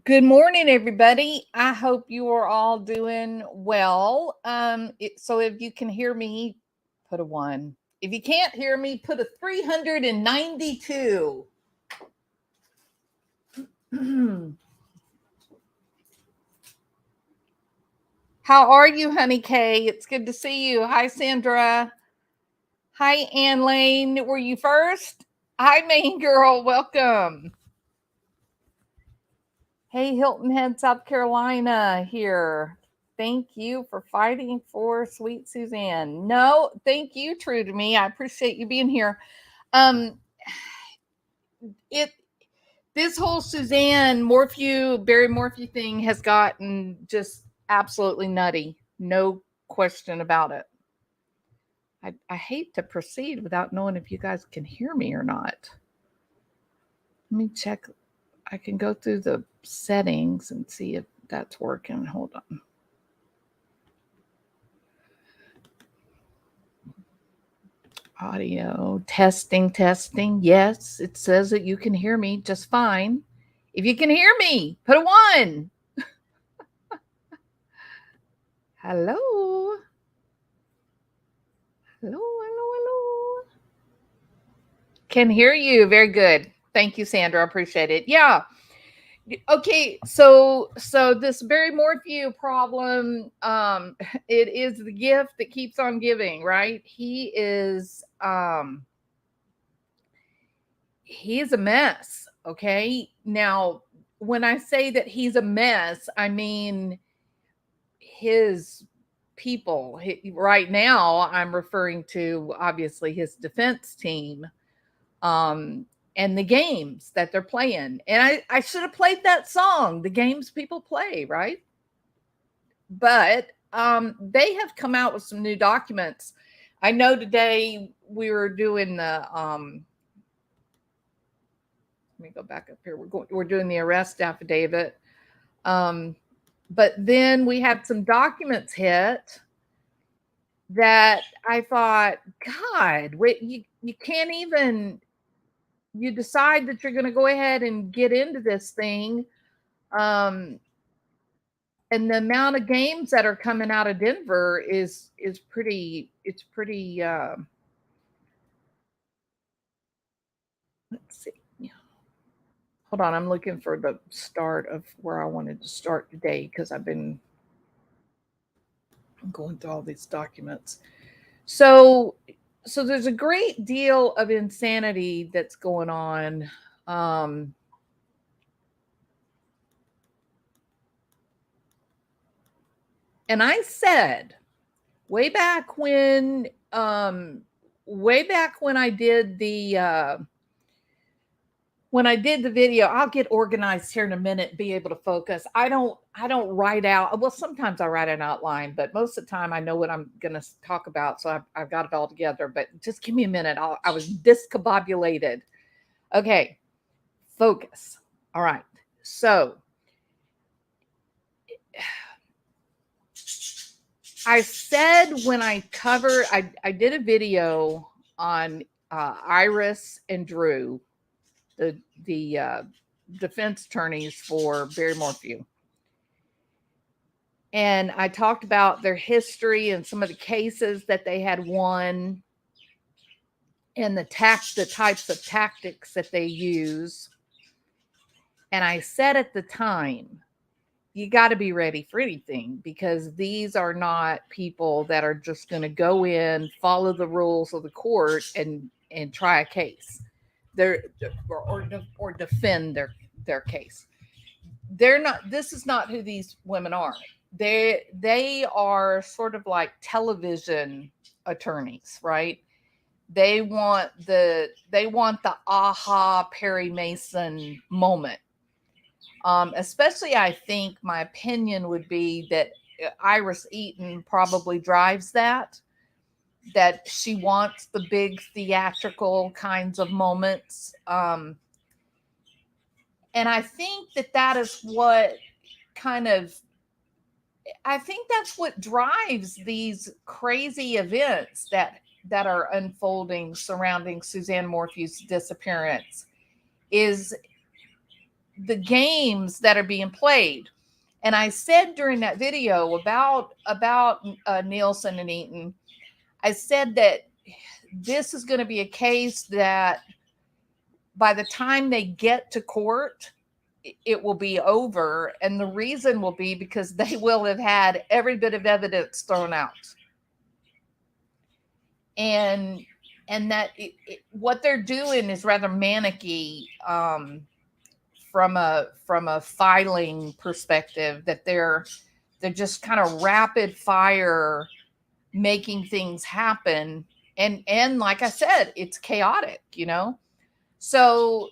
Good morning, everybody. I hope you are all doing well. So if you can hear me, put a 1. If you can't hear me, put a 392. How are you, Honey Kay? It's good to see you. Hi, Sandra. Hi, Ann Lane. Were you first? Hi, Main Girl. Welcome. Hey, Hilton Head, South Carolina here. Thank you for fighting for sweet Suzanne. No, thank you, True to Me. I appreciate you being here. This whole Suzanne Morphew, Barry Morphew thing has gotten just absolutely nutty. No question about it. I hate to proceed without knowing if you guys can hear me or not. Let me check. I can go through the settings and see if that's working. Hold on. Audio testing. Yes, it says that you can hear me just fine. If you can hear me, put a 1. Hello. Can hear you. Very good. Thank you, Sandra. I appreciate it. Yeah. Okay, so this Barry Morphew problem, it is the gift that keeps on giving, right? He is a mess. Okay, now when I say that he's a mess, I mean his people. Right now, I'm referring to obviously his defense team. And the games that they're playing. And I should have played that song, the games people play, right? But they have come out with some new documents. I know today we were doing the let me go back up here. We're doing the arrest affidavit. But then we had some documents hit that I thought, God, wait, you can't even. You decide that you're going to go ahead and get into this thing. And the amount of games that are coming out of Denver is pretty, it's pretty, let's see. Hold on. I'm looking for the start of where I wanted to start today because I'm going through all these documents. So there's a great deal of insanity that's going on. And I said way back when I did the video, I'll get organized here in a minute, be able to focus. I don't write out. Well, sometimes I write an outline, but most of the time I know what I'm going to talk about. So I've got it all together, but just give me a minute. I was discombobulated. Okay. Focus. All right. So I said when I covered, I did a video on Iris and Drew, the defense attorneys for Barry Morphew. And I talked about their history and some of the cases that they had won and the types of tactics that they use. And I said at the time, you got to be ready for anything because these are not people that are just going to go in, follow the rules of the court and try a case. Or defend their case. They're not. This is not who these women are. They are sort of like television attorneys, right? They want the aha Perry Mason moment. Especially, I think my opinion would be that Iris Eytan probably drives that she wants the big theatrical kinds of moments. And I think that is what I think that's what drives these crazy events that are unfolding surrounding Suzanne Morphew's disappearance is the games that are being played. And I said during that video about Nielsen and Eytan, I said that this is going to be a case that by the time they get to court, it will be over. And the reason will be because they will have had every bit of evidence thrown out. And that what they're doing is rather manicky from a filing perspective, that they're just kind of rapid fire making things happen. And like I said, it's chaotic, you know? So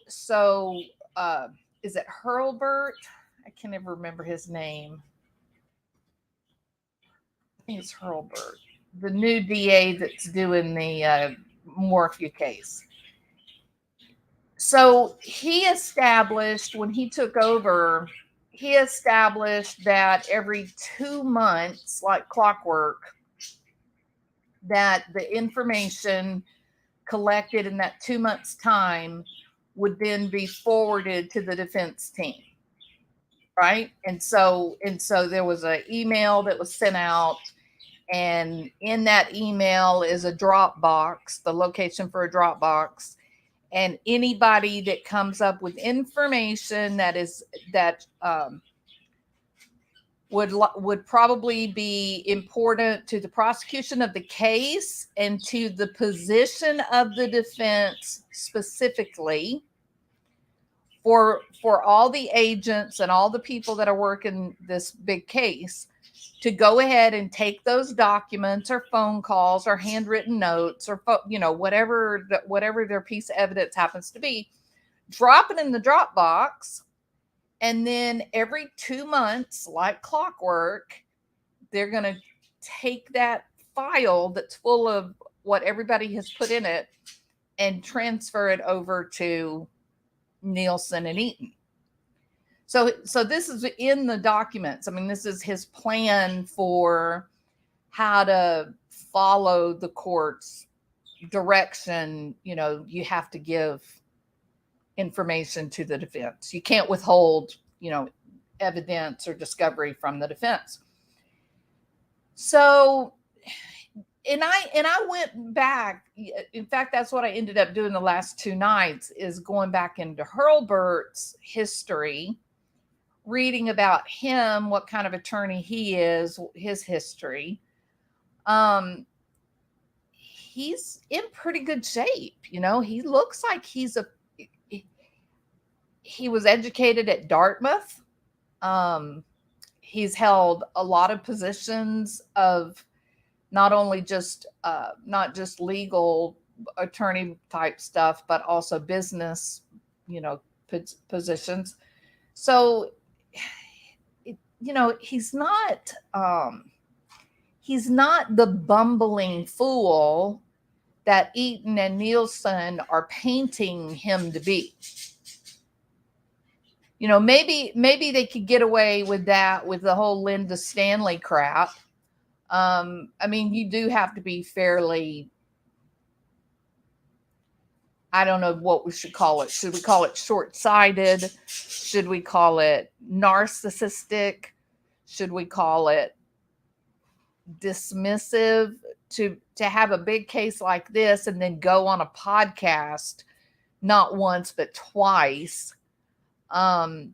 is it Hurlbert? I can't ever remember his name. I think it's Hurlbert, the new DA that's doing the Morphew case. So he established, when he took over, he established that every 2 months, like clockwork, that the information collected in that 2 months time would then be forwarded to the defense team. Right. And so there was an email that was sent out, and in that email is a Dropbox, the location for a Dropbox. And anybody that comes up with information that would probably be important to the prosecution of the case and to the position of the defense specifically, for all the agents and all the people that are working this big case, to go ahead and take those documents or phone calls or handwritten notes or whatever their piece of evidence happens to be, drop it in the Dropbox, and then every 2 months, like clockwork, they're going to take that file that's full of what everybody has put in it and transfer it over to Nielsen and Eytan. So this is in the documents. I mean, this is his plan for how to follow the court's direction. You know, you have to give information to the defense. You can't withhold, evidence or discovery from the defense. So, and I went back. In fact, that's what I ended up doing the last 2 nights, is going back into Hurlbert's history, reading about him, what kind of attorney he is, his history. He's in pretty good shape. He looks like he was educated at Dartmouth. He's held a lot of positions of not just legal attorney type stuff, but also business, positions. So, he's not the bumbling fool that Eytan and Nielsen are painting him to be. Maybe they could get away with that with the whole Linda Stanley crap. I mean, you do have to be fairly, I don't know what we should call it. Should we call it short-sighted? Should we call it narcissistic? Should we call it dismissive to have a big case like this and then go on a podcast not once but twice, and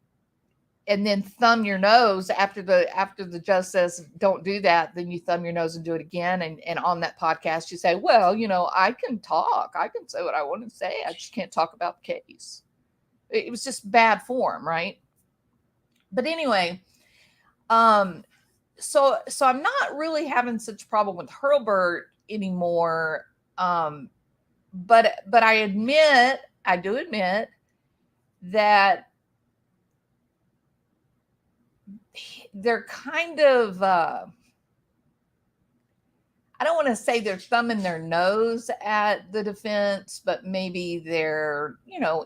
then thumb your nose after the judge says don't do that, then you thumb your nose and do it again, and on that podcast you say, well, I can talk, I can say what I want to say, I just can't talk about the case. It was just bad form, right? But anyway, so I'm not really having such a problem with Hurlbert anymore. But I do admit that they're kind of, I don't want to say they're thumbing their nose at the defense, but maybe they're,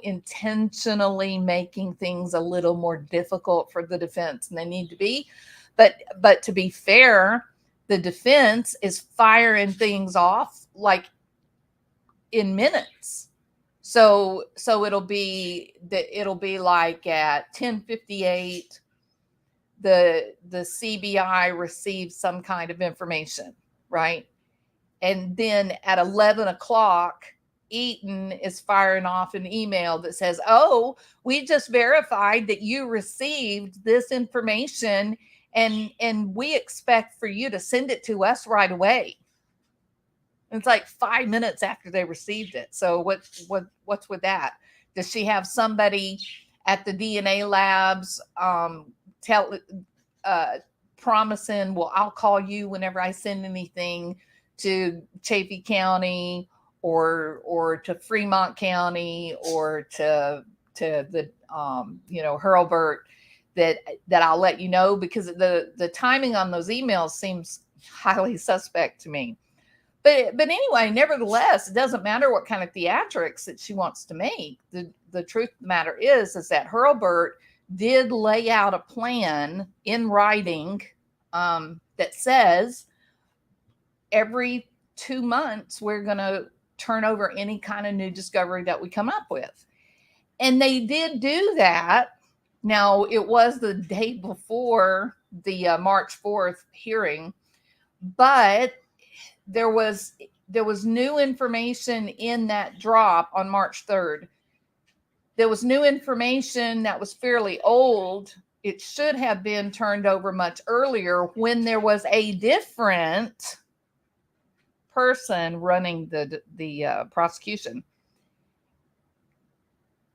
intentionally making things a little more difficult for the defense than they need to be. But to be fair, the defense is firing things off like in minutes. So it'll be like at 10:58, the CBI receives some kind of information, right? And then at 11 o'clock, Eytan is firing off an email that says, "Oh, we just verified that you received this information, and we expect for you to send it to us right away." And it's like 5 minutes after they received it. So what's with that? Does she have somebody at the DNA labs tell promising, "Well, I'll call you whenever I send anything to Chaffee County or to Fremont County or to the Hurlbert, that I'll let you know," because the timing on those emails seems highly suspect to me. But anyway, nevertheless, it doesn't matter what kind of theatrics that she wants to make. The truth of the matter is that Hurlbert did lay out a plan in writing that says every 2 months we're going to turn over any kind of new discovery that we come up with. And they did do that. Now, it was the day before the March 4th hearing, but there was new information in that drop on March 3rd. There was new information that was fairly old. It should have been turned over much earlier when there was a different person running the prosecution.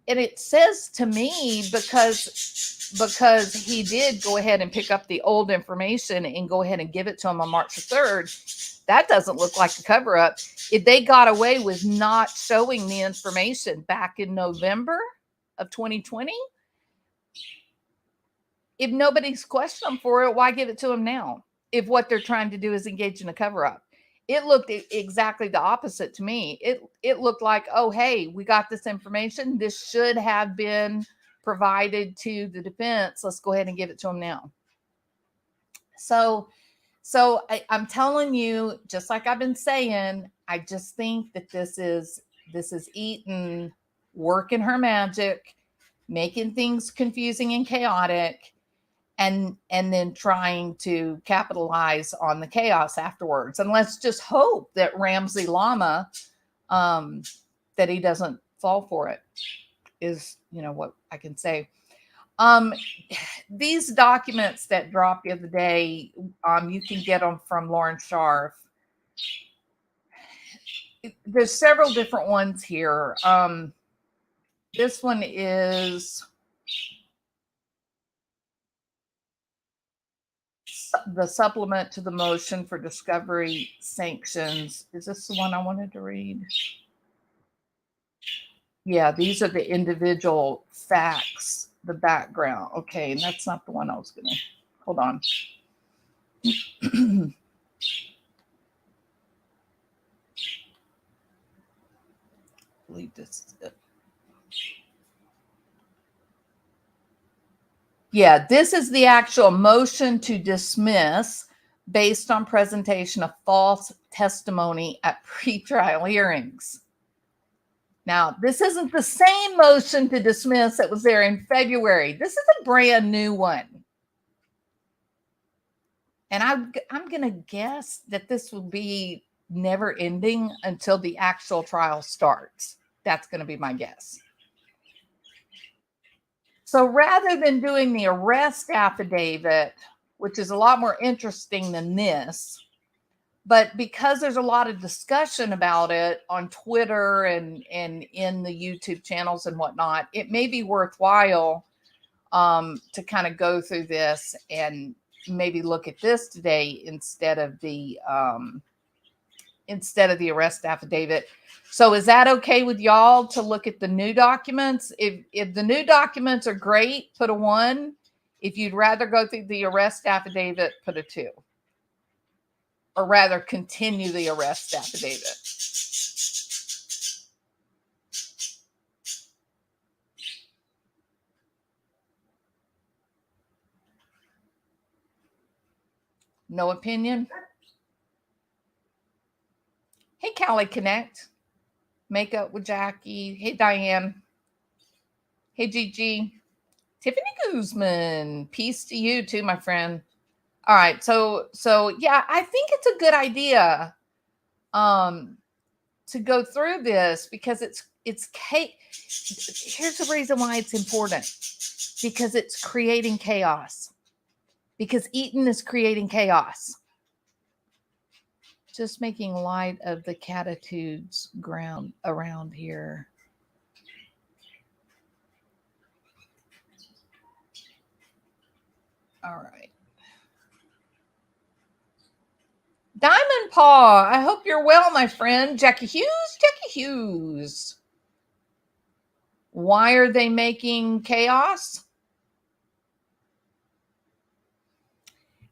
And it says to me, because he did go ahead and pick up the old information and go ahead and give it to him on March 3rd, that doesn't look like a cover up. If they got away with not showing the information back in November of 2020, if nobody's questioned them for it, why give it to them now? If what they're trying to do is engage in a cover up. It looked exactly the opposite to me. It looked like, oh, hey, we got this information. This should have been provided to the defense. Let's go ahead and give it to them now. So I'm telling you, just like I've been saying, I just think that this is Eytan working her magic, making things confusing and chaotic, and then trying to capitalize on the chaos afterwards. And let's just hope that Ramsey Lama, that he doesn't fall for it, is what I can say. These documents that dropped the other day, you can get them from Lauren Scharf. There's several different ones here. This one is the supplement to the motion for discovery sanctions. Is this the one I wanted to read? Yeah, these are the individual facts, the background. Okay, and that's not the one I was going to. Hold on. I believe this is it. Yeah, this is the actual motion to dismiss based on presentation of false testimony at pretrial hearings. Now, this isn't the same motion to dismiss that was there in February. This is a brand new one. And I'm going to guess that this will be never ending until the actual trial starts. That's going to be my guess. So rather than doing the arrest affidavit, which is a lot more interesting than this, but because there's a lot of discussion about it on Twitter and in the YouTube channels and whatnot, it may be worthwhile to kind of go through this and maybe look at this today instead of the arrest affidavit. So is that okay with y'all to look at the new documents? If the new documents are great, put a 1. If you'd rather go through the arrest affidavit, put a 2. Or rather, continue the arrest affidavit. No opinion? Hey, Cali Connect. Makeup with Jackie. Hey, Diane. Hey, Gigi. Tiffany Guzman. Peace to you too, my friend. All right. So yeah, I think it's a good idea to go through this because here's the reason why it's important, because it's creating chaos, because Eytan is creating chaos. Just making light of the catitudes ground around here. All right. Diamond Paw, I hope you're well, my friend. Jackie Hughes. Why are they making chaos?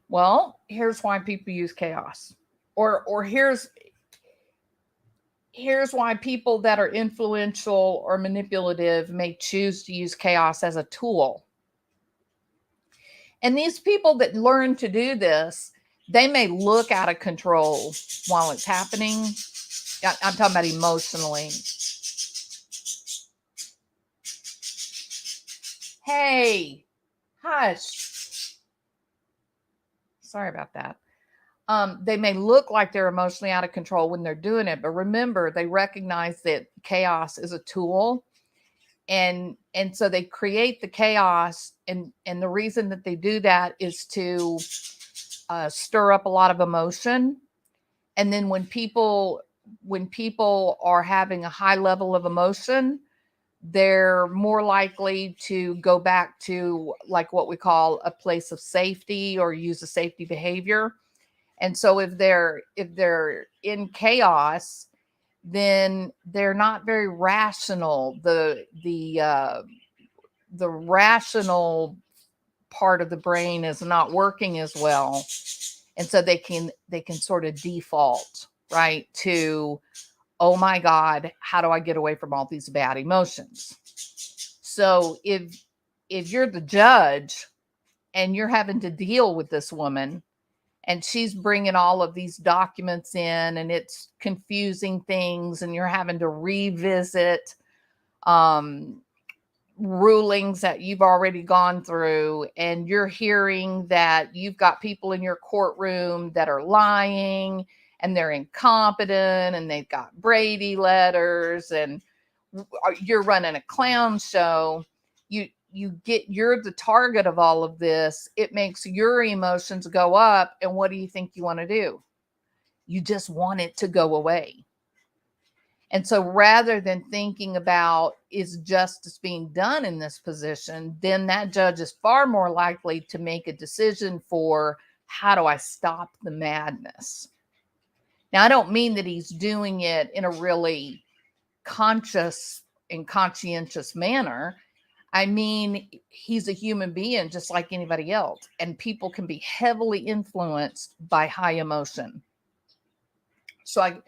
Well, here's why people use chaos. Or here's why people that are influential or manipulative may choose to use chaos as a tool. And these people that learn to do this, they may look out of control while it's happening. I'm talking about emotionally. Hey, hush. Sorry about that. They may look like they're emotionally out of control when they're doing it, but remember, they recognize that chaos is a tool. And so they create the chaos, and the reason that they do that is to stir up a lot of emotion. And then when people are having a high level of emotion, they're more likely to go back to like what we call a place of safety or use a safety behavior. And so if they're in chaos, then they're not very rational. The rational part of the brain is not working as well. And so they can sort of default, right, to, oh my God, how do I get away from all these bad emotions? So if you're the judge and you're having to deal with this woman and she's bringing all of these documents in and it's confusing things and you're having to revisit rulings that you've already gone through, and you're hearing that you've got people in your courtroom that are lying and they're incompetent and they've got Brady letters and you're running a clown show, you're the target of all of this. It makes your emotions go up. And what do you think you want to do? You just want it to go away. And so rather than thinking about is justice being done in this position, then that judge is far more likely to make a decision for how do I stop the madness? Now, I don't mean that he's doing it in a really conscious and conscientious manner. I mean, he's a human being just like anybody else, and people can be heavily influenced by high emotion. So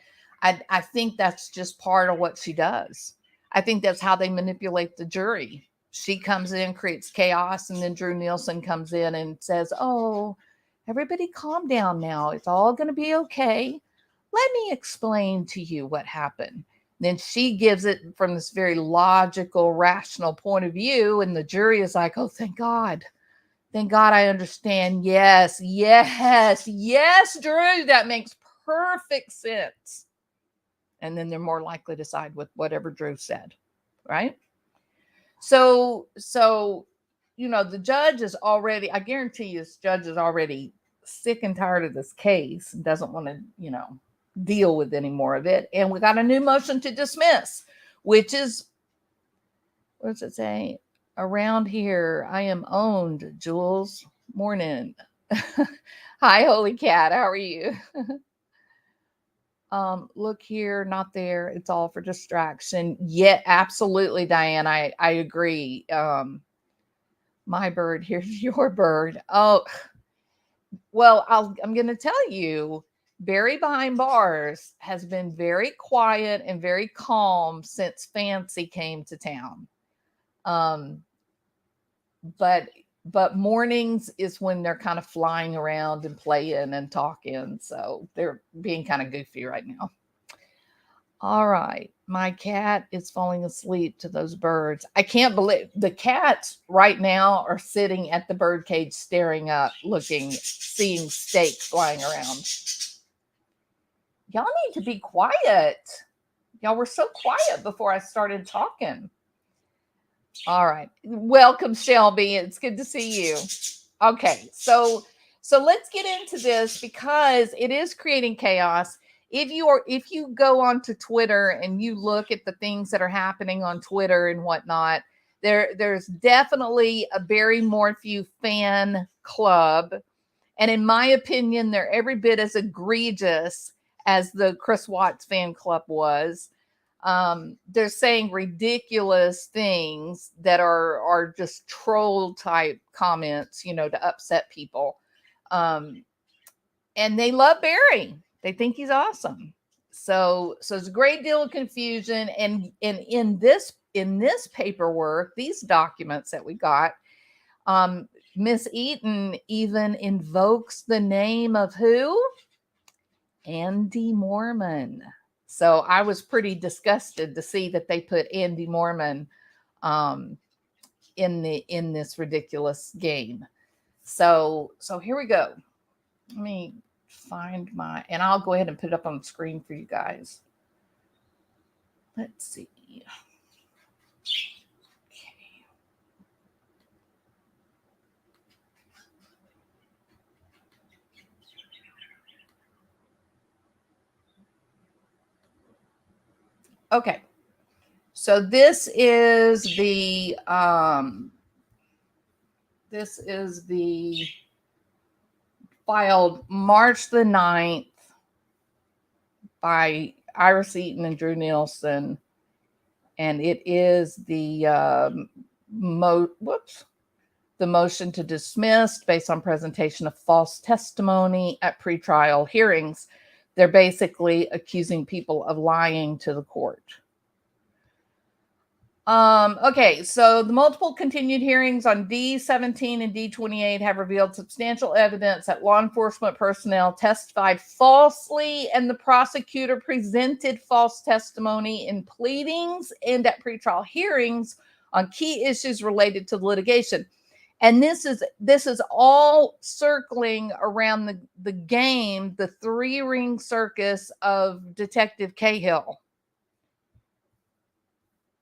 I think that's just part of what she does. I think that's how they manipulate the jury. She comes in, creates chaos, and then Drew Nielsen comes in and says, oh, everybody calm down now. It's all going to be okay. Let me explain to you what happened. Then she gives it from this very logical, rational point of view, and the jury is like, oh, thank God. Thank God I understand. Yes, Drew, that makes perfect sense. And then they're more likely to side with whatever Drew said, right? So the judge is already, I guarantee you, this judge is already sick and tired of this case and doesn't want to, deal with any more of it. And we got a new motion to dismiss, which is, what does it say? Around here, I am owned, Jules. Morning. Hi, Holy Cat. How are you? Look here, not there. It's all for distraction. Yeah, absolutely, Diane. I agree. My bird, here's your bird. Oh, well, I'm going to tell you, Barry Behind Bars has been very quiet and very calm since Fancy came to town. But mornings is when they're kind of flying around and playing and talking. So they're being kind of goofy right now. All right. My cat is falling asleep to those birds. I can't believe the cats right now are sitting at the bird cage, staring up, looking, seeing steak flying around. Y'all need to be quiet. Y'all were so quiet before I started talking. All right. Welcome, Shelby. It's good to see you. Okay. So let's get into this because it is creating chaos. If you go onto Twitter and you look at the things that are happening on Twitter and whatnot, there's definitely a Barry Morphew fan club. And in my opinion, they're every bit as egregious as the Chris Watts fan club was. They're saying ridiculous things that are just troll type comments, to upset people. And they love Barry. They think he's awesome. So it's a great deal of confusion. And in this paperwork, these documents that we got, Miss Eytan even invokes the name of who? Andy Moorman. So I was pretty disgusted to see that they put Andy Moorman in this ridiculous game. So here we go. Let me find and I'll go ahead and put it up on the screen for you guys. Let's see. Okay. So this is the filed March the 9th by Iris Eytan and Drew Nielsen. And it is the motion to dismiss based on presentation of false testimony at pretrial hearings. They're basically accusing people of lying to the court. Okay, so the multiple continued hearings on D17 and D28 have revealed substantial evidence that law enforcement personnel testified falsely and the prosecutor presented false testimony in pleadings and at pretrial hearings on key issues related to the litigation. And this is all circling around the game, the 3-ring circus of Detective Cahill.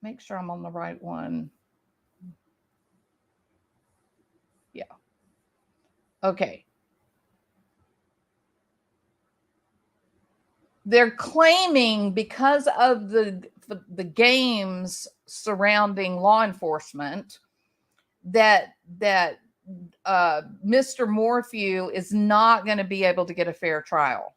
Make sure I'm on the right one. Yeah. Okay. They're claiming because of the games surrounding law enforcement that Mr. Morphew is not going to be able to get a fair trial.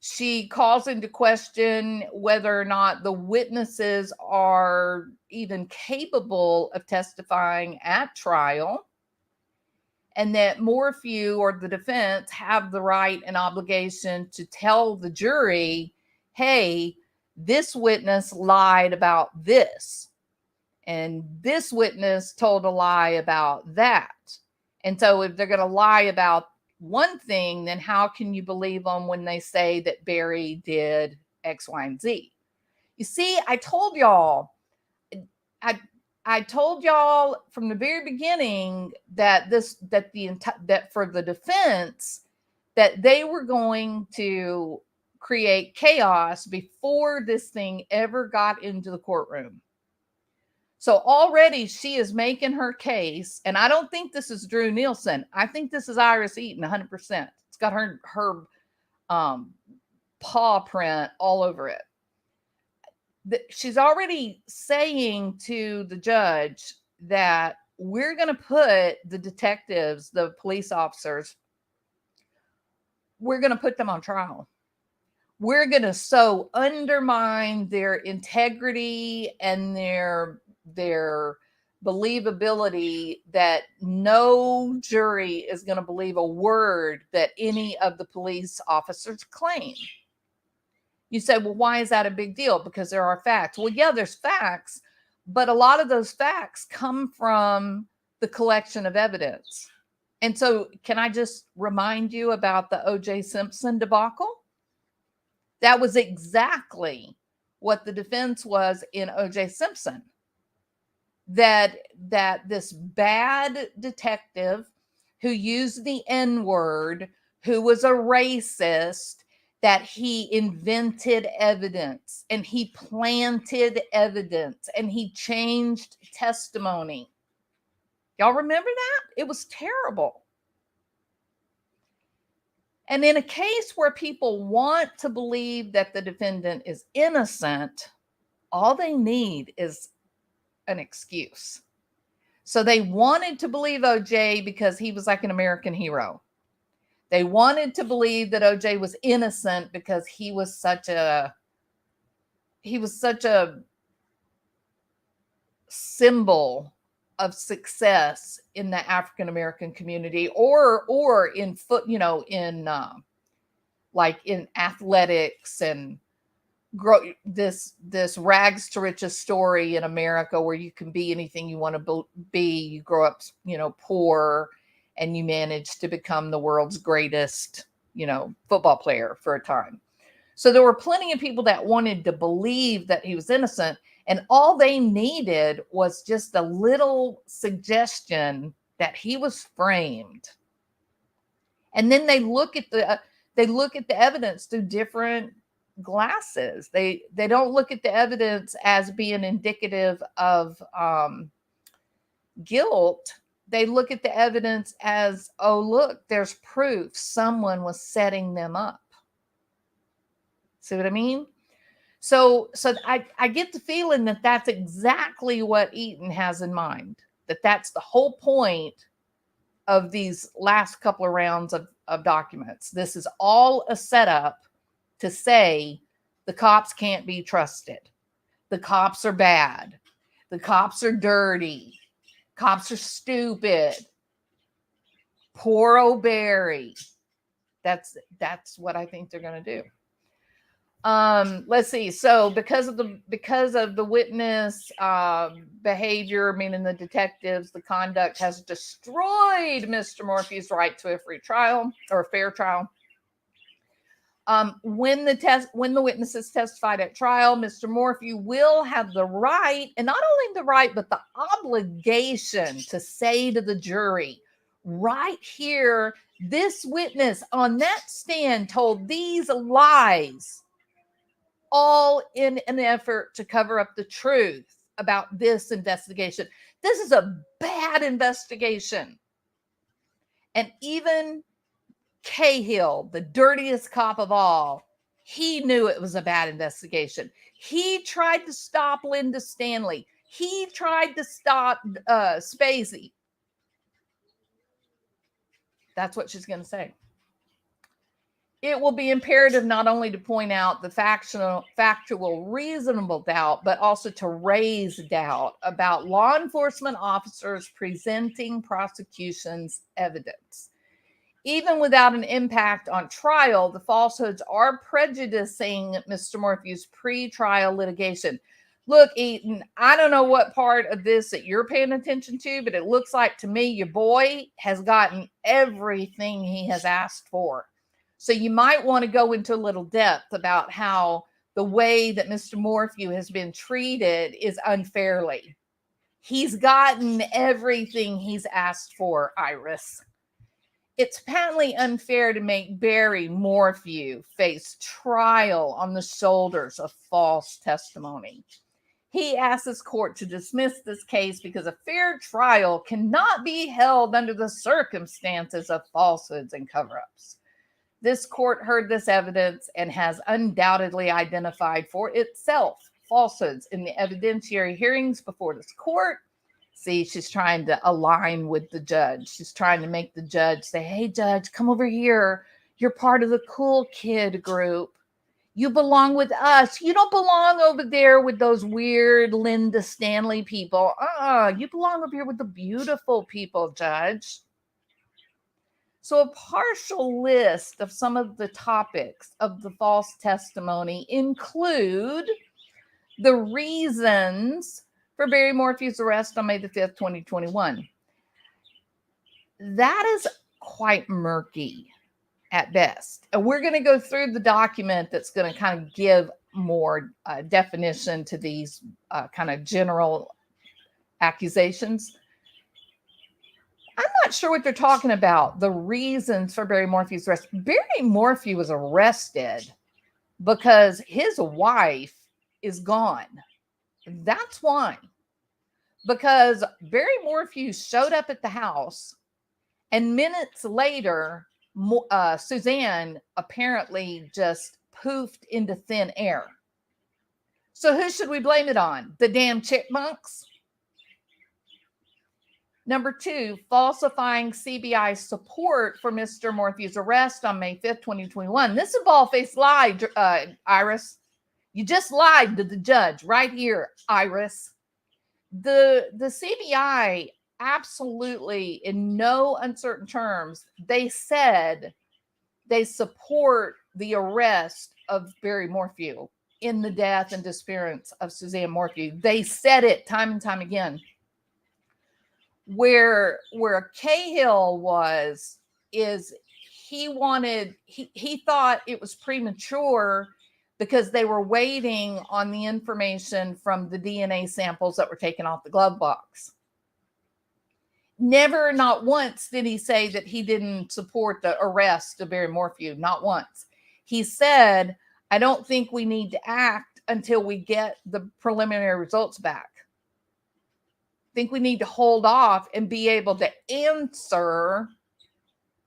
She calls into question whether or not the witnesses are even capable of testifying at trial, and that Morphew or the defense have the right and obligation to tell the jury, hey, this witness lied about this, and this witness told a lie about that. And so if they're going to lie about one thing, then how can you believe them when they say that Barry did X, Y, and Z? You see, I told y'all from the very beginning that for the defense that they were going to create chaos before this thing ever got into the courtroom. So already she is making her case, and I don't think this is Drew Nielsen. I think this is Iris Eytan 100%. It's got her paw print all over it. She's already saying to the judge that we're going to put the detectives, the police officers, we're going to put them on trial. We're going to so undermine their integrity and their believability that no jury is going to believe a word that any of the police officers claim. You say, well, why is that a big deal? Because there are facts. Well, yeah, there's facts, but a lot of those facts come from the collection of evidence. And so can I just remind you about the O.J. Simpson debacle? That was exactly what the defense was in O.J. Simpson. That this bad detective who used the N-word, who was a racist, that he invented evidence and he planted evidence and he changed testimony. Y'all remember that? It was terrible. And in a case where people want to believe that the defendant is innocent, all they need is an excuse. So they wanted to believe OJ because he was like an American hero. They wanted to believe that OJ was innocent because he was such a symbol of success in the African American community, or in like in athletics and this rags to riches story in America where you can be anything you want to be. You grow up, poor, and you manage to become the world's greatest, football player for a time. So there were plenty of people that wanted to believe that he was innocent, and all they needed was just a little suggestion that he was framed. And then they look at the evidence through different glasses. They don't look at the evidence as being indicative of guilt. They look at the evidence as, oh, look, there's proof someone was setting them up. See what I mean? So I get the feeling that that's exactly what Eytan has in mind, that that's the whole point of these last couple of rounds of documents. This is all a setup to say the cops can't be trusted. The cops are bad. The cops are dirty. Cops are stupid. Poor O'Barry. That's what I think they're going to do. Let's see. So because of the witness behavior, meaning the detectives, the conduct has destroyed Mr. Morphew's right to a free trial or a fair trial. When the witnesses testified at trial, Mr. Morphew will have the right, and not only the right, but the obligation to say to the jury, right here, this witness on that stand told these lies, all in an effort to cover up the truth about this investigation. This is a bad investigation. And even Cahill, the dirtiest cop of all, he knew it was a bad investigation. He tried to stop Linda Stanley. He tried to stop Spacey. That's what she's going to say. It will be imperative not only to point out the factual reasonable doubt, but also to raise doubt about law enforcement officers presenting prosecution's evidence. Even without an impact on trial, the falsehoods are prejudicing Mr. Morphew's pre-trial litigation. Look, Eytan, I don't know what part of this that you're paying attention to, but it looks like to me your boy has gotten everything he has asked for. So you might want to go into a little depth about how the way that Mr. Morphew has been treated is unfairly. He's gotten everything he's asked for, Iris. It's patently unfair to make Barry Morphew face trial on the shoulders of false testimony. He asks his court to dismiss this case because a fair trial cannot be held under the circumstances of falsehoods and cover-ups. This court heard this evidence and has undoubtedly identified for itself falsehoods in the evidentiary hearings before this court. See, she's trying to align with the judge. She's trying to make the judge say, hey, judge, come over here. You're part of the cool kid group. You belong with us. You don't belong over there with those weird Linda Stanley people. You belong over here with the beautiful people, judge. So a partial list of some of the topics of the false testimony include the reasons for Barry Morphew's arrest on May the 5th, 2021. That is quite murky. at best. And we're going to go through the document that's going to kind of give more definition to these kind of general accusations. I'm not sure what they're talking about, the reasons for Barry Morphew's arrest. Barry Morphew was arrested because his wife is gone. That's why. Because Barry Morphew showed up at the house, and minutes later, Suzanne apparently just poofed into thin air. So who should we blame it on? The damn chipmunks? Number 2, falsifying CBI support for Mr. Morphew's arrest on May 5th, 2021. This is a bald-faced lie, Iris. You just lied to the judge right here, Iris. The CBI absolutely, in no uncertain terms, they said they support the arrest of Barry Morphew in the death and disappearance of Suzanne Morphew. They said it time and time again. Where Cahill is he thought it was premature because they were waiting on the information from the DNA samples that were taken off the glove box. Never, not once, did he say that he didn't support the arrest of Barry Morphew. Not once. He said, I don't think we need to act until we get the preliminary results back. I think we need to hold off and be able to answer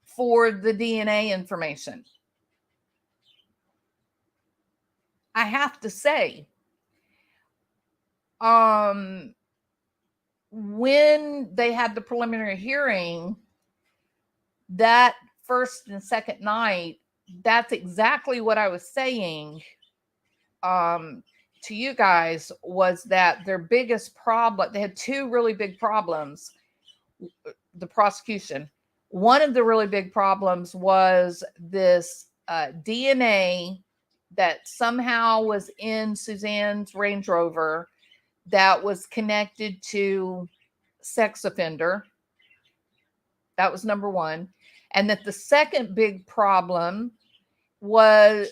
for the DNA information. I have to say, when they had the preliminary hearing, that first and second night, that's exactly what I was saying to you guys, was that their biggest problem, they had 2 really big problems, the prosecution. One of the really big problems was this DNA that somehow was in Suzanne's Range Rover that was connected to sex offender. That was number 1. And that the second big problem was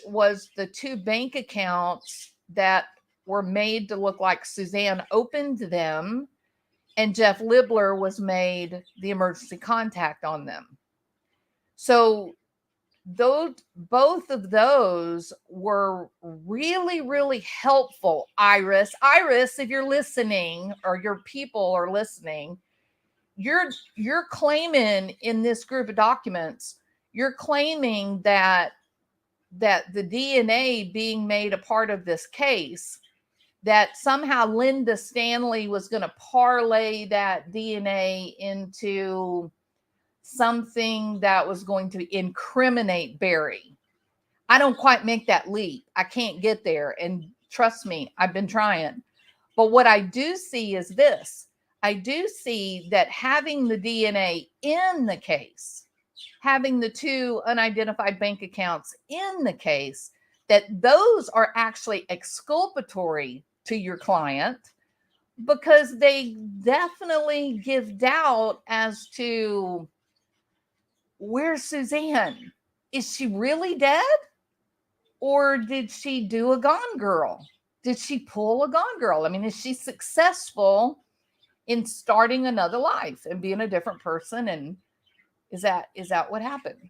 the 2 bank accounts that were made to look like Suzanne opened them, and Jeff Libler was made the emergency contact on them. So both of those were really, really helpful. Iris, if you're listening, or your people are listening, you're claiming in this group of documents, you're claiming that the DNA being made a part of this case, that somehow Linda Stanley was going to parlay that DNA into something that was going to incriminate Barry. I don't quite make that leap. I can't get there. And trust me, I've been trying. But what I do see is this. I do see that having the DNA in the case, having the 2 unidentified bank accounts in the case, that those are actually exculpatory to your client, because they definitely give doubt as to, where's Suzanne? Is she really dead? Or did she do a Gone Girl? Did she pull a Gone Girl? I mean, is she successful in starting another life and being a different person? And is that what happened?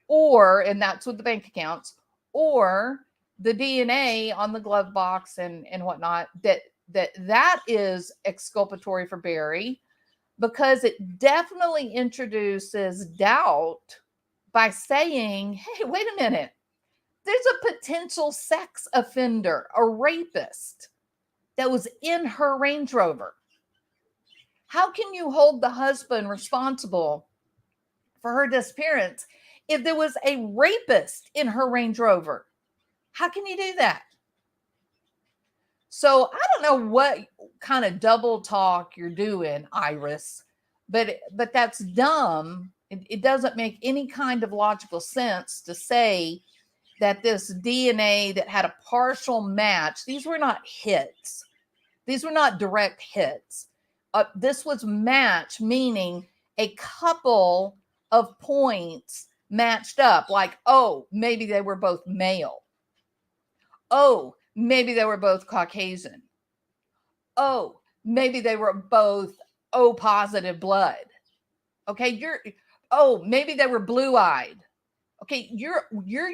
Or, and that's with the bank accounts, or the DNA on the glove box and whatnot, that is exculpatory for Barry, because it definitely introduces doubt by saying, hey, wait a minute, there's a potential sex offender, a rapist that was in her Range Rover. How can you hold the husband responsible for her disappearance if there was a rapist in her Range Rover? How can you do that? So I don't know what kind of double talk you're doing, Iris, but that's dumb. It doesn't make any kind of logical sense to say that this DNA that had a partial match, these were not hits. These were not direct hits. This was match, meaning a couple of points matched up. Like, oh, maybe they were both male. Oh, maybe they were both Caucasian. Oh, maybe they were both O positive blood. Okay, maybe they were blue-eyed. Okay, you're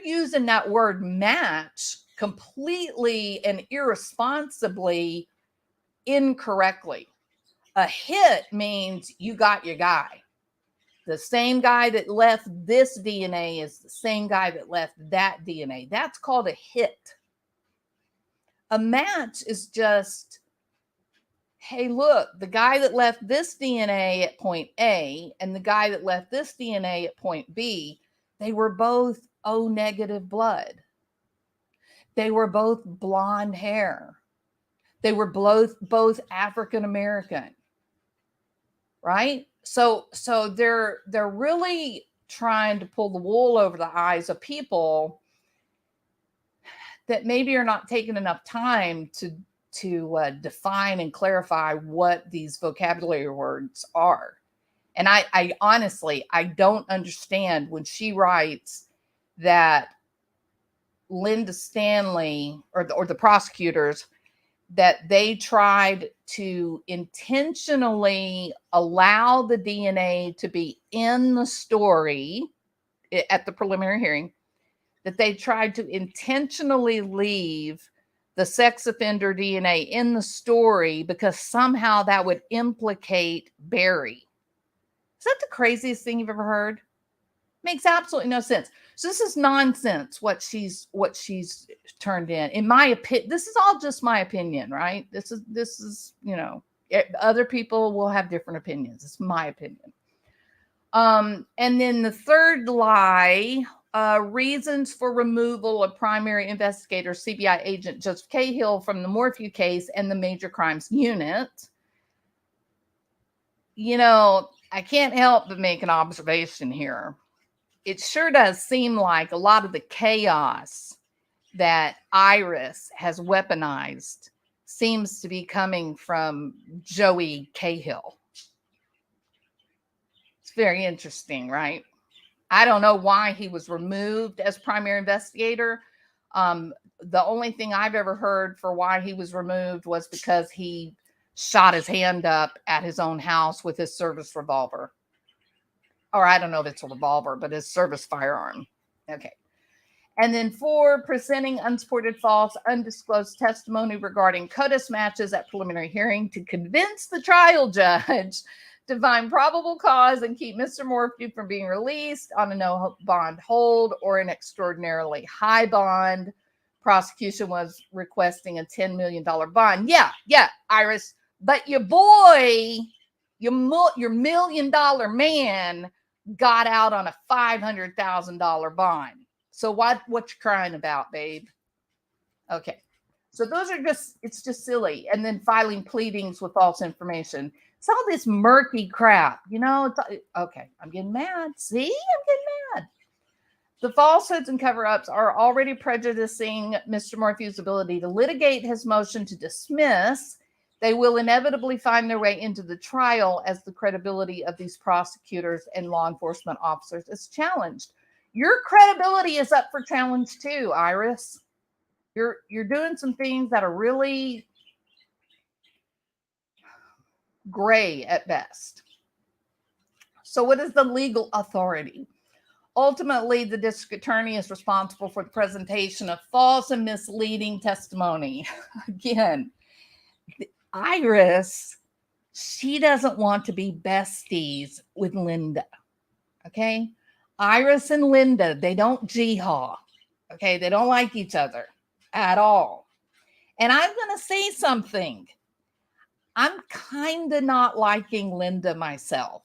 using that word match completely and irresponsibly incorrectly. A hit means you got your guy. The same guy that left this DNA is the same guy that left that DNA. That's called a hit. A match is just, hey, look, the guy that left this DNA at point A and the guy that left this DNA at point B, they were both O negative blood. They were both blonde hair. They were both African American. Right? So they're really trying to pull the wool over the eyes of people that maybe are not taking enough time to define and clarify what these vocabulary words are. And I honestly, I don't understand when she writes that Linda Stanley or the prosecutors, that they tried to intentionally allow the DNA to be in the story at the preliminary hearing, that they tried to intentionally leave the sex offender DNA in the story because somehow that would implicate Barry. Is that the craziest thing you've ever heard? Makes absolutely no sense. So this is nonsense what she's turned in my opinion. This is all just my opinion, right? This is other people will have different opinions. It's my opinion. And then the third lie, reasons for removal of primary investigator CBI agent Joseph Cahill from the Morphew case and the Major Crimes Unit. I can't help but make an observation here. It sure does seem like a lot of the chaos that Iris has weaponized seems to be coming from Joey Cahill. It's very interesting, right? I don't know why he was removed as primary investigator. The only thing I've ever heard for why he was removed was because he shot his hand up at his own house with his service revolver. Or I don't know if it's a revolver, but his service firearm. Okay. And then 4, presenting unsupported false, undisclosed testimony regarding CODIS matches at preliminary hearing to convince the trial judge to find probable cause and keep Mr. Morphew from being released on a no bond hold or an extraordinarily high bond. Prosecution was requesting a $10 million bond. Yeah, Iris. But your boy, your $1 million man got out on a $500,000 bond. So what you crying about, babe? Okay. So those are it's just silly. And then filing pleadings with false information. It's all this murky crap, okay, I'm getting mad. See, I'm getting mad. The falsehoods and cover-ups are already prejudicing Mr. Morphew's ability to litigate his motion to dismiss. They will inevitably find their way into the trial as the credibility of these prosecutors and law enforcement officers is challenged. Your credibility is up for challenge too, Iris. You're doing some things that are really gray at best. So what is the legal authority? Ultimately, the district attorney is responsible for the presentation of false and misleading testimony. Again, Iris, she doesn't want to be besties with Linda. Okay? Iris and Linda, they don't jihad. Okay? They don't like each other at all. And I'm going to say something. I'm kind of not liking Linda myself.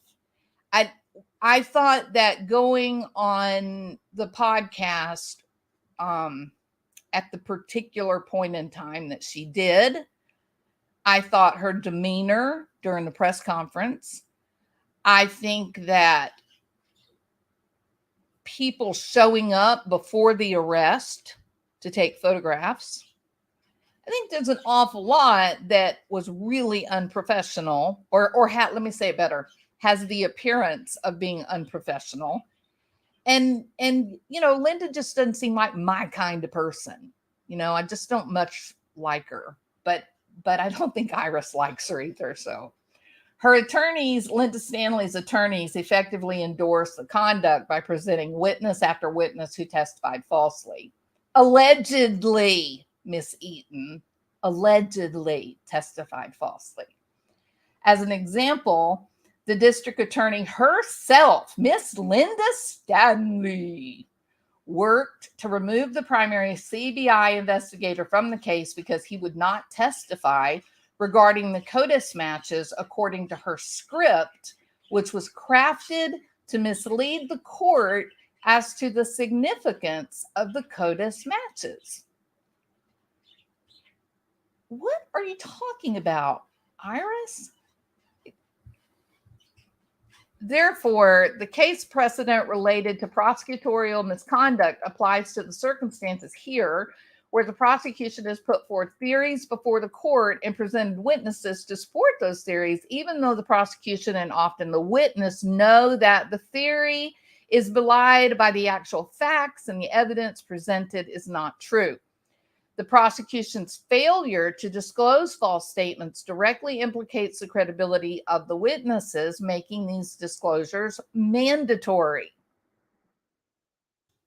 I thought that going on the podcast at the particular point in time that she did, I thought her demeanor during the press conference, I think that people showing up before the arrest to take photographs, I think there's an awful lot that was really unprofessional, or let me say it better, has the appearance of being unprofessional. And Linda just doesn't seem like my kind of person. I just don't much like her. But I don't think Iris likes her either. So her attorneys, Linda Stanley's attorneys, effectively endorsed the conduct by presenting witness after witness who testified falsely. Allegedly, Miss Eytan, allegedly testified falsely. As an example, the district attorney herself, Miss Linda Stanley, worked to remove the primary CBI investigator from the case because he would not testify regarding the CODIS matches according to her script, which was crafted to mislead the court as to the significance of the CODIS matches. What are you talking about, Iris? Therefore, the case precedent related to prosecutorial misconduct applies to the circumstances here where the prosecution has put forth theories before the court and presented witnesses to support those theories, even though the prosecution and often the witness know that the theory is belied by the actual facts and the evidence presented is not true. The prosecution's failure to disclose false statements directly implicates the credibility of the witnesses, making these disclosures mandatory.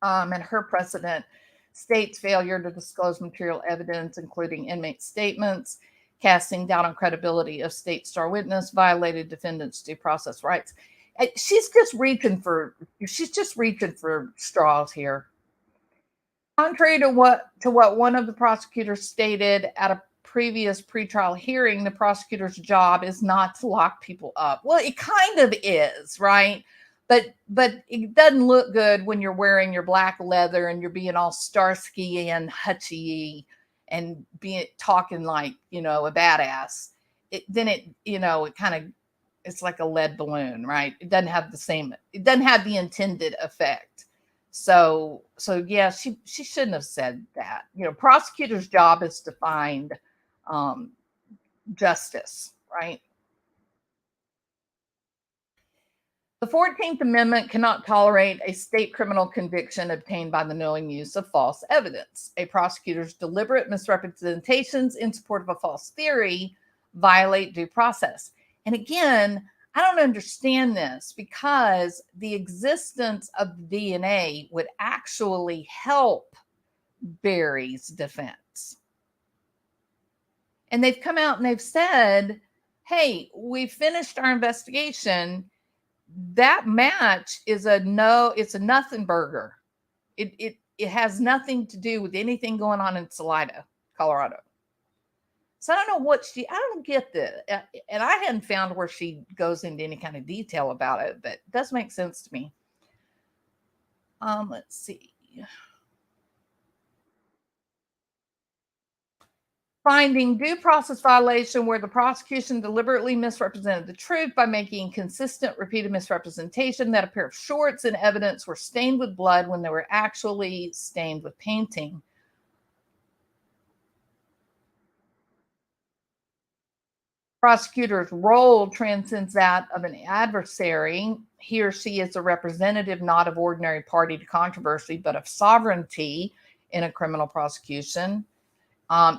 And her precedent states failure to disclose material evidence, including inmate statements, casting doubt on credibility of state star witness, violated defendants' due process rights. She's just reaching for straws here. Contrary to what one of the prosecutors stated at a previous pretrial hearing, the prosecutor's job is not to lock people up. Well, it kind of is, right? But it doesn't look good when you're wearing your black leather and you're being all Starsky and Hutchy and talking like, a badass. It kind of, it's like a lead balloon, right? It doesn't have the intended effect. So yeah, she shouldn't have said that. Prosecutor's job is to find justice, right? The 14th Amendment cannot tolerate a state criminal conviction obtained by the knowing use of false evidence. A prosecutor's deliberate misrepresentations in support of a false theory violate due process. And again, I don't understand this because the existence of DNA would actually help Barry's defense. And they've come out and they've said, hey, we finished our investigation. That match is it's a nothing burger. It has nothing to do with anything going on in Salida, Colorado. So I don't know I don't get this. And I hadn't found where she goes into any kind of detail about it, but it does make sense to me. Let's see. Finding due process violation where the prosecution deliberately misrepresented the truth by making consistent repeated misrepresentation that a pair of shorts in evidence were stained with blood when they were actually stained with painting. Prosecutor's role transcends that of an adversary. He or she is a representative not of ordinary party to controversy, but of sovereignty in a criminal prosecution.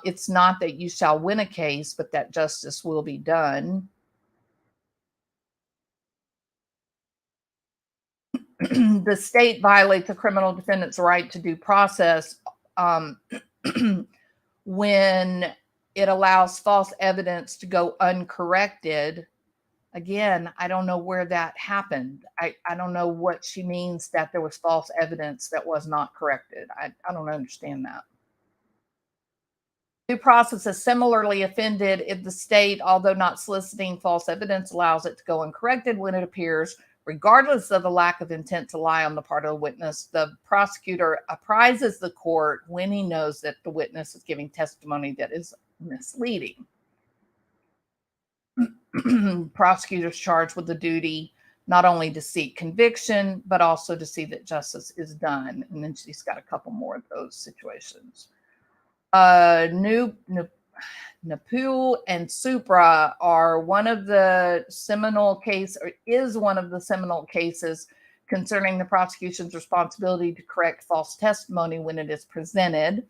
It's not that you shall win a case, but that justice will be done. The state violates a criminal defendant's right to due process when it allows false evidence to go uncorrected. Again, I don't know where that happened. I don't know what she means that there was false evidence that was not corrected. I don't understand that. Due process is similarly offended if the state, although not soliciting false evidence, allows it to go uncorrected when it appears, regardless of the lack of intent to lie on the part of the witness. The prosecutor apprises the court when he knows that the witness is giving testimony that is misleading. Prosecutors charged with the duty not only to seek conviction, but also to see that justice is done. And then she's got a couple more of those situations. New Napu and Supra are one of the seminal case, or is one of the seminal cases concerning the prosecution's responsibility to correct false testimony when it is presented.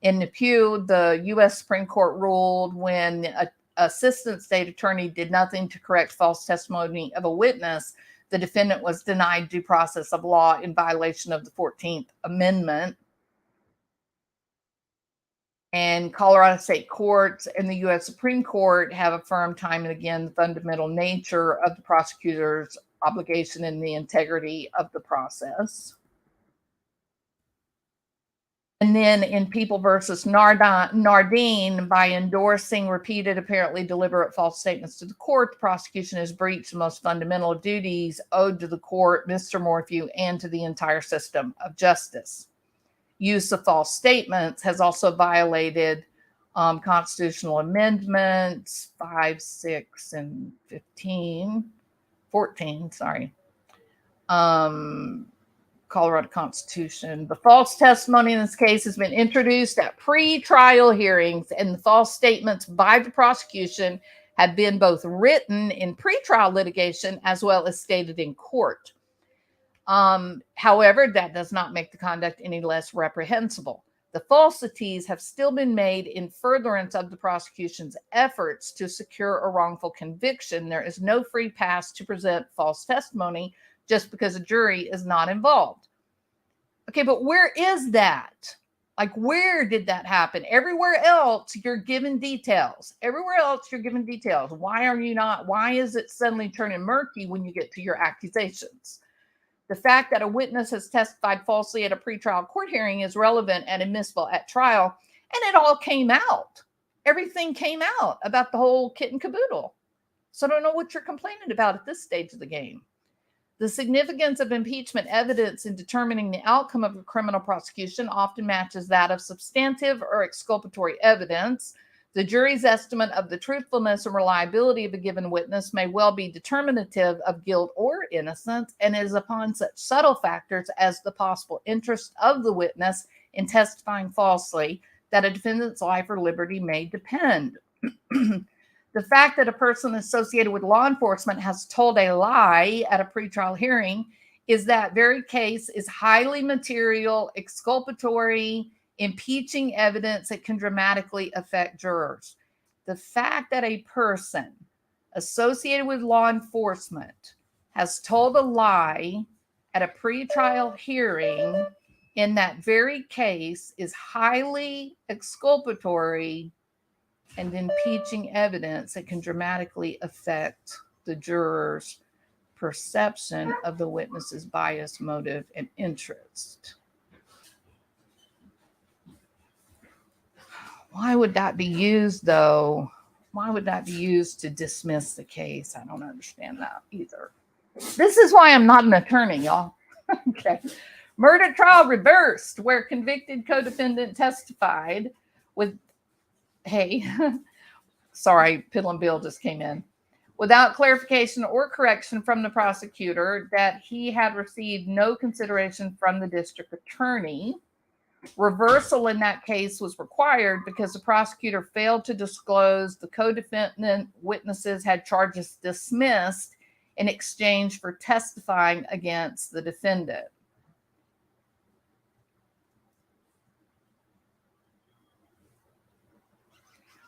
In Napu, the U.S. Supreme Court ruled when an assistant state attorney did nothing to correct false testimony of a witness, the defendant was denied due process of law in violation of the 14th Amendment. And Colorado state courts and the U.S. Supreme Court have affirmed time and again the fundamental nature of the prosecutor's obligation and the integrity of the process. And then in People versus Nardine, by endorsing repeated, apparently deliberate false statements to the court, the prosecution has breached the most fundamental duties owed to the court, Mr. Morphew, and to the entire system of justice. Use of false statements has also violated constitutional amendments 5, 6, and 14, sorry. Colorado Constitution. The false testimony in this case has been introduced at pre-trial hearings, and the false statements by the prosecution have been both written in pre-trial litigation as well as stated in court. However, that does not make the conduct any less reprehensible. The falsities have still been made in furtherance of the prosecution's efforts to secure a wrongful conviction. There is no free pass to present false testimony just because a jury is not involved. Okay, but where is that? Like, where did that happen? Everywhere else, you're given details. Everywhere else, you're given details. Why are you not? Why is it suddenly turning murky when you get to your accusations? The fact that a witness has testified falsely at a pretrial court hearing is relevant and admissible at trial, and it all came out. Everything came out about the whole kit and caboodle. So I don't know what you're complaining about at this stage of the game. The significance of impeachment evidence in determining the outcome of a criminal prosecution often matches that of substantive or exculpatory evidence. The jury's estimate of the truthfulness and reliability of a given witness may well be determinative of guilt or innocence, and is upon such subtle factors as the possible interest of the witness in testifying falsely that a defendant's life or liberty may depend. The fact that a person associated with law enforcement has told a lie at a pretrial hearing is that very case is highly material, exculpatory, impeaching evidence that can dramatically affect jurors. The fact that a person associated with law enforcement has told a lie at a pretrial hearing in that very case is highly exculpatory and impeaching evidence that can dramatically affect the juror's perception of the witness's bias, motive, and interest. Why would that be used, though? Why would that be used to dismiss the case? I don't understand that either. This is why I'm not an attorney, y'all. Okay. Murder trial reversed, where convicted co-defendant testified with, hey, sorry, Piddle and Bill just came in, without clarification or correction from the prosecutor that he had received no consideration from the district attorney. Reversal in that case was required because the prosecutor failed to disclose the co-defendant witnesses had charges dismissed in exchange for testifying against the defendant.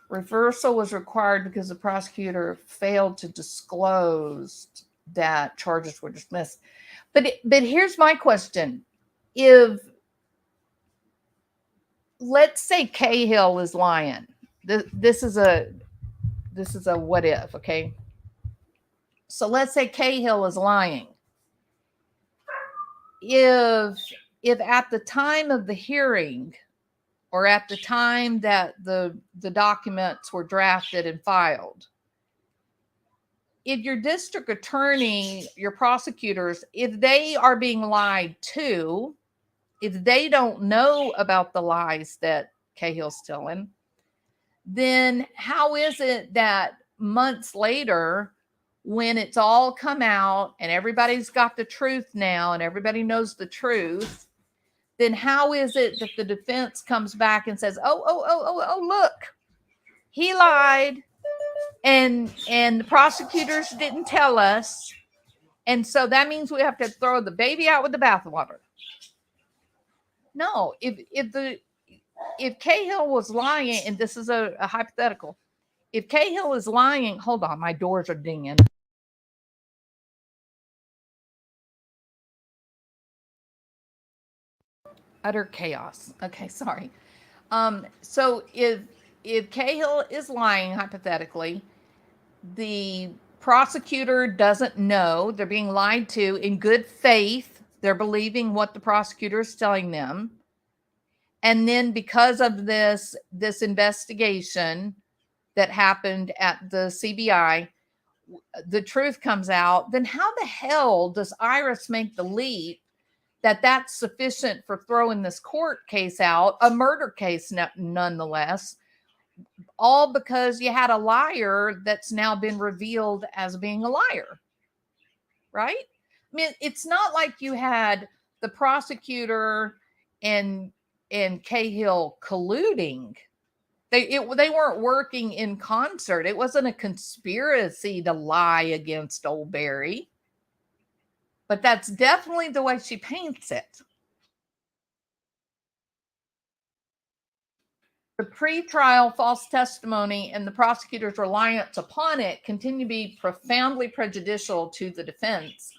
Reversal was required because the prosecutor failed to disclose that charges were dismissed. But here's my question. If, let's say Cahill is lying. This is a what if, okay? So let's say Cahill is lying. If at the time of the hearing, or at the time that the documents were drafted and filed, if your district attorney, your prosecutors, if they are being lied to, if they don't know about the lies that Cahill's telling, then how is it that months later, when it's all come out and everybody's got the truth now and everybody knows the truth, then how is it that the defense comes back and says, oh, look, He lied, and the prosecutors didn't tell us. And so that means we have to throw the baby out with the bathwater. No, if Cahill was lying, and this is a hypothetical, if Cahill is lying, hold on, my doors are dinging. Utter chaos. Okay, sorry. So if Cahill is lying, hypothetically, the prosecutor doesn't know, they're being lied to in good faith, they're believing what the prosecutor is telling them, and then because of this investigation that happened at the CBI, the truth comes out, then how the hell does Iris make the leap that that's sufficient for throwing this court case out, a murder case nonetheless, all because you had a liar that's now been revealed as being a liar, right? I mean, it's not like you had the prosecutor and Cahill colluding. They weren't working in concert. It wasn't a conspiracy to lie against old Barry. But that's definitely the way she paints it. The pretrial false testimony and the prosecutor's reliance upon it continue to be profoundly prejudicial to the defense.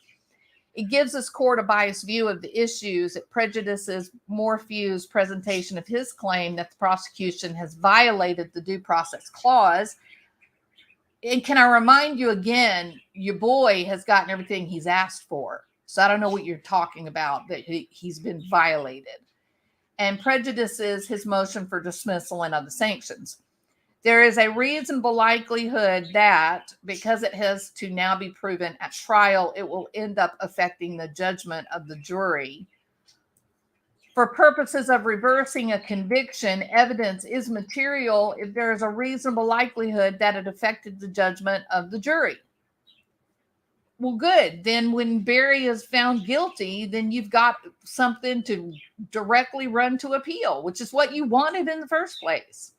It gives this court a biased view of the issues. It prejudices Morphew's presentation of his claim that the prosecution has violated the due process clause. And can I remind you again, your boy has gotten everything he's asked for. So I don't know what you're talking about, that he's been violated. And prejudices his motion for dismissal and other sanctions. There is a reasonable likelihood that because it has to now be proven at trial, it will end up affecting the judgment of the jury. For purposes of reversing a conviction, evidence is material if there is a reasonable likelihood that it affected the judgment of the jury. Well, good. Then when Barry is found guilty, then you've got something to directly run to appeal, which is what you wanted in the first place.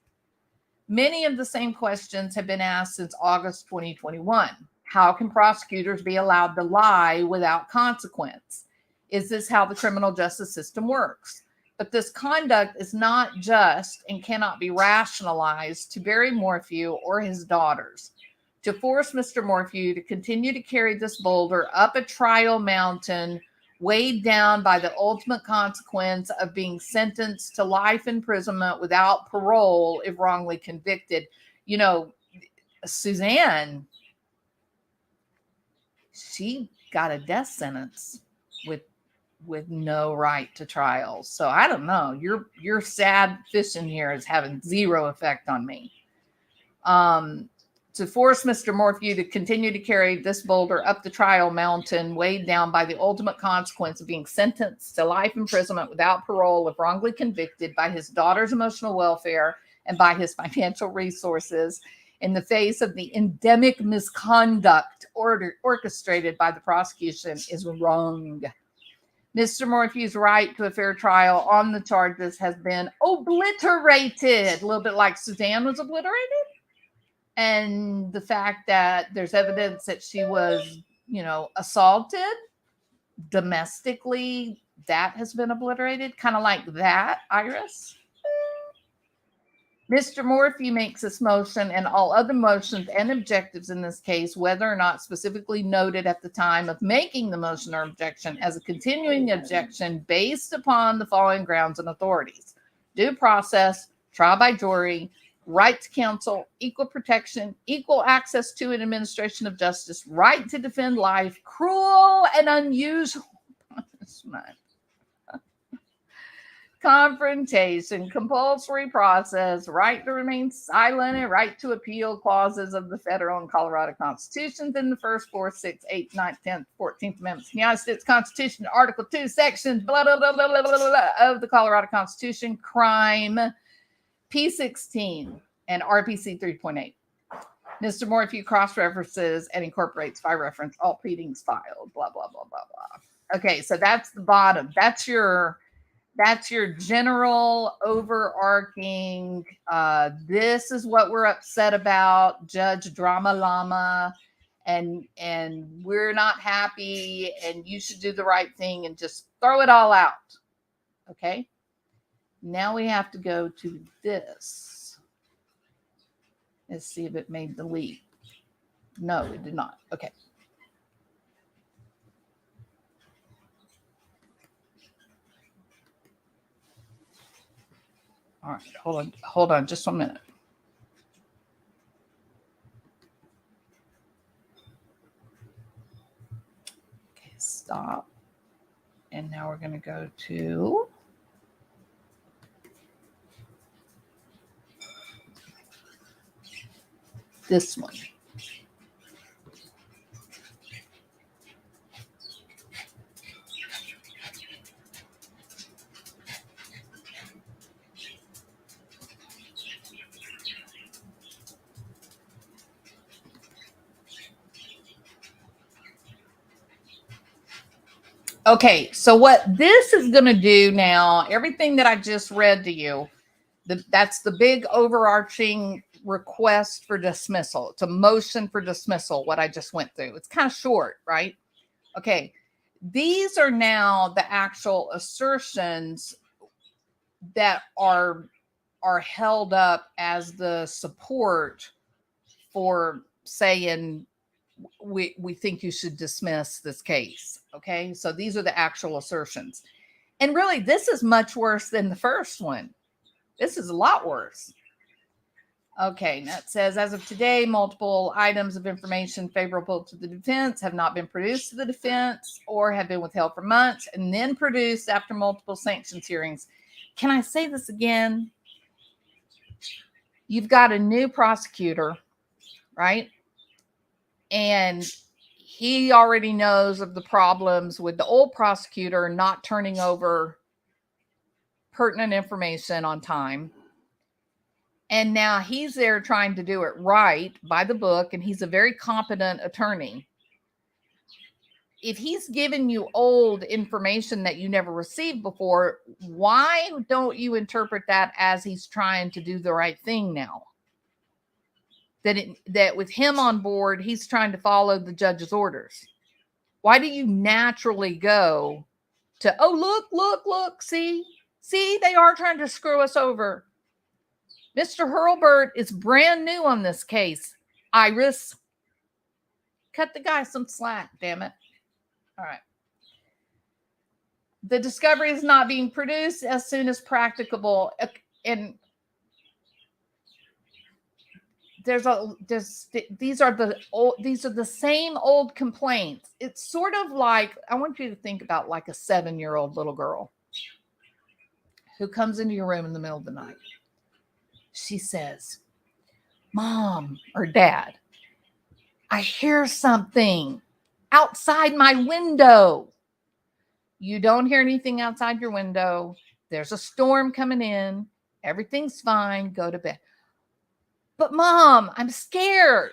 Many of the same questions have been asked since August 2021. How can prosecutors be allowed to lie without consequence? Is this how the criminal justice system works? But this conduct is not just and cannot be rationalized to Barry Morphew or his daughters. To force Mr. Morphew to continue to carry this boulder up a trial mountain, weighed down by the ultimate consequence of being sentenced to life imprisonment without parole if wrongly convicted. You know, Suzanne, she got a death sentence with no right to trial. So I don't know. Your sad fishing here is having zero effect on me. To force Mr. Morphew to continue to carry this boulder up the trial mountain, weighed down by the ultimate consequence of being sentenced to life imprisonment without parole if wrongly convicted, by his daughter's emotional welfare and by his financial resources, in the face of the endemic misconduct orchestrated by the prosecution, is wrong. Mr. Morphew's right to a fair trial on the charges has been obliterated, a little bit like Suzanne was obliterated. And the fact that there's evidence that she was, assaulted domestically, that has been obliterated, kind of like that, Iris. Mr. Morphew makes this motion and all other motions and objectives in this case, whether or not specifically noted at the time of making the motion or objection, as a continuing objection based upon the following grounds and authorities: due process, trial by jury, right to counsel, equal protection, equal access to an administration of justice, right to defend life, cruel and unusual punishment, confrontation, compulsory process, right to remain silent, and right to appeal clauses of the federal and Colorado constitutions in the first, 4th, 6th, 8th, 9th, 10th, 14th Amendments of the United States Constitution, Article 2, Sections blah, blah, blah, blah, blah, blah, blah, of the Colorado Constitution, crime, P16 and RPC 3.8. Mr. Morphew cross-references and incorporates by reference all pleadings filed, blah, blah, blah, blah, blah. Okay, so that's the bottom. That's your That's your general overarching, this is what we're upset about, Judge Drama Lama, and we're not happy, and you should do the right thing, and just throw it all out. Okay. Now we have to go to this. Let's see if it made the leap. No, it did not. Okay. All right, hold on just 1 minute. Okay, stop. And now we're going to go to this one. Okay, so what this is going to do now, everything that I just read to you, that's the big overarching request for dismissal. It's a motion for dismissal, what I just went through. It's kind of short, right? Okay, these are now the actual assertions that are held up as the support for saying we think you should dismiss this case. Okay, so these are the actual assertions, and really this is much worse than the first one. This is a lot worse. Okay, now it says, as of today, multiple items of information favorable to the defense have not been produced to the defense or have been withheld for months and then produced after multiple sanctions hearings. Can I say this again? You've got a new prosecutor, right? And he already knows of the problems with the old prosecutor not turning over pertinent information on time. And now he's there trying to do it right by the book, and he's a very competent attorney. If he's given you old information that you never received before, why don't you interpret that as he's trying to do the right thing now? That with him on board, he's trying to follow the judge's orders. Why do you naturally go to, oh, look, see, they are trying to screw us over. Mr. Hurlbert is brand new on this case. Iris, cut the guy some slack, damn it. All right. The discovery is not being produced as soon as practicable. And these are the same old complaints. It's sort of like, I want you to think about like a 7-year-old little girl who comes into your room in the middle of the night. She says, Mom or Dad, I hear something outside my window. You don't hear anything outside your window. There's a storm coming in. Everything's fine. Go to bed. But Mom, I'm scared.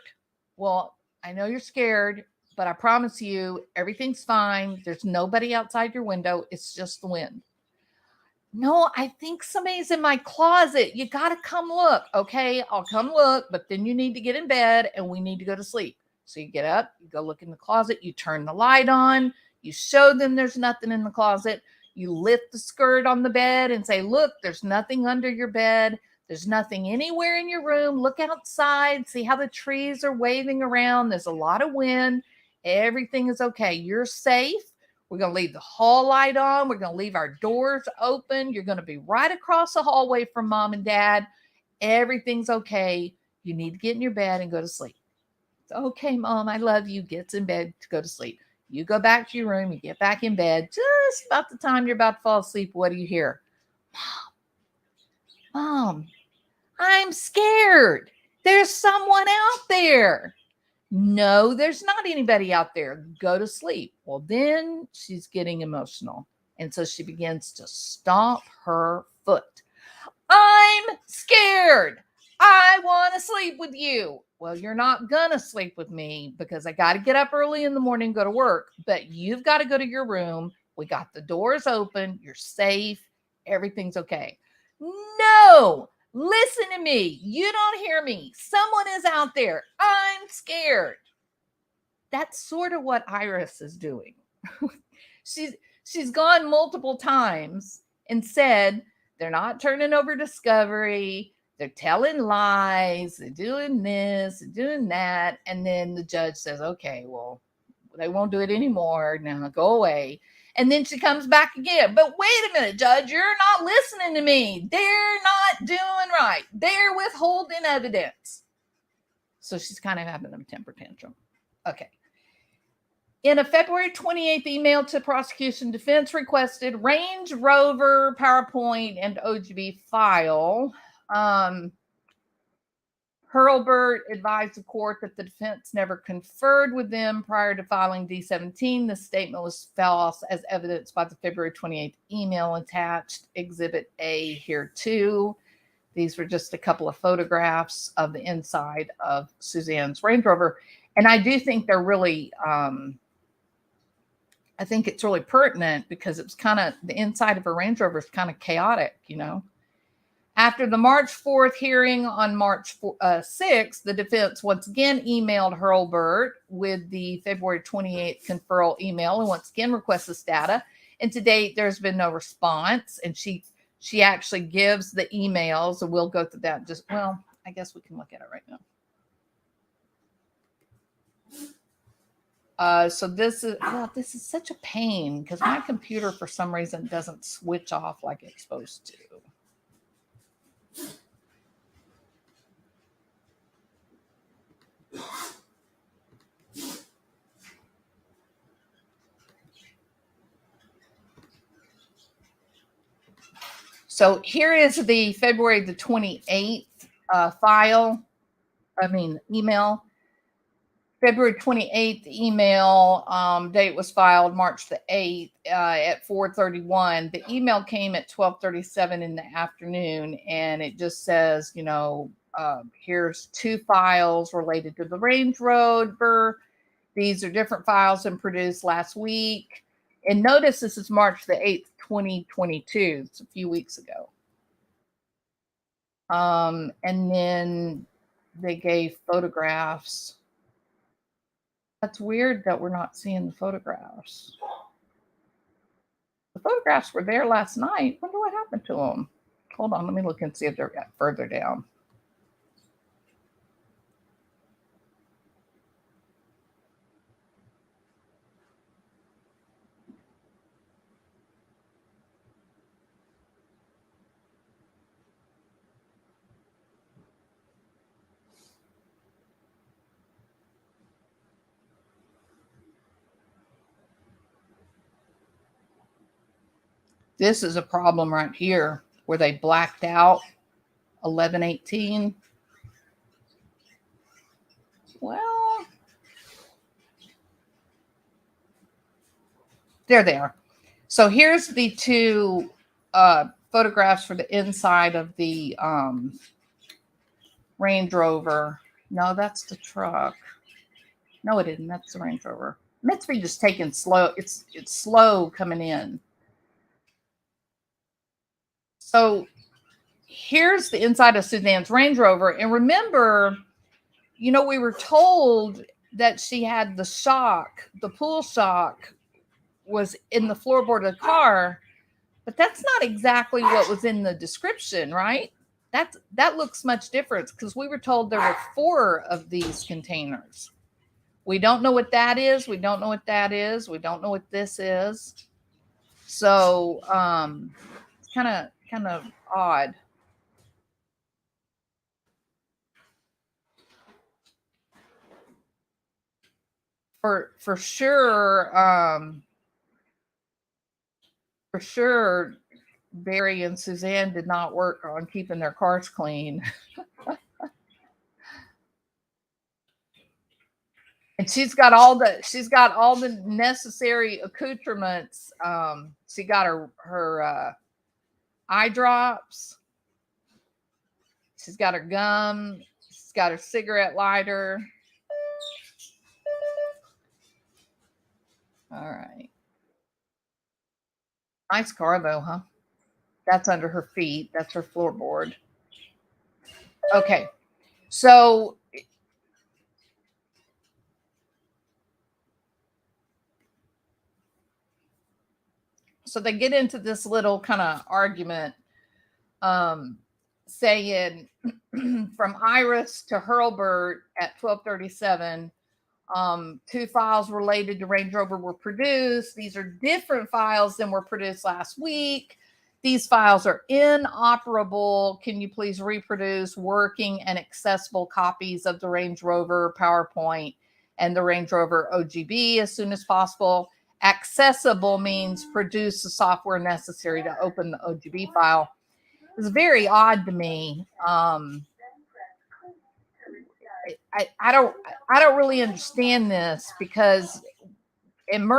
Well, I know you're scared, but I promise you, everything's fine. There's nobody outside your window. It's just the wind. No, I think somebody's in my closet. You got to come look. Okay, I'll come look, but then you need to get in bed and we need to go to sleep. So you get up, you go look in the closet, you turn the light on, you show them there's nothing in the closet. You lift the skirt on the bed and say, look, there's nothing under your bed. There's nothing anywhere in your room. Look outside. See how the trees are waving around. There's a lot of wind. Everything is okay. You're safe. We're going to leave the hall light on. We're going to leave our doors open. You're going to be right across the hallway from Mom and Dad. Everything's okay. You need to get in your bed and go to sleep. It's okay, Mom. I love you. Gets in bed to go to sleep. You go back to your room. You get back in bed. Just about the time you're about to fall asleep, what do you hear? Mom, I'm scared. There's someone out there. No, there's not anybody out there. Go to sleep. Well, then she's getting emotional. And so she begins to stomp her foot. I'm scared. I want to sleep with you. Well, you're not going to sleep with me because I got to get up early in the morning and go to work. But you've got to go to your room. We got the doors open. You're safe. Everything's okay. No, listen to me. You don't hear me. Someone is out there. I'm scared. That's sort of what Iris is doing. she's gone multiple times and said they're not turning over discovery. They're telling lies. They're doing this, they're doing that. And then the judge says, okay, well, they won't do it anymore. Now go away. And then she comes back again. But wait a minute, Judge, you're not listening to me. They're not doing right. They're withholding evidence. So she's kind of having a temper tantrum. Okay. In a February 28th email to prosecution, defense requested Range Rover, PowerPoint, and OGB file. Hurlbert advised the court that the defense never conferred with them prior to filing D-17. The statement was false as evidenced by the February 28th email attached. Exhibit A here too. These were just a couple of photographs of the inside of Suzanne's Range Rover. And I do think they're really, I think it's really pertinent because it's kind of, the inside of a Range Rover is kind of chaotic, you know. After the March 4th hearing on March 6th, the defense once again emailed Hurlbert with the February 28th conferral email and once again requests this data. And to date, there's been no response. And she actually gives the emails, and we'll go through that just, well, I guess we can look at it right now. So this is, well, this is such a pain because my computer for some reason doesn't switch off like it's supposed to. So here is the February the 28th email. February 28th email, date was filed March the 8th at 4:31. The email came at 12:37 in the afternoon, and it just says, you know, here's two files related to the Range Rover. These are different files and produced last week. And notice this is March the 8th, 2022. It's a few weeks ago. And then they gave photographs. That's weird that we're not seeing the photographs. The photographs were there last night. Wonder what happened to them. Hold on, let me look and see if they're further down. This is a problem right here where they blacked out 11/18. Well, there they are. So here's the two photographs for the inside of the Range Rover. No, that's the truck. No, it isn't. That's the Range Rover. Mitsubishi just taking slow. It's slow coming in. So here's the inside of Suzanne's Range Rover. And remember, you know, we were told that she had the shock, the pool shock was in the floorboard of the car, but that's not exactly what was in the description, right? That looks much different because we were told there were 4 of these containers. We don't know what that is. We don't know what that is. We don't know what this is. So it's kind of odd. For sure, Barry and Suzanne did not work on keeping their cars clean. And she's got all the necessary accoutrements. She got her eye drops. She's got her gum. She's got her cigarette lighter. All right. Nice car though, huh? That's under her feet. That's her floorboard. Okay. So they get into this little kind of argument, saying from Iris to Hurlbert at 12:37, 2 files related to Range Rover were produced. These are different files than were produced last week. These files are inoperable. Can you please reproduce working and accessible copies of the Range Rover PowerPoint and the Range Rover OGB as soon as possible? Accessible means produce the software necessary to open the OGB file. It's very odd to me. I don't really understand this, because, and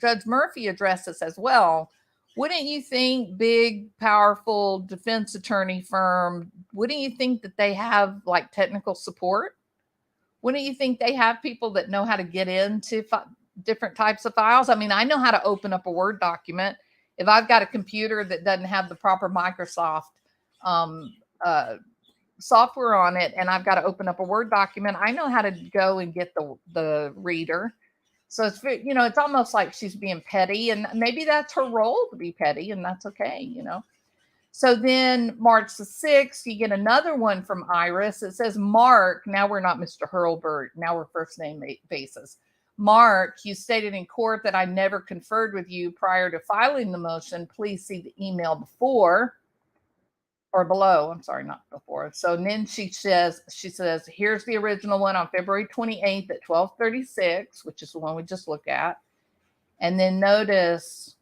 Judge Murphy addressed this as well. Wouldn't you think big, powerful defense attorney firm, wouldn't you think that they have like technical support? Wouldn't you think they have people that know how to get into different types of files? I mean, I know how to open up a Word document. If I've got a computer that doesn't have the proper Microsoft software on it, and I've got to open up a Word document, I know how to go and get the reader. So it's, it's almost like she's being petty, and maybe that's her role, to be petty, and that's okay, So then March the 6th, you get another one from Iris. It says, Mark, now we're not Mr. Hurlbert, now we're first name basis. Mark, you stated in court that I never conferred with you prior to filing the motion. Please see the email before. Or below, I'm sorry, not before. So then she says, here's the original one on February 28th at 12:36, which is the one we just looked at. And then notice,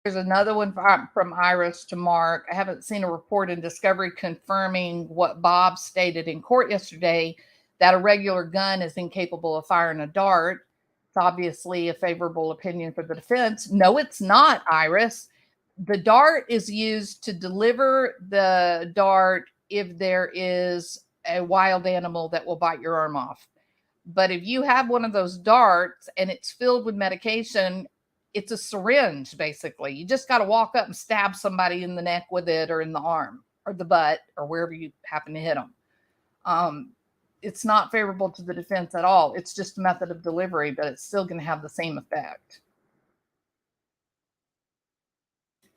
there's another one from Iris to Mark. I haven't seen a report in discovery confirming what Bob stated in court yesterday, that a regular gun is incapable of firing a dart. It's obviously a favorable opinion for the defense. No, it's not, Iris. The dart is used to deliver the dart if there is a wild animal that will bite your arm off. But if you have one of those darts and it's filled with medication, it's a syringe, basically. You just got to walk up and stab somebody in the neck with it, or in the arm or the butt, or wherever you happen to hit them. It's not favorable to the defense at all. It's just a method of delivery, but it's still going to have the same effect.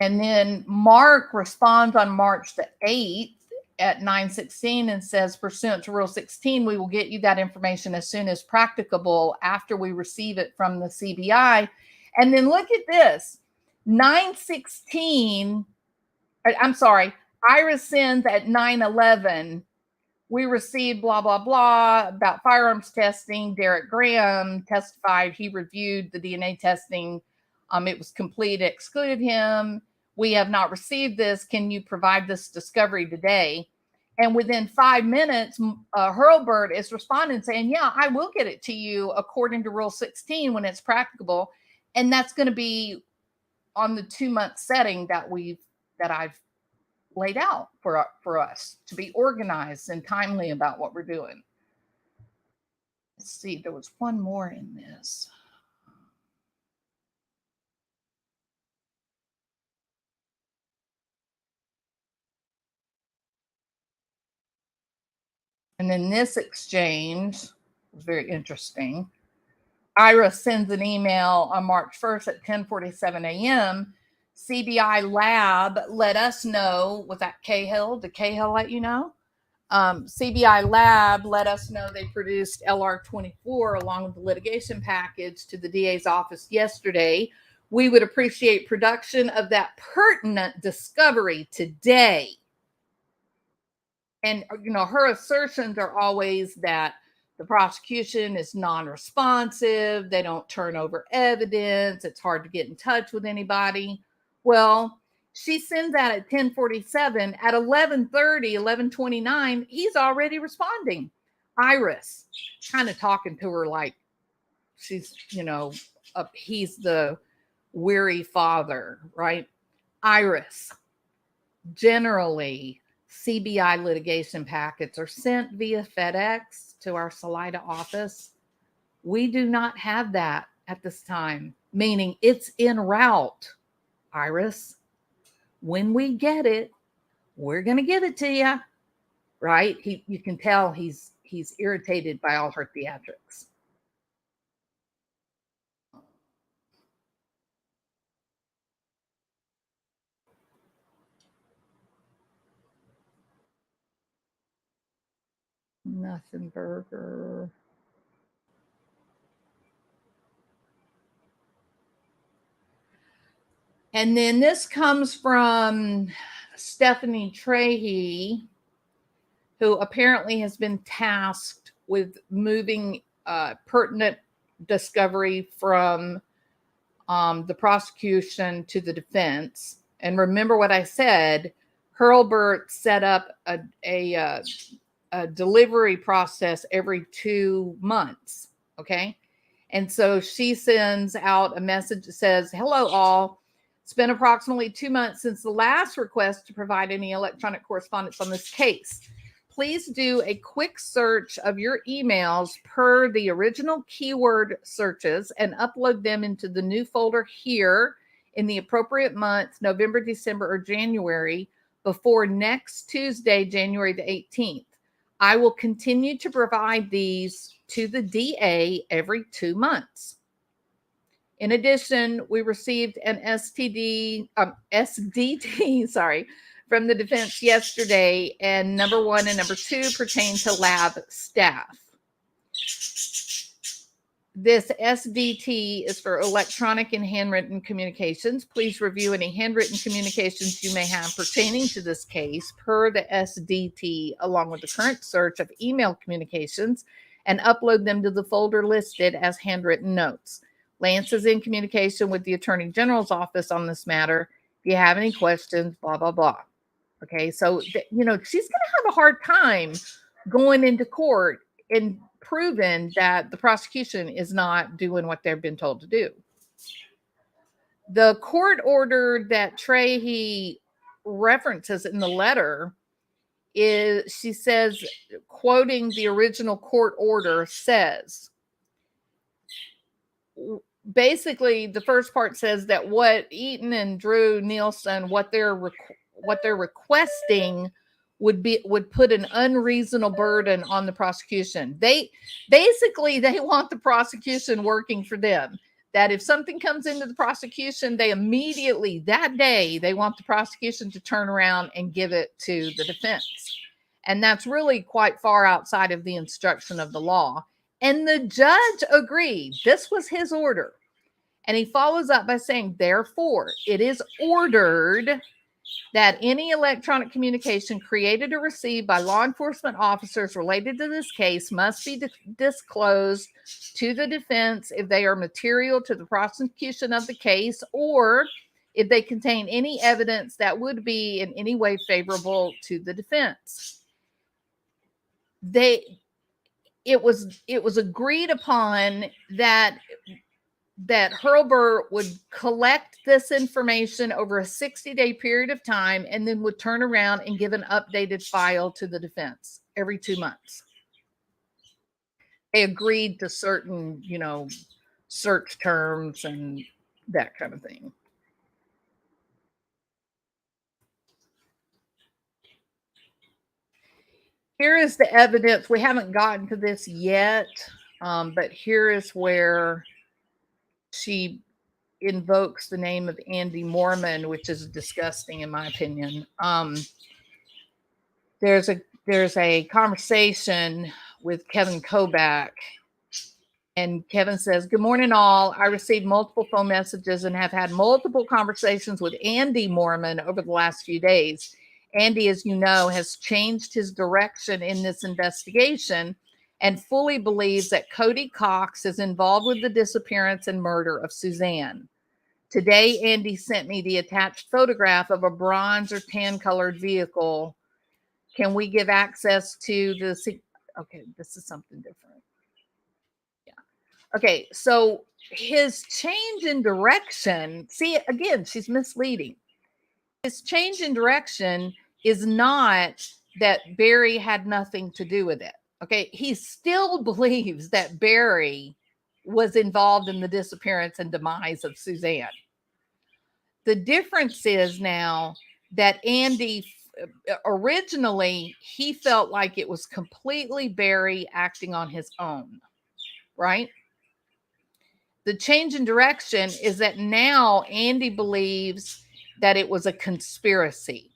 And then Mark responds on March the 8th at 9:16 and says, pursuant to Rule 16, we will get you that information as soon as practicable after we receive it from the CBI. And then look at this, 9:16, I'm sorry, Iris sends at 9:11, we received blah, blah, blah about firearms testing. Derek Graham testified he reviewed the DNA testing. It was complete, excluded him. We have not received this. Can you provide this discovery today? And within 5 minutes, Hurlbert is responding saying, yeah, I will get it to you according to Rule 16 when it's practicable. And that's going to be on the 2-month setting that I've laid out for us to be organized and timely about what we're doing. Let's see, there was one more in this. And then this exchange was very interesting. Ira sends an email on March 1st at 10:47 a.m. CBI Lab let us know, was that Cahill? Did Cahill let you know? CBI Lab let us know they produced LR-24 along with the litigation package to the DA's office yesterday. We would appreciate production of that pertinent discovery today. And, her assertions are always that the prosecution is non-responsive. They don't turn over evidence. It's hard to get in touch with anybody. Well, She sends that at 10:47. At 11:30, 11:29, he's already responding. Iris, kind of talking to her like she's, he's the weary father, right? Iris, generally, CBI litigation packets are sent via FedEx to our Salida office. We do not have that at this time, meaning it's en route. Iris, when we get it, we're going to give it to you, right? You can tell he's irritated by all her theatrics. Nothing burger. And then this comes from Stephanie Trahey, who apparently has been tasked with moving pertinent discovery from the prosecution to the defense. And remember what I said, Hurlbert set up a delivery process every 2 months, okay? And so she sends out a message that says, hello all. It's been approximately 2 months since the last request to provide any electronic correspondence on this case. Please do a quick search of your emails per the original keyword searches and upload them into the new folder here in the appropriate month, November, December, or January, before next Tuesday, January the 18th. I will continue to provide these to the DA every 2 months. In addition, we received an SDT, from the defense yesterday, and number 1 and number 2 pertain to lab staff. This SDT is for electronic and handwritten communications. Please review any handwritten communications you may have pertaining to this case per the SDT, along with the current search of email communications, and upload them to the folder listed as handwritten notes. Lance is in communication with the Attorney General's office on this matter. If you have any questions, blah, blah, blah. Okay, so, she's going to have a hard time going into court and proving that the prosecution is not doing what they've been told to do. The court order that Trahey references in the letter is, she says, quoting the original court order, says, basically the first part says that what Eytan and Drew Nielsen, what they're requesting would put an unreasonable burden on the prosecution. They want the prosecution working for them. That if something comes into the prosecution, they immediately that day they want the prosecution to turn around and give it to the defense. And that's really quite far outside of the instruction of the law. And the judge agreed. This was his order. And he follows up by saying, therefore, it is ordered that any electronic communication created or received by law enforcement officers related to this case must be disclosed to the defense if they are material to the prosecution of the case, or if they contain any evidence that would be in any way favorable to the defense. It was agreed upon that Hurlbert would collect this information over a 60-day period of time and then would turn around and give an updated file to the defense every 2 months. They agreed to certain, search terms and that kind of thing. Here is the evidence. We haven't gotten to this yet, but here is where she invokes the name of Andy Moorman, which is disgusting in my opinion. There's a conversation with Kevin Kobach, and Kevin says, "Good morning, all. I received multiple phone messages and have had multiple conversations with Andy Moorman over the last few days. Andy, as you know, has changed his direction in this investigation and fully believes that Cody Cox is involved with the disappearance and murder of Suzanne. Today, Andy sent me the attached photograph of a bronze or tan colored vehicle. Can we give access to the... Okay, this is something different. Yeah. Okay, so his change in direction, see, again, she's misleading. His change in direction is not that Barry had nothing to do with it. Okay, he still believes that Barry was involved in the disappearance and demise of Suzanne. The difference is now that Andy, originally, he felt like it was completely Barry acting on his own, right? The change in direction is that now Andy believes that it was a conspiracy.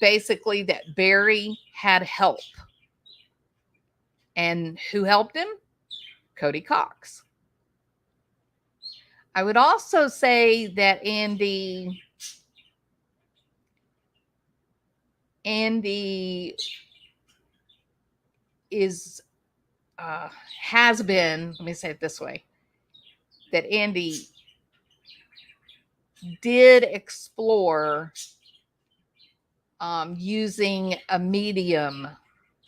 Basically, that Barry had help. And who helped him? Cody Cox. I would also say that Andy is has been, let me say it this way, that Andy did explore using a medium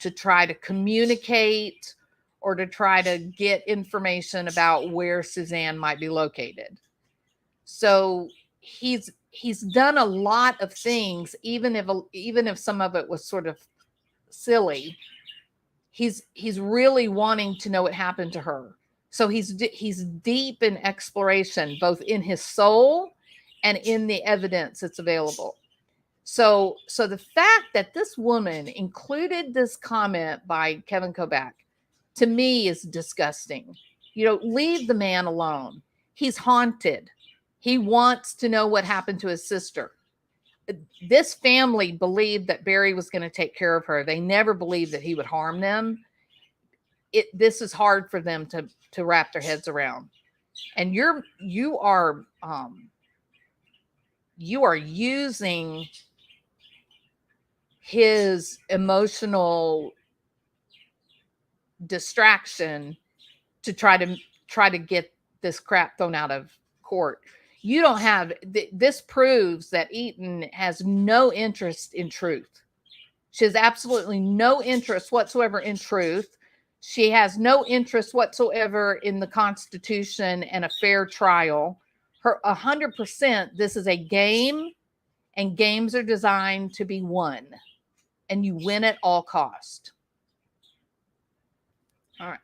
to try to communicate or to try to get information about where Suzanne might be located. So he's done a lot of things, even if some of it was sort of silly. He's really wanting to know what happened to her. So he's deep in exploration, both in his soul and in the evidence that's available. So the fact that this woman included this comment by Kevin Kobach, to me, is disgusting. You know, leave the man alone. He's haunted. He wants to know what happened to his sister. This family believed that Barry was going to take care of her. They never believed that he would harm them. This is hard for them to wrap their heads around. And you are using his emotional distraction to try to get this crap thrown out of court. You don't have this proves that Eytan has no interest in truth. She has absolutely no interest whatsoever in truth. She has no interest whatsoever in the Constitution and a fair trial. 100%, this is a game, and games are designed to be won, and you win at all cost. All right.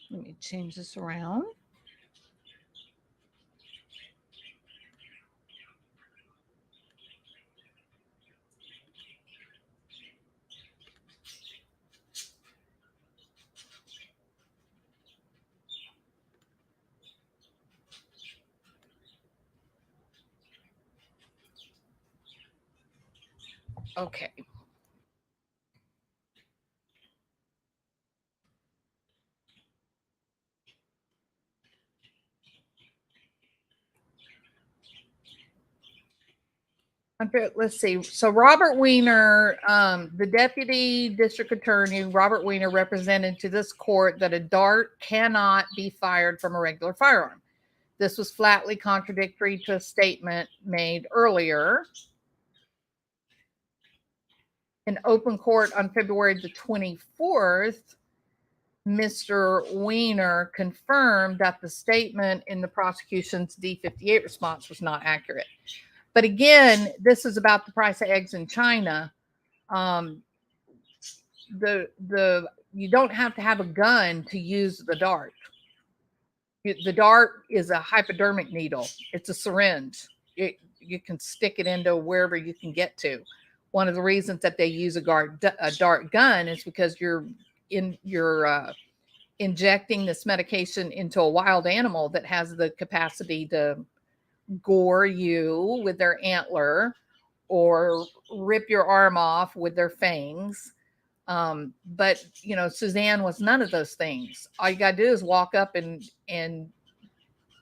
Let me change this around. Okay. Let's see. So Robert Weiner, the deputy district attorney, Robert Weiner, represented to this court that a dart cannot be fired from a regular firearm. This was flatly contradictory to a statement made earlier. In open court on February the 24th, Mr. Weiner confirmed that the statement in the prosecution's D58 response was not accurate. But again, this is about the price of eggs in China. You don't have to have a gun to use the dart. The dart is a hypodermic needle. It's a syringe. You can stick it into wherever you can get to. One of the reasons that they use a dart gun is because you're injecting this medication into a wild animal that has the capacity to gore you with their antler or rip your arm off with their fangs. But you know, Suzanne was none of those things. All you gotta do is walk up and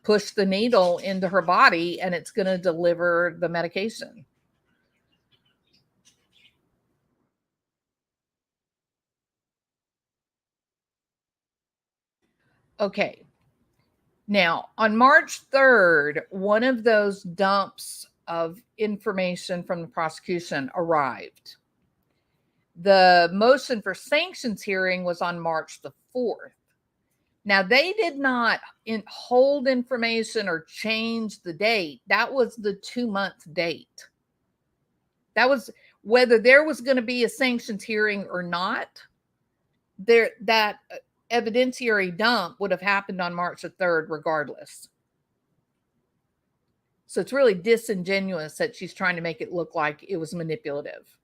push the needle into her body, and it's gonna deliver the medication. Okay. Now, on March 3rd, one of those dumps of information from the prosecution arrived. The motion for sanctions hearing was on March the 4th. Now, they did not hold information or change the date. That was the 2-month date. That was whether there was going to be a sanctions hearing or not. That evidentiary dump would have happened on March the 3rd regardless. So it's really disingenuous that she's trying to make it look like it was manipulative.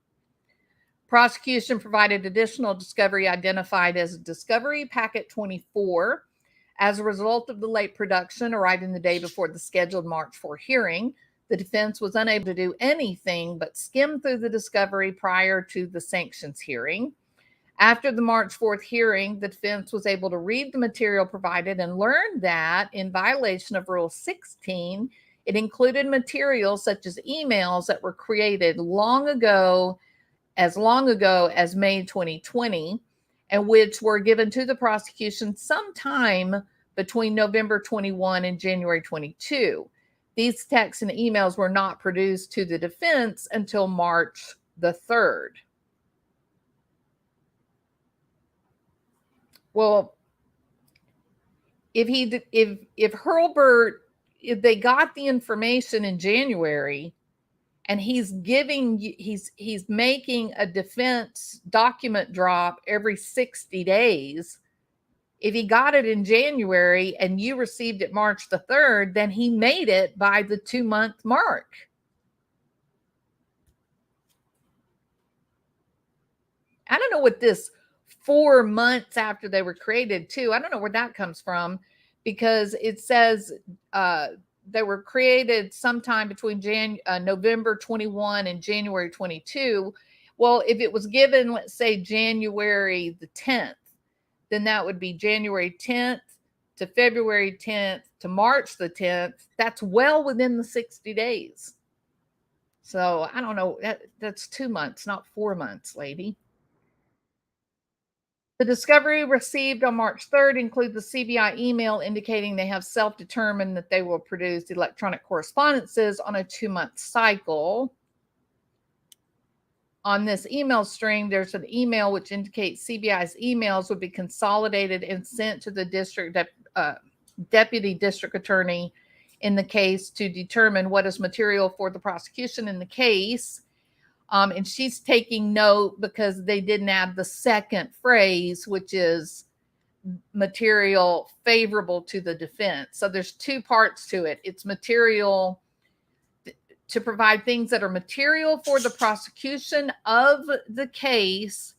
Prosecution provided additional discovery identified as Discovery Packet 24. As a result of the late production arriving the day before the scheduled March 4 hearing, the defense was unable to do anything but skim through the discovery prior to the sanctions hearing. After the March 4th hearing, the defense was able to read the material provided and learned that, in violation of Rule 16, it included materials such as emails that were created long ago as May 2020, and which were given to the prosecution sometime between November 21 and January 22. These texts and emails were not produced to the defense until March the 3rd. Well, if Hurlbert, if they got the information in January, and he's making a defense document drop every 60 days. If he got it in January and you received it March the 3rd, then he made it by the 2-month mark. I don't know what this 4 months after they were created too. I don't know where that comes from, because it says they were created sometime between November 21 and January 22. Well, if it was given, let's say January the 10th, then that would be January 10th to February 10th to March the 10th. That's well within the 60 days. So I don't know. That's 2 months, not 4 months, lady. The discovery received on March 3rd include the CBI email indicating they have self-determined that they will produce electronic correspondences on a 2-month cycle. On this email string, there's an email which indicates CBI's emails would be consolidated and sent to the deputy district attorney in the case to determine what is material for the prosecution in the case. And she's taking note because they didn't add the second phrase, which is material favorable to the defense. So there's 2 parts to it. It's material to provide things that are material for the prosecution of the case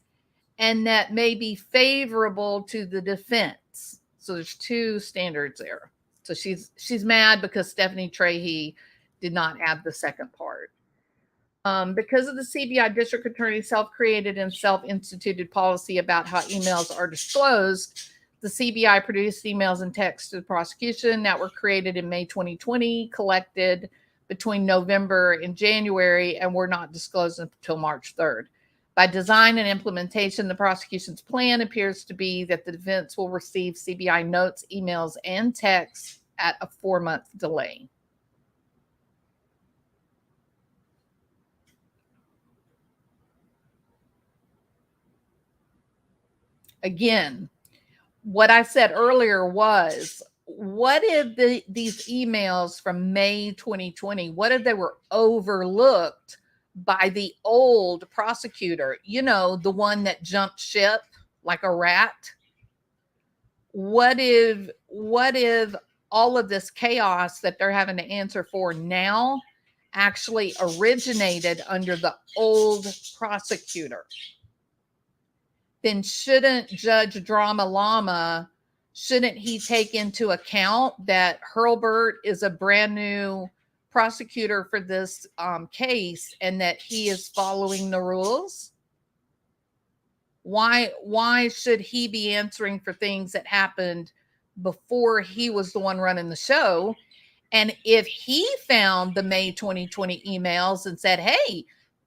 and that may be favorable to the defense. So there's 2 standards there. So she's mad because Stephanie Trahey did not add the second part. Because of the CBI district attorney's self-created and self-instituted policy about how emails are disclosed, the CBI produced emails and texts to the prosecution that were created in May 2020, collected between November and January, and were not disclosed until March 3rd. By design and implementation, the prosecution's plan appears to be that the defense will receive CBI notes, emails, and texts at a 4-month delay. Again, what I said earlier was, what if these emails from May 2020, what if they were overlooked by the old prosecutor? You know, the one that jumped ship like a rat. What if all of this chaos that they're having to answer for now actually originated under the old prosecutor? Then shouldn't Judge Drama Lama, shouldn't he take into account that Hurlbert is a brand new prosecutor for this case and that he is following the rules? Why should he be answering for things that happened before he was the one running the show? And if he found the May 2020 emails and said, hey,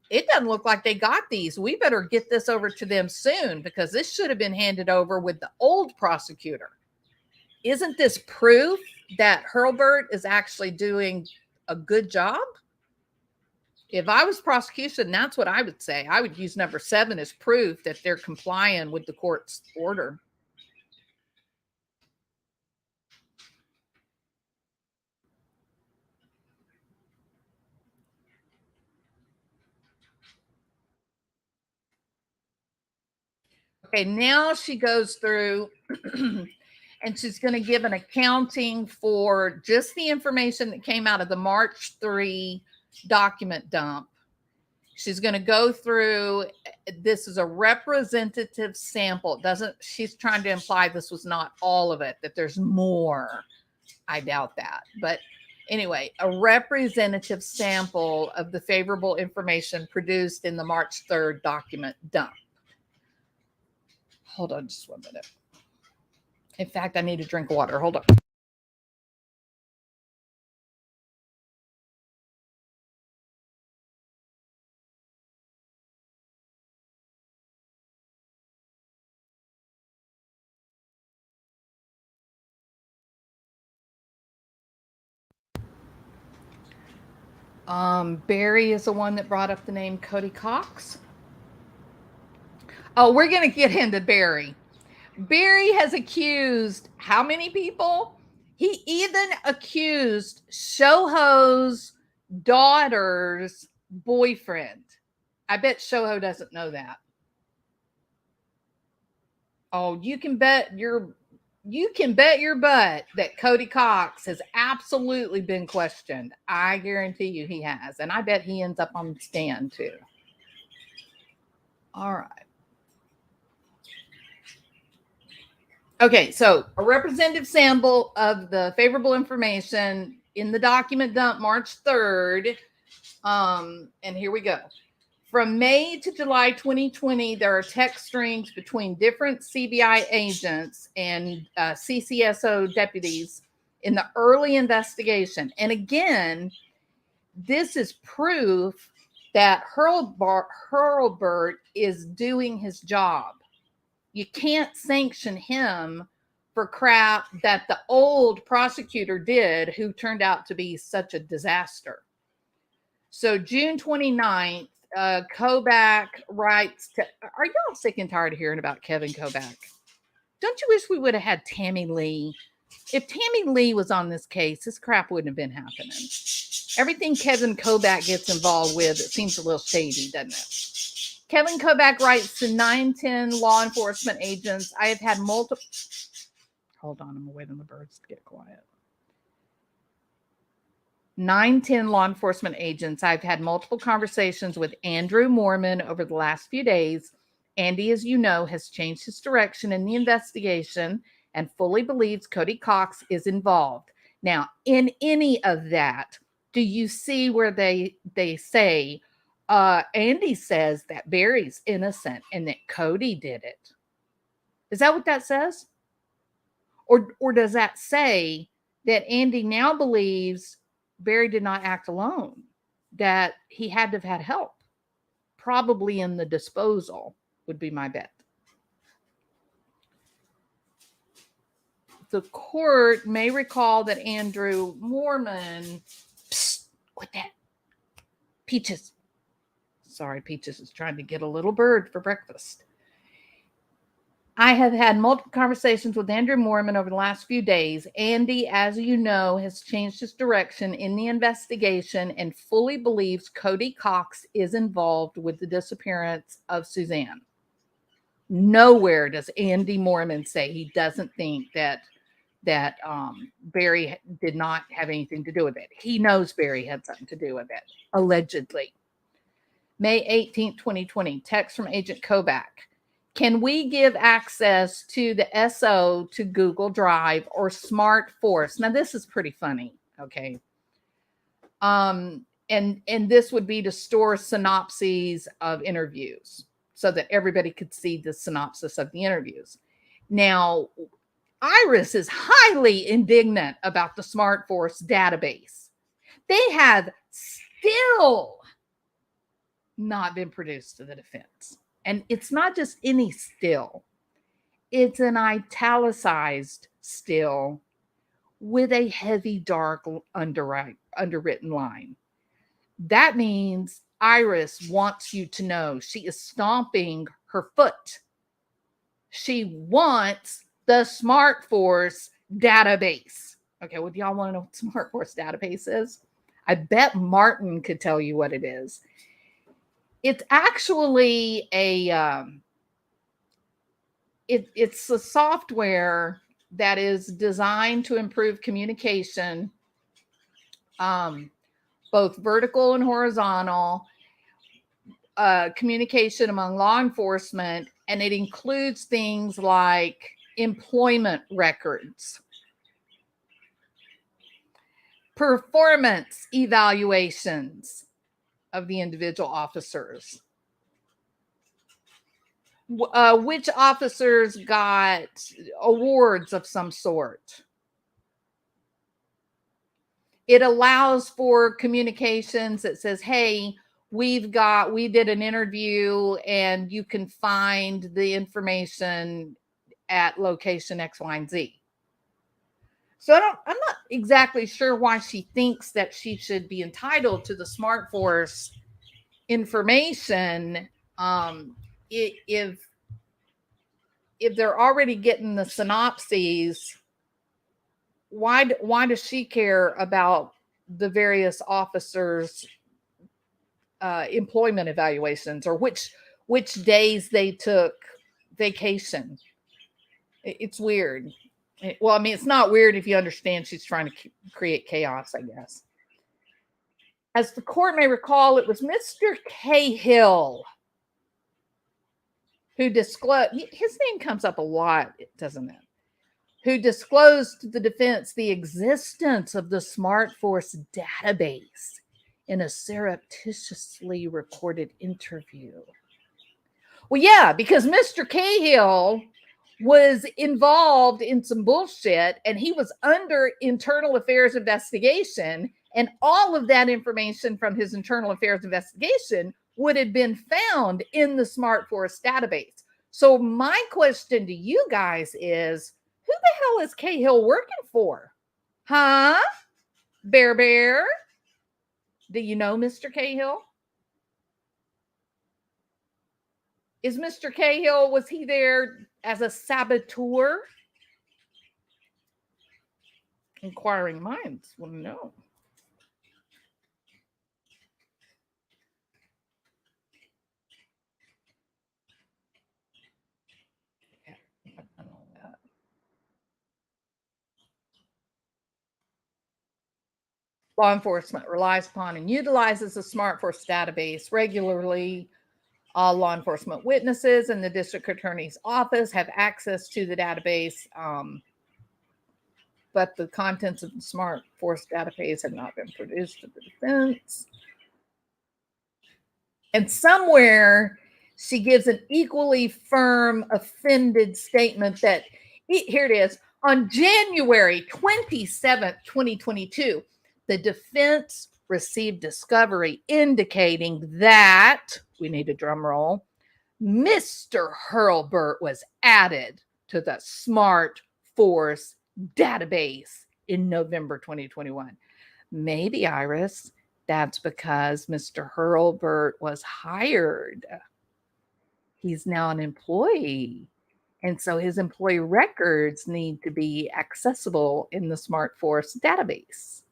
it doesn't look like they got these, we better get this over to them soon because this should have been handed over with the old prosecutor. isn't this proof that Hurlbert is actually doing a good job? If I was prosecution, that's what I would say. I would use number 7 as proof that they're complying with the court's order. Okay, now she goes through and she's going to give an accounting for just the information that came out of the March 3 document dump. She's going to go through, this is a representative sample. It doesn't, she's trying to imply this was not all of it, that there's more. I doubt that. But anyway, a representative sample of the favorable information produced in the March 3rd document dump. Hold on just 1 minute. In fact, I need a drink of water. Hold on. Barry is the one that brought up the name Cody Cox. Oh, we're going to get into Barry. Barry has accused how many people? He even accused Shoho's daughter's boyfriend. I bet Shoho doesn't know that. Oh, you can bet your butt that Cody Cox has absolutely been questioned. I guarantee you he has. And I bet he ends up on the stand too. All right. Okay, so a representative sample of the favorable information in the document dump March 3rd. And here we go. From May to July 2020, there are text strings between different CBI agents and CCSO deputies in the early investigation. And again, this is proof that Hurlbert is doing his job. You can't sanction him for crap that the old prosecutor did, who turned out to be such a disaster. So June 29th, Kobach writes to, are y'all sick and tired of hearing about Kevin Kobach? Don't you wish we would have had Tammy Lee? If Tammy Lee was on this case, this crap wouldn't have been happening. Everything Kevin Kobach gets involved with, it seems a little shady, doesn't it? Kevin Kobach writes to 910 law enforcement agents. I have had multiple. Hold on, I'm waiting on the birds to get quiet. 910 law enforcement agents. I've had multiple conversations with Andrew Moorman over the last few days. Andy, as you know, has changed his direction in the investigation and fully believes Cody Cox is involved. Now, in any of that, do you see where they say, Andy says that Barry's innocent and that Cody did it? Is that what that says? Or does that say that Andy now believes Barry did not act alone, that he had to have had help, probably in the disposal, would be my bet. The court may recall that Andrew Moorman, with that, Peaches. Sorry, Peaches is trying to get a little bird for breakfast. I have had multiple conversations with Andrew Moorman over the last few days. Andy, as you know, has changed his direction in the investigation and fully believes Cody Cox is involved with the disappearance of Suzanne. Nowhere does Andy Moorman say he doesn't think that Barry did not have anything to do with it. He knows Barry had something to do with it, allegedly. May 18th, 2020, text from Agent Kobach. Can we give access to the SO to Google Drive or Smart Force? Now, this is pretty funny, okay? And this would be to store synopses of interviews so that everybody could see the synopsis of the interviews. Now, Iris is highly indignant about the Smart Force database. They have still not been produced to the defense. And it's not just any still. It's an italicized still with a heavy dark underwritten line. That means Iris wants you to know she is stomping her foot. She wants the SmartForce database. Okay, well, do y'all want to know what SmartForce database is? I bet Martin could tell you what it is. It's actually it's a software that is designed to improve communication, both vertical and horizontal, communication among law enforcement, and it includes things like employment records, performance evaluations of the individual officers, which officers got awards of some sort. It allows for communications that says, hey, we did an interview and you can find the information at location X, Y, and Z. So I'm not exactly sure why she thinks that she should be entitled to the SmartForce information. If they're already getting the synopses, why does she care about the various officers' employment evaluations, or which days they took vacation? It's weird. Well, I mean, it's not weird if you understand she's trying to create chaos, I guess. As the court may recall, it was Mr. Cahill who disclosed, his name comes up a lot, doesn't it? Who disclosed to the defense the existence of the SmartForce database in a surreptitiously recorded interview. Well, yeah, because Mr. Cahill was involved in some bullshit and he was under internal affairs investigation, and all of that information from his internal affairs investigation would have been found in the SmartForce database. So my question to you guys is, who the hell is Cahill working for? Huh? Bear? Do you know Mr. Cahill? Is Mr. Cahill, was he there as a saboteur? Inquiring minds want to know. Law enforcement relies upon and utilizes the SmartForce database regularly. All law enforcement witnesses in the district attorney's office have access to the database, but the contents of the SmartForce database have not been produced to the defense. And somewhere she gives an equally firm, offended statement that, here it is, on January 27th, 2022, the defense received discovery indicating that, we need a drum roll, Mr. Hurlbert was added to the SmartForce database in November 2021. Maybe, Iris, that's because Mr. Hurlbert was hired. He's now an employee. And so his employee records need to be accessible in the SmartForce database.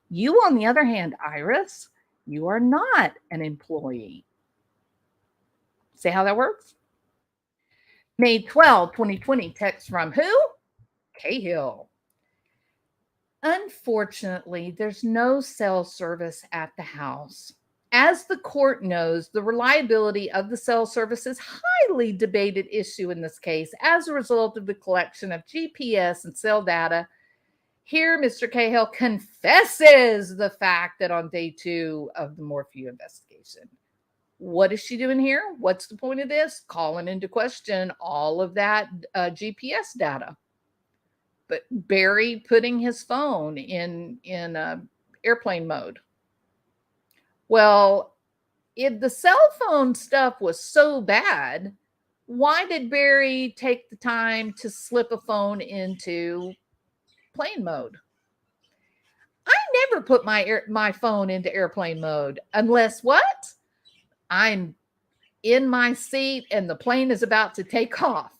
You, on the other hand, Iris, you are not an employee. See how that works? May 12, 2020, text from who? Cahill. Unfortunately, there's no cell service at the house. As the court knows, the reliability of the cell service is a highly debated issue in this case as a result of the collection of GPS and cell data. Here, Mr. Cahill confesses the fact that on day 2 of the Morphew investigation. What is she doing here? What's the point of this? Calling into question all of that GPS data. But Barry putting his phone in airplane mode. Well, if the cell phone stuff was so bad, why did Barry take the time to slip a phone into airplane mode. I never put my phone into airplane mode unless what? I'm in my seat and the plane is about to take off.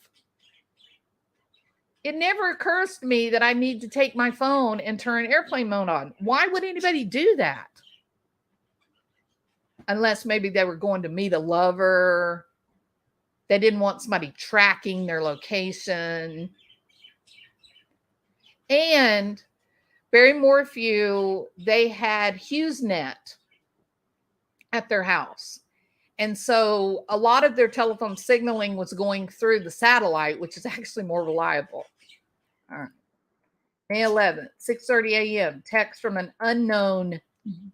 It never occurs to me that I need to take my phone and turn airplane mode on. Why would anybody do that? Unless maybe they were going to meet a lover. They didn't want somebody tracking their location. And Barry Morphew, they had HughesNet at their house. And so a lot of their telephone signaling was going through the satellite, which is actually more reliable. All right. May 11th, 6:30 a.m. Text from an unknown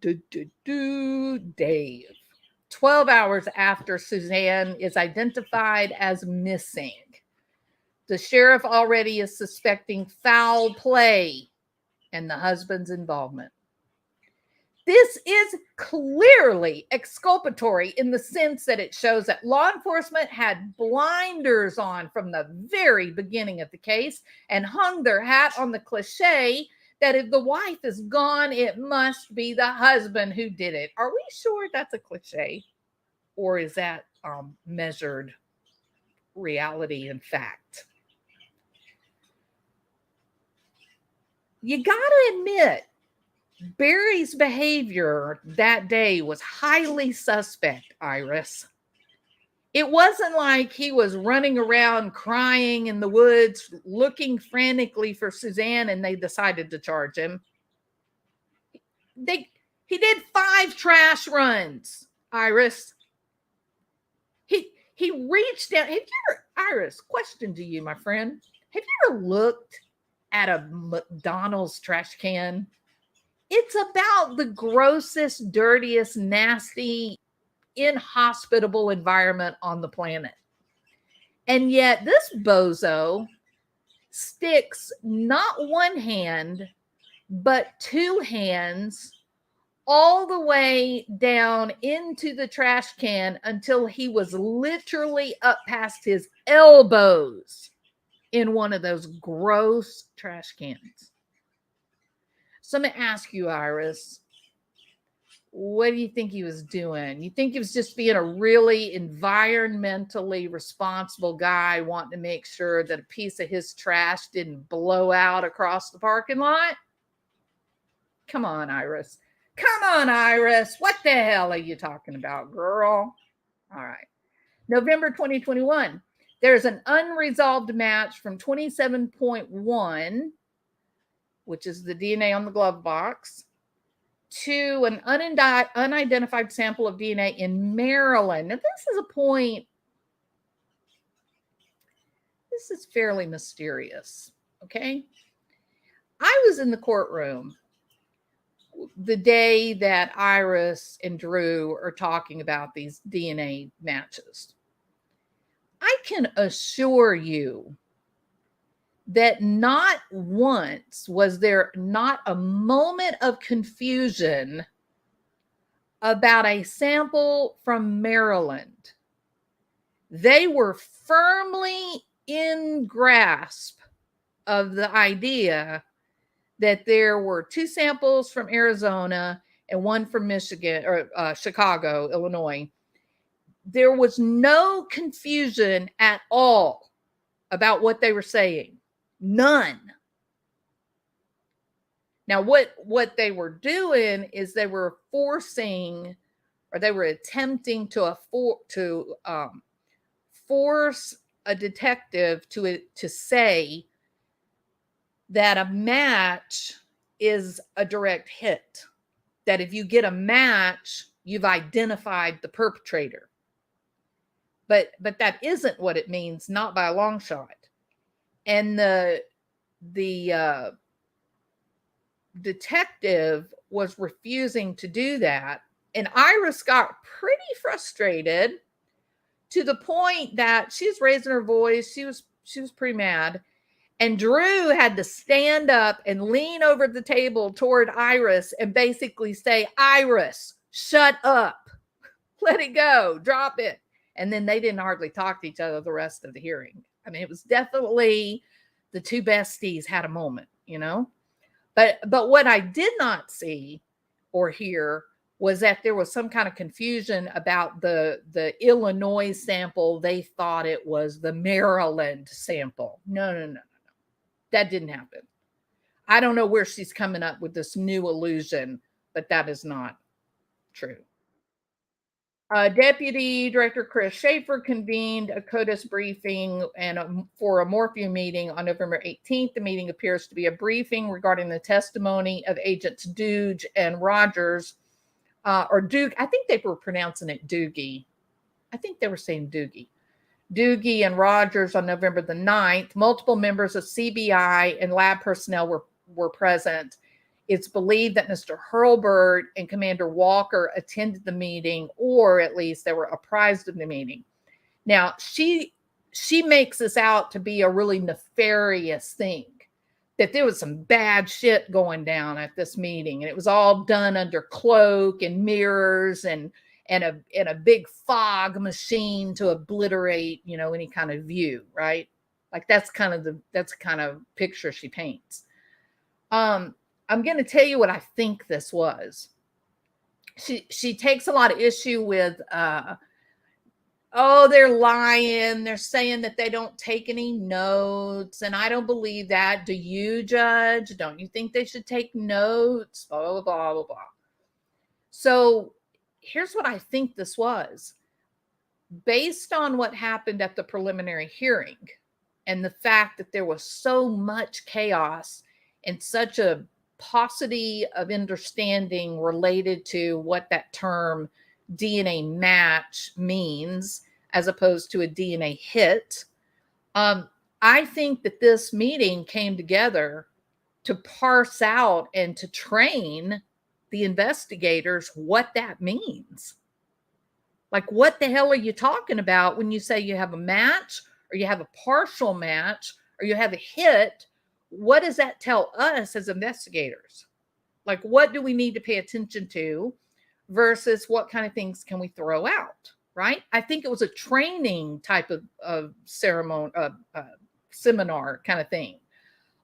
Dave. 12 hours after Suzanne is identified as missing. The sheriff already is suspecting foul play and the husband's involvement. This is clearly exculpatory in the sense that it shows that law enforcement had blinders on from the very beginning of the case and hung their hat on the cliche that if the wife is gone, it must be the husband who did it. Are we sure that's a cliche? Or is that measured reality and fact? You got to admit, Barry's behavior that day was highly suspect, Iris. It wasn't like he was running around crying in the woods, looking frantically for Suzanne, and they decided to charge him. He did 5 trash runs, Iris. He reached down. Have you ever, Iris, question to you, my friend. Have you ever looked at a McDonald's trash can? It's about the grossest, dirtiest, nasty, inhospitable environment on the planet. And yet this bozo sticks not one hand, but 2 hands all the way down into the trash can until he was literally up past his elbows in one of those gross trash cans. So I'm going to ask you, Iris, what do you think he was doing? You think he was just being a really environmentally responsible guy wanting to make sure that a piece of his trash didn't blow out across the parking lot? Come on, Iris. Come on, Iris. What the hell are you talking about, girl? All right. November 2021. There's an unresolved match from 27.1, which is the DNA on the glove box, to an unidentified sample of DNA in Maryland. Now, this is a point, this is fairly mysterious, okay? I was in the courtroom the day that Iris and Drew are talking about these DNA matches. I can assure you that not once was there not a moment of confusion about a sample from Maryland. They were firmly in grasp of the idea that there were 2 samples from Arizona and 1 from Michigan or Chicago, Illinois. There was no confusion at all about what they were saying. None. Now, what they were doing is they were forcing, or they were attempting to force a detective to say that a match is a direct hit. That if you get a match, you've identified the perpetrator. But that isn't what it means, not by a long shot. And the detective was refusing to do that. And Iris got pretty frustrated to the point that she's raising her voice. She was pretty mad. And Drew had to stand up and lean over the table toward Iris and basically say, Iris, shut up. Let it go. Drop it. And then they didn't hardly talk to each other the rest of the hearing. I mean, it was definitely the 2 besties had a moment, But what I did not see or hear was that there was some kind of confusion about the Illinois sample. They thought it was the Maryland sample. No. That didn't happen. I don't know where she's coming up with this new illusion, but that is not true. Deputy Director Chris Schaefer convened a CODIS briefing for a Morphew meeting on November 18th. The meeting appears to be a briefing regarding the testimony of agents Dooge and Rogers, or Duke. I think they were pronouncing it Doogie. I think they were saying Doogie. Doogie and Rogers on November the 9th. Multiple members of CBI and lab personnel were present. It's believed that Mr. Hurlbert and Commander Walker attended the meeting, or at least they were apprised of the meeting. Now, she makes this out to be a really nefarious thing, that there was some bad shit going down at this meeting, and it was all done under cloak and mirrors and a big fog machine to obliterate, any kind of view, right? Like that's kind of picture she paints. I'm going to tell you what I think this was. She takes a lot of issue with, they're lying. They're saying that they don't take any notes. And I don't believe that. Do you, Judge? Don't you think they should take notes? Blah, blah, blah, blah, blah. So here's what I think this was. Based on what happened at the preliminary hearing and the fact that there was so much chaos and such a paucity of understanding related to what that term DNA match means as opposed to a DNA hit. I think that this meeting came together to parse out and to train the investigators what that means. Like, what the hell are you talking about when you say you have a match or you have a partial match or you have a hit? What does that tell us as investigators? Like, what do we need to pay attention to versus what kind of things can we throw out, right? I think it was a training type of ceremony, seminar kind of thing,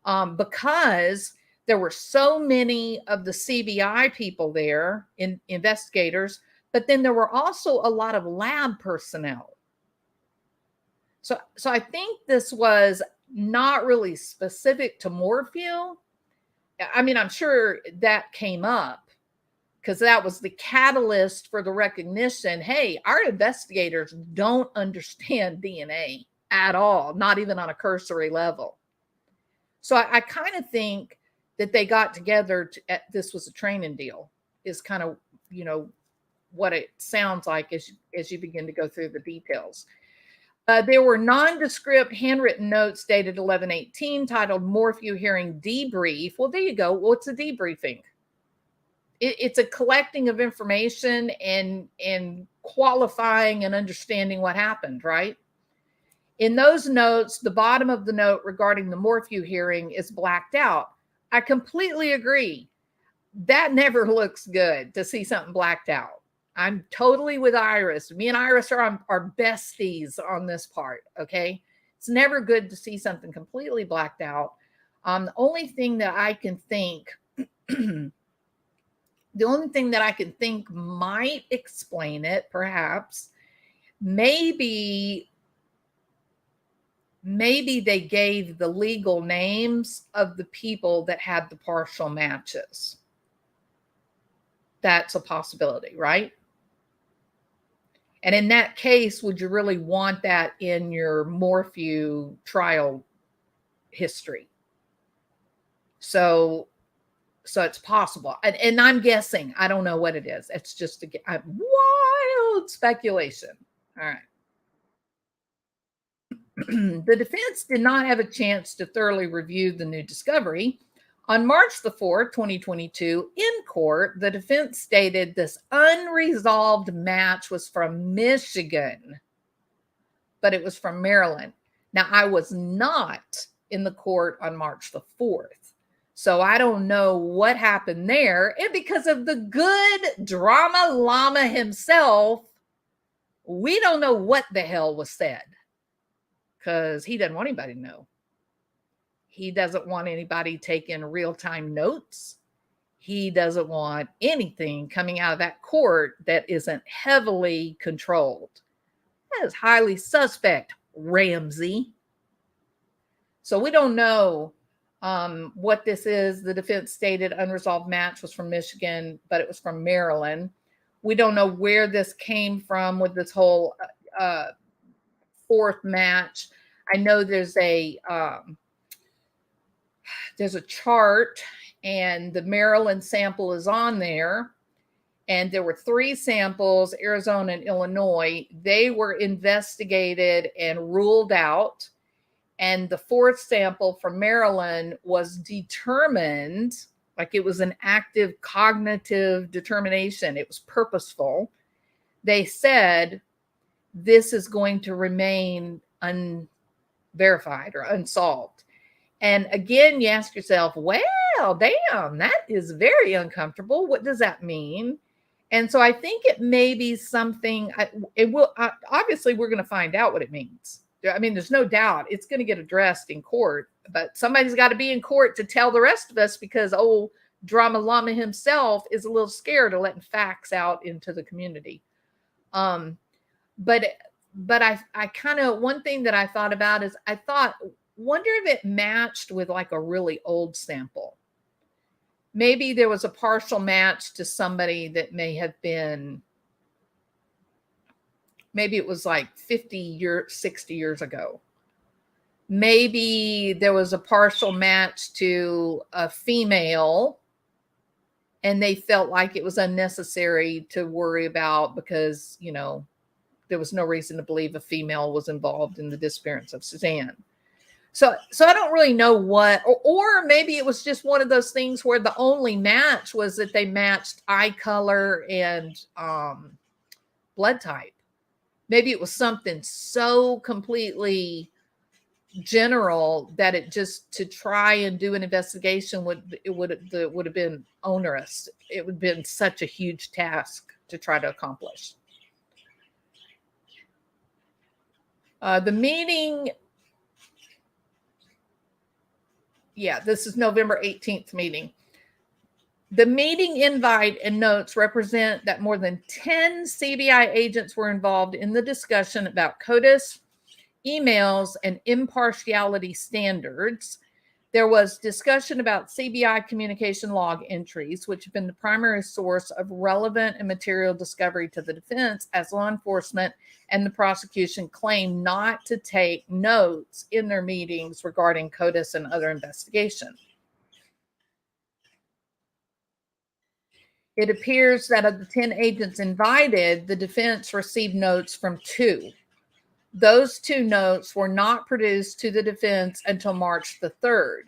because there were so many of the CBI people there, investigators, but then there were also a lot of lab personnel. So I think this was not really specific to Morphew. I mean, I'm sure that came up because that was the catalyst for the recognition. Hey, our investigators don't understand DNA at all, not even on a cursory level. So I kind of think that they got together. This was a training deal, is kind of, what it sounds like as you begin to go through the details. There were nondescript handwritten notes dated 11/18 titled Morphew Hearing Debrief. Well, there you go. What's a debriefing? It's a collecting of information and qualifying and understanding what happened, right? In those notes, the bottom of the note regarding the Morphew hearing is blacked out. I completely agree. That never looks good to see something blacked out. I'm totally with Iris. Me and Iris are besties on this part, okay? It's never good to see something completely blacked out. The only thing that I can think, might explain it, perhaps, maybe they gave the legal names of the people that had the partial matches. That's a possibility, right? And in that case, would you really want that in your Morphew trial history? So it's possible. And I'm guessing. I don't know what it is. It's just a wild speculation. All right. The defense did not have a chance to thoroughly review the new discovery. On March the 4th, 2022, in court, the defense stated this unresolved match was from Michigan, but it was from Maryland. Now, I was not in the court on March the 4th, so I don't know what happened there. And because of the good drama llama himself, we don't know what the hell was said because he doesn't want anybody to know. He doesn't want anybody taking real-time notes. He doesn't want anything coming out of that court that isn't heavily controlled. That is highly suspect, Ramsey. So we don't know what this is. The defense stated unresolved match was from Michigan, but it was from Maryland. We don't know where this came from with this whole fourth match. I know there's a chart, and the Maryland sample is on there. And there were 3 samples, Arizona and Illinois. They were investigated and ruled out. And the 4th sample from Maryland was determined, like it was an active cognitive determination. It was purposeful. They said, this is going to remain unverified or unsolved. And again, you ask yourself, well, damn, that is very uncomfortable. What does that mean? And so I think it may be something, obviously we're going to find out what it means. I mean, there's no doubt it's going to get addressed in court, but somebody's got to be in court to tell the rest of us, because old Drama Lama himself is a little scared of letting facts out into the community. But I kind of, one thing that I thought about is wonder if it matched with like a really old sample. Maybe there was a partial match to somebody that may have been, maybe it was like 60 years ago. Maybe there was a partial match to a female and they felt like it was unnecessary to worry about because, you know, there was no reason to believe a female was involved in the disappearance of Suzanne. So I don't really know what, or maybe it was just one of those things where the only match was that they matched eye color and blood type. Maybe it was something so completely general that it just, to try and do an investigation would have been onerous. It would have been such a huge task to try to accomplish. The meeting, yeah, this is November 18th meeting. The meeting invite and notes represent that more than 10 CBI agents were involved in the discussion about CODIS, emails, and impartiality standards. There was discussion about CBI communication log entries, which have been the primary source of relevant and material discovery to the defense, as law enforcement and the prosecution claim not to take notes in their meetings regarding CODIS and other investigations. It appears that of the 10 agents invited, the defense received notes from 2. Those 2 notes were not produced to the defense until March the 3rd.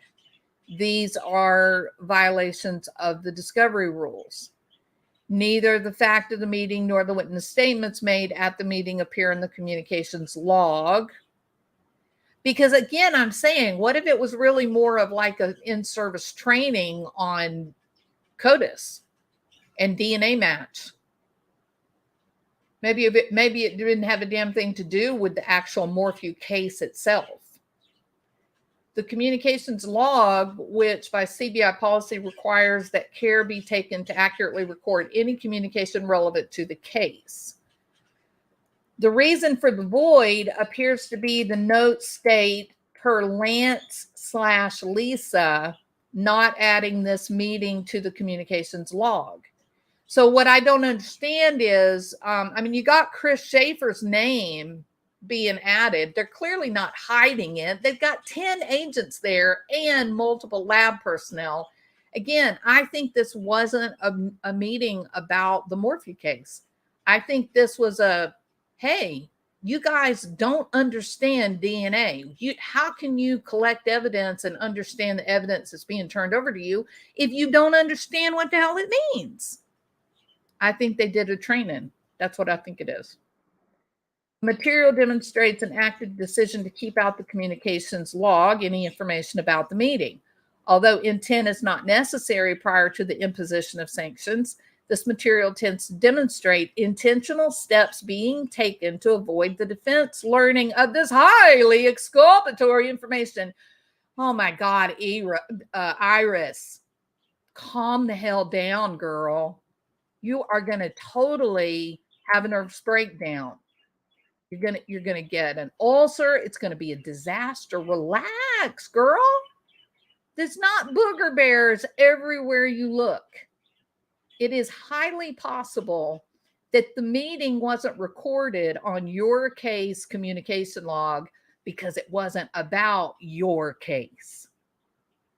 These are violations of the discovery rules. Neither the fact of the meeting nor the witness statements made at the meeting appear in the communications log. Because again, I'm saying, what if it was really more of like an in-service training on CODIS and DNA match? Maybe it didn't have a damn thing to do with the actual Morphew case itself. The communications log, which by CBI policy requires that care be taken to accurately record any communication relevant to the case. The reason for the void appears to be the notes state per Lance/Lisa not adding this meeting to the communications log. So what I don't understand is, I mean, you got Chris Schaefer's name being added. They're clearly not hiding it. They've got 10 agents there and multiple lab personnel. Again, I think this wasn't a meeting about the Morphew case. I think this was a, hey, you guys don't understand DNA. How can you collect evidence and understand the evidence that's being turned over to you if you don't understand what the hell it means? I think they did a training. That's what I think it is. Material demonstrates an active decision to keep out the communications log any information about the meeting. Although intent is not necessary prior to the imposition of sanctions, this material tends to demonstrate intentional steps being taken to avoid the defense learning of this highly exculpatory information. Oh my God, Iris, calm the hell down, girl. You are going to totally have a nervous breakdown. You're gonna get an ulcer. It's going to be a disaster. Relax, girl. There's not booger bears everywhere you look. It is highly possible that the meeting wasn't recorded on your case communication log because it wasn't about your case.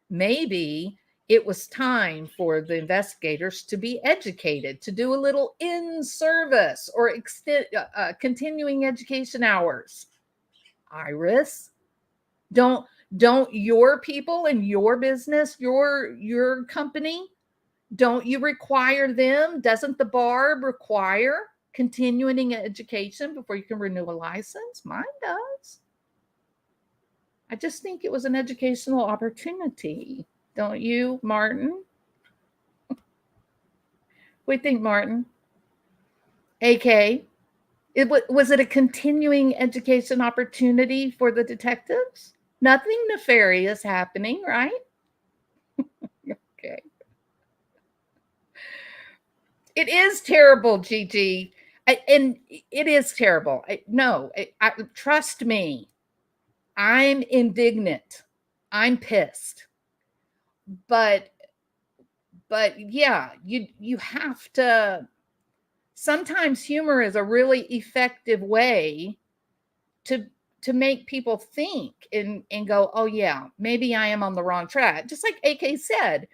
Maybe it was time for the investigators to be educated, to do a little in-service or continuing education hours. Iris, don't your people in your business, your company, don't you require them? Doesn't the bar require continuing education before you can renew a license? Mine does. I just think it was an educational opportunity. Don't you, Martin? What do you think, Martin? AK, was it a continuing education opportunity for the detectives? Nothing nefarious happening, right? Okay. It is terrible, Gigi. And it is terrible. Trust me. I'm indignant. I'm pissed. But yeah, you have to. Sometimes humor is a really effective way to make people think and go, oh yeah, maybe I am on the wrong track. Just like AK said,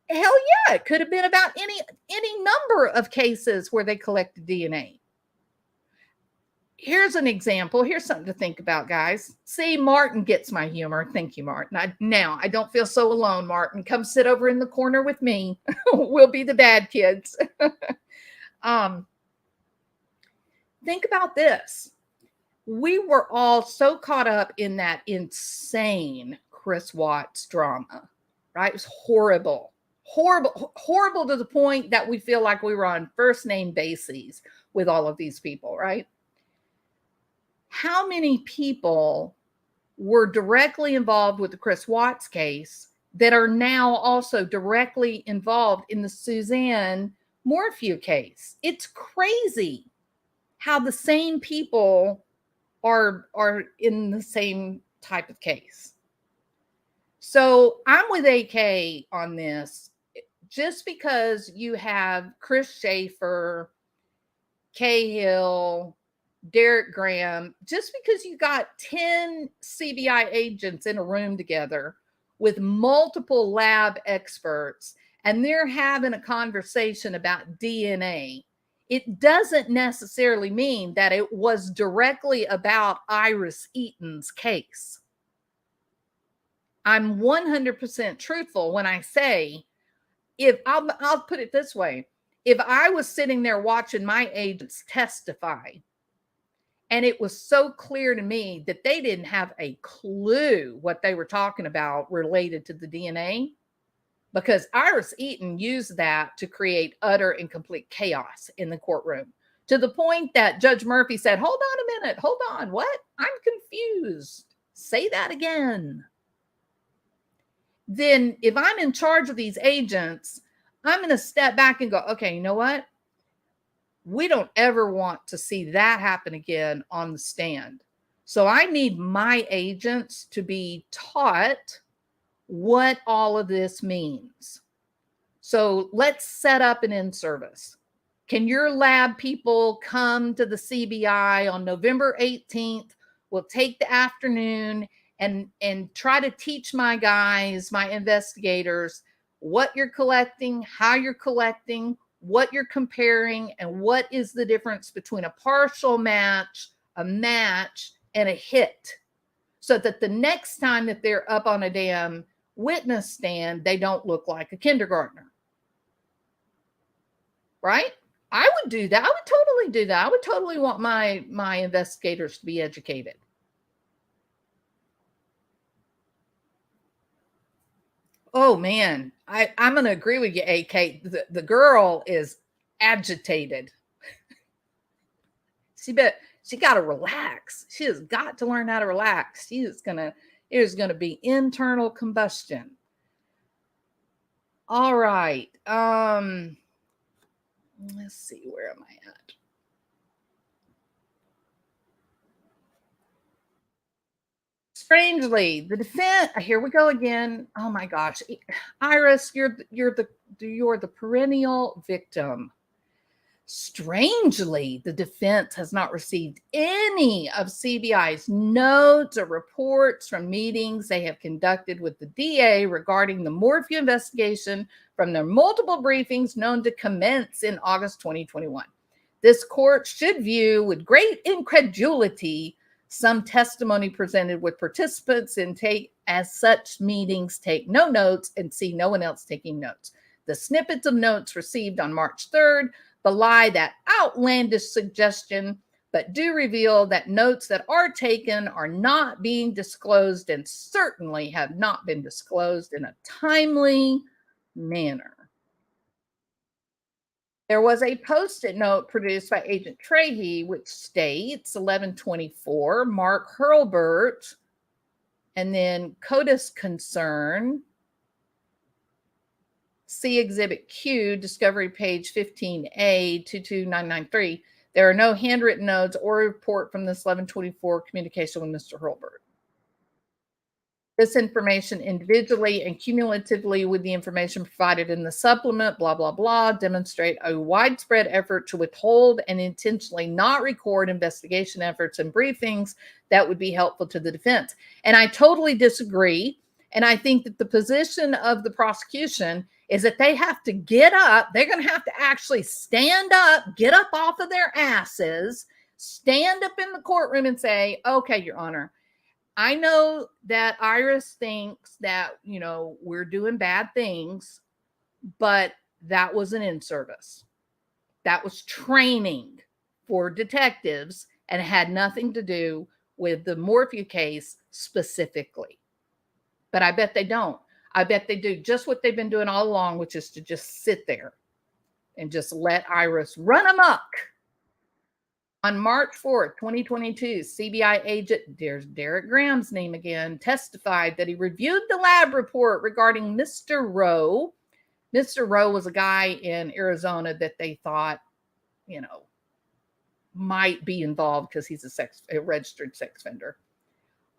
hell yeah, it could have been about any number of cases where they collected DNA. Here's an example. Here's something to think about, guys. See, Martin gets my humor. Thank you, Martin. Now I don't feel so alone, Martin. Come sit over in the corner with me. We'll be the bad kids. Think about this. We were all so caught up in that insane Chris Watts drama, right? It was horrible to the point that we feel like we were on first name basis with all of these people, right? How many people were directly involved with the Chris Watts case that are now also directly involved in the Suzanne Morphew case? It's crazy how the same people are in the same type of case. So I'm with AK on this. Just because you have Chris Schaefer, Cahill, Derek Graham, just because you got 10 CBI agents in a room together with multiple lab experts and they're having a conversation about DNA, it doesn't necessarily mean that it was directly about Iris Eytan's case. I'm 100% truthful when I say, if I'll put it this way, if I was sitting there watching my agents testify and it was so clear to me that they didn't have a clue what they were talking about related to the DNA, because Iris Eytan used that to create utter and complete chaos in the courtroom, to the point that Judge Murphy said, hold on a minute, hold on, what? I'm confused. Say that again. Then if I'm in charge of these agents, I'm going to step back and go, okay, you know what? We don't ever want to see that happen again on the stand. So I need my agents to be taught what all of this means. So let's set up an in-service. Can your lab people come to the CBI on November 18th? We'll take the afternoon and try to teach my guys, my investigators, what you're collecting, how you're collecting, what you're comparing, and what is the difference between a partial match, a match, and a hit, so that the next time that they're up on a damn witness stand, they don't look like a kindergartner. Right? I would do that. I would totally do that. I would totally want my investigators to be educated. Oh man, I'm going to agree with you, AK. The girl is agitated. She got to relax. She has got to learn how to relax. She is going to, It is going to be internal combustion. All right. Let's see, where am I at? Strangely, the defense, here we go again. Oh my gosh. Iris, you're the perennial victim. Strangely, the defense has not received any of CBI's notes or reports from meetings they have conducted with the DA regarding the Morphew investigation from their multiple briefings known to commence in August 2021. This court should view with great incredulity some testimony presented with participants and take as such meetings take no notes and see no one else taking notes. The snippets of notes received on March 3rd belie that outlandish suggestion, but do reveal that notes that are taken are not being disclosed and certainly have not been disclosed in a timely manner. There was a post-it note produced by Agent Trahey, which states 11/24, Mark Hurlbert, and then CODIS concern, see Exhibit Q, Discovery page 15A 22993. There are no handwritten notes or report from this 11/24 communication with Mr. Hurlbert. This information individually and cumulatively with the information provided in the supplement, blah, blah, blah, demonstrate a widespread effort to withhold and intentionally not record investigation efforts and briefings that would be helpful to the defense. And I totally disagree. And I think that the position of the prosecution is that they have to get up. They're going to have to actually stand up, get up off of their asses, stand up in the courtroom and say, okay, Your Honor, I know that Iris thinks that, we're doing bad things, but that was an in-service. That was training for detectives and had nothing to do with the Morphew case specifically. But I bet they don't. I bet they do just what they've been doing all along, which is to just sit there and just let Iris run amok. On March 4th, 2022, CBI agent, there's Derek Graham's name again, testified that he reviewed the lab report regarding Mr. Rowe. Mr. Rowe was a guy in Arizona that they thought, might be involved because he's a registered sex offender.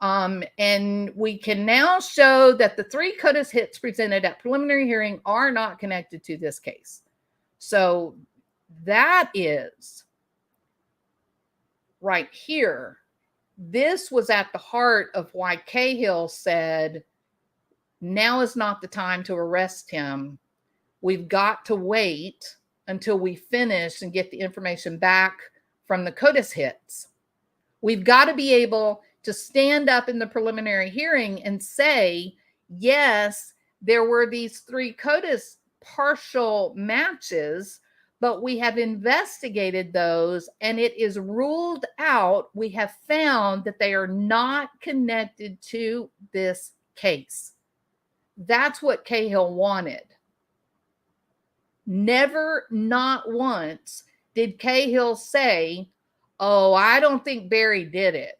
And we can now show that the 3 CODIS hits presented at preliminary hearing are not connected to this case. So that is right here. This was at the heart of why Cahill said, now is not the time to arrest him. We've got to wait until we finish and get the information back from the CODIS hits. We've got to be able to stand up in the preliminary hearing and say, yes, there were these 3 CODIS partial matches, but we have investigated those and it is ruled out. We have found that they are not connected to this case. That's what Cahill wanted. Never, not once, did Cahill say, oh, I don't think Barry did it.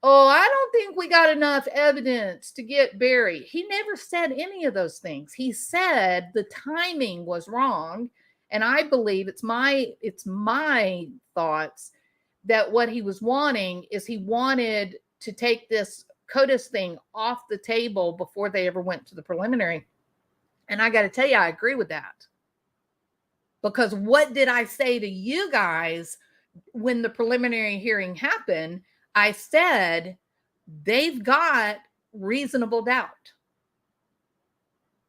Oh, I don't think we got enough evidence to get Barry. He never said any of those things. He said the timing was wrong. And I believe it's my thoughts that what he was wanting is he wanted to take this CODIS thing off the table before they ever went to the preliminary. And I got to tell you, I agree with that. Because what did I say to you guys when the preliminary hearing happened? I said, they've got reasonable doubt.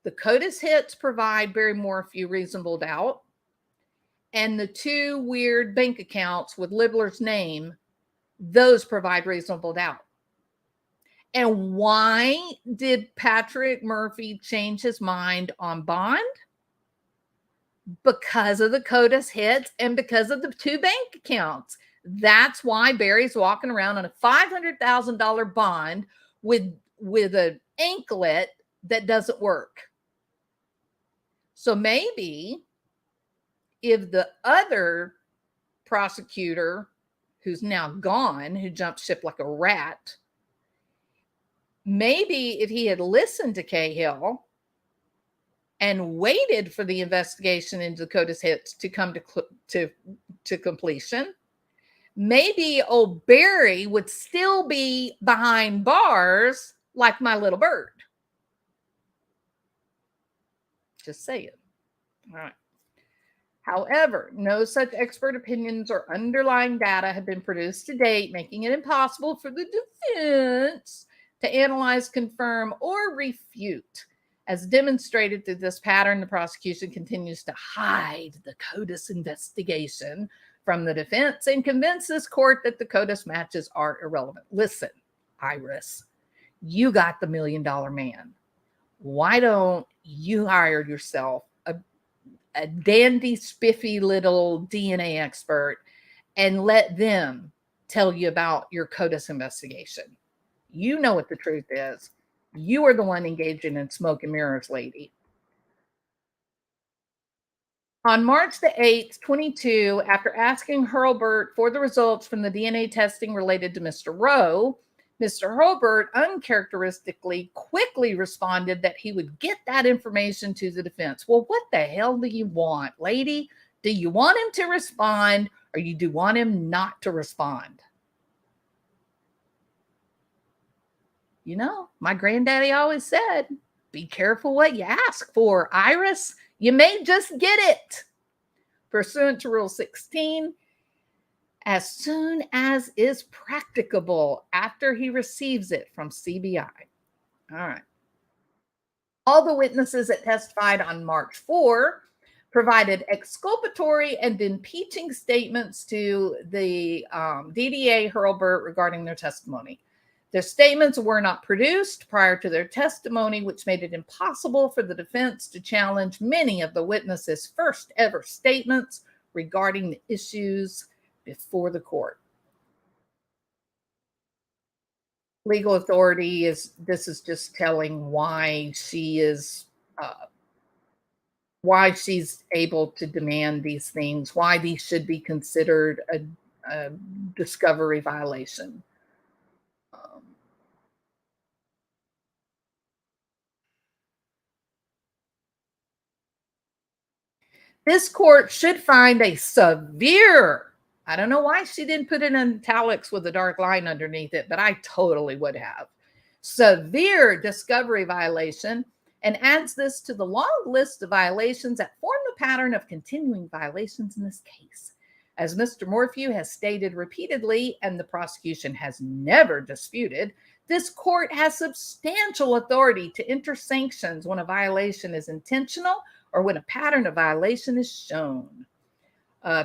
The CODIS hits provide Barry Morphew reasonable doubt. And the 2 weird bank accounts with Libler's name, those provide reasonable doubt. And why did Patrick Murphy change his mind on bond? Because of the CODIS hits and because of the 2 bank accounts. That's why Barry's walking around on a $500,000 bond with an anklet that doesn't work. So maybe if the other prosecutor, who's now gone, who jumped ship like a rat, Maybe if he had listened to Cahill and waited for the investigation into CODIS hits to come to completion, maybe old Barry would still be behind bars like my little bird. Just saying. All right. However, no such expert opinions or underlying data have been produced to date, making it impossible for the defense to analyze, confirm, or refute. As demonstrated through this pattern, the prosecution continues to hide the CODIS investigation from the defense and convince this court that the CODIS matches are irrelevant. Listen, Iris, you got the $1 million man. Why don't you hire yourself a dandy, spiffy little DNA expert and let them tell you about your CODIS investigation? You know what the truth is. You are the one engaging in smoke and mirrors, lady. On March the 8th, 22, after asking Hurlbert for the results from the DNA testing related to Mr. Rowe, Mr. Hurlbert uncharacteristically quickly responded that he would get that information to the defense. Well, what the hell do you want, lady? Do you want him to respond, or you do want him not to respond? You know, my granddaddy always said, be careful what you ask for, Iris. You may just get it. Pursuant to Rule 16, as soon as is practicable after he receives it from CBI. All right. All the witnesses that testified on March 4 provided exculpatory and impeaching statements to the DDA Hurlbert regarding their testimony. Their statements were not produced prior to their testimony, which made it impossible for the defense to challenge many of the witnesses' first ever statements regarding the issues before the court. Legal authority is just telling why she is why she's able to demand these things, why these should be considered a discovery violation. This court should find a severe, I don't know why she didn't put it in italics with a dark line underneath it, but I totally would have. Severe discovery violation, and adds this to the long list of violations that form the pattern of continuing violations in this case. As Mr. Morphew has stated repeatedly, and the prosecution has never disputed, this court has substantial authority to enter sanctions when a violation is intentional or when a pattern of violation is shown.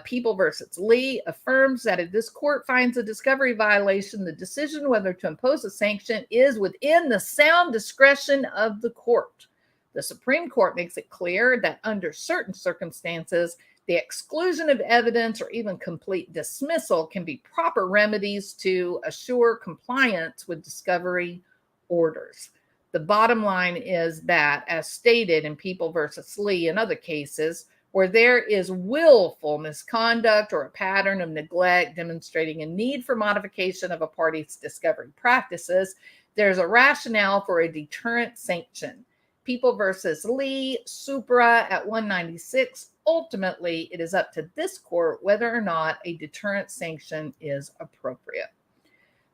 People versus Lee affirms that if this court finds a discovery violation, the decision whether to impose a sanction is within the sound discretion of the court. The Supreme Court makes it clear that under certain circumstances, the exclusion of evidence or even complete dismissal can be proper remedies to assure compliance with discovery orders. The bottom line is that, as stated in People versus Lee and other cases, where there is willful misconduct or a pattern of neglect demonstrating a need for modification of a party's discovery practices, there's a rationale for a deterrent sanction. People versus Lee, Supra at 196. Ultimately, it is up to this court whether or not a deterrent sanction is appropriate.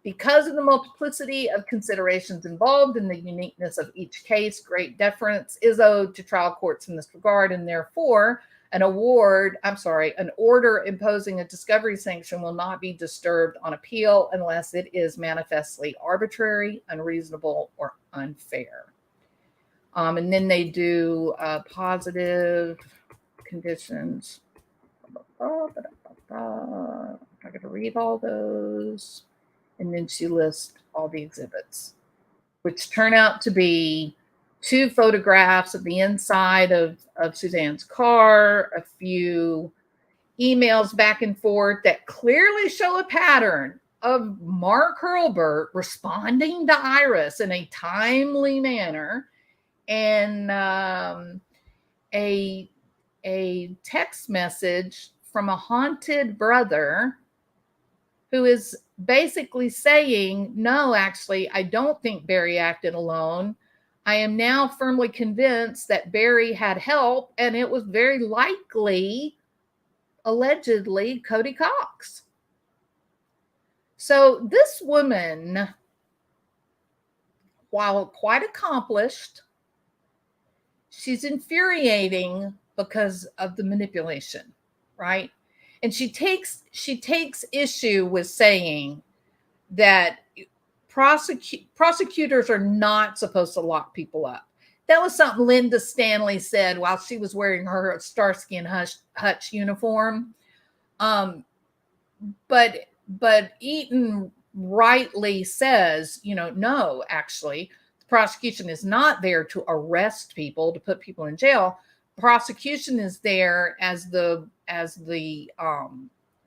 Because of the multiplicity of considerations involved and the uniqueness of each case, great deference is owed to trial courts in this regard, and therefore an order imposing a discovery sanction will not be disturbed on appeal unless it is manifestly arbitrary, unreasonable, or unfair. And then they do positive conditions. I'm not going to read all those. And then she lists all the exhibits, which turn out to be 2 photographs of the inside of Suzanne's car, a few emails back and forth that clearly show a pattern of Mark Hurlbert responding to Iris in a timely manner, and a text message from a haunted brother who is basically saying, no, actually, I don't think Barry acted alone. I am now firmly convinced that Barry had help, and it was very likely, allegedly, Cody Cox. So this woman, while quite accomplished, she's infuriating because of the manipulation, right? And she takes issue with saying that prosecutors are not supposed to lock people up. That was something Linda Stanley said while she was wearing her Starsky and Hutch uniform. But Eytan rightly says, no, actually, the prosecution is not there to arrest people, to put people in jail. Prosecution is there as the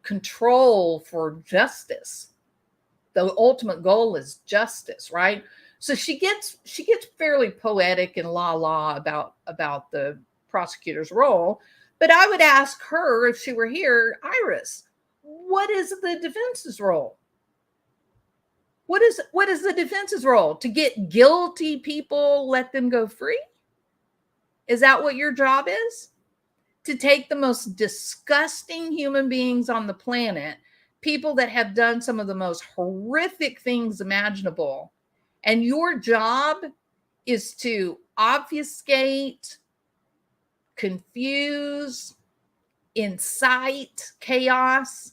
control for justice. The ultimate goal is justice, right? So she gets fairly poetic and la about the prosecutor's role. But I would ask her, if she were here, Iris, what is the defense's role? What is the defense's role? To get guilty people, let them go free? Is that what your job is? To take the most disgusting human beings on the planet, people that have done some of the most horrific things imaginable, and your job is to obfuscate, confuse, incite chaos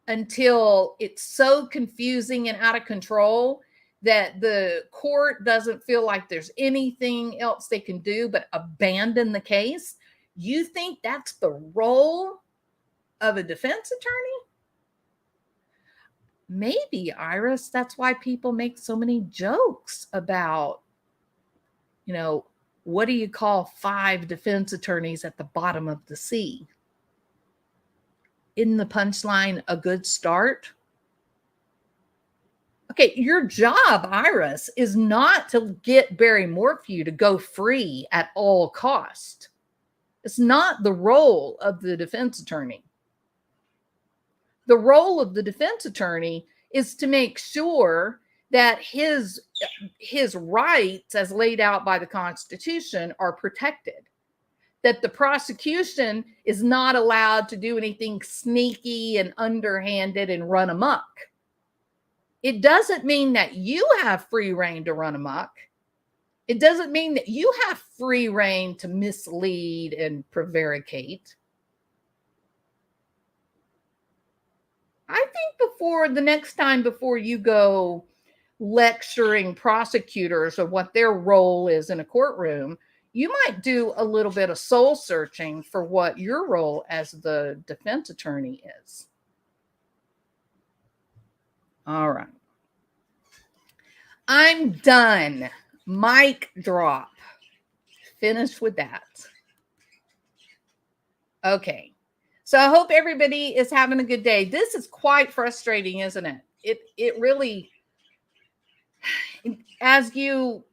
until it's so confusing and out of control that the court doesn't feel like there's anything else they can do but abandon the case. You think that's the role of a defense attorney? Maybe, Iris, that's why people make so many jokes about, what do you call 5 defense attorneys at the bottom of the sea? In the punchline, a good start? Okay, your job, Iris, is not to get Barry Morphew to go free at all cost. It's not the role of the defense attorney. The role of the defense attorney is to make sure that his rights as laid out by the Constitution are protected, that the prosecution is not allowed to do anything sneaky and underhanded and run amok. It doesn't mean that you have free reign to run amok. It doesn't mean that you have free reign to mislead and prevaricate. I think the next time before you go lecturing prosecutors of what their role is in a courtroom, you might do a little bit of soul searching for what your role as the defense attorney is. All right. I'm done. Mic drop. Finish with that. Okay. So I hope everybody is having a good day. This is quite frustrating, isn't it? It really, as you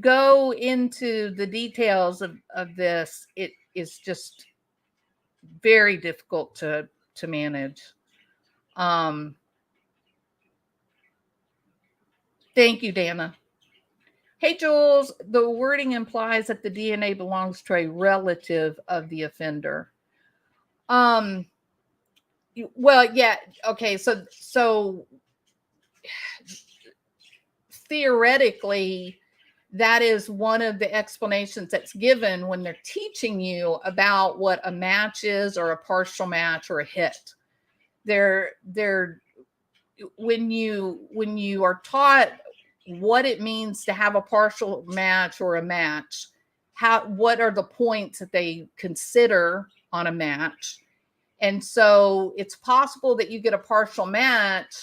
go into the details of this, it is just very difficult to manage. Thank you, Dana. Hey, Jules, the wording implies that the DNA belongs to a relative of the offender. Well, yeah. Okay. So theoretically, that is one of the explanations that's given when they're teaching you about what a match is, or a partial match, or a hit. When you are taught what it means to have a partial match or a match, what are the points that they consider on a match. And so it's possible that you get a partial match,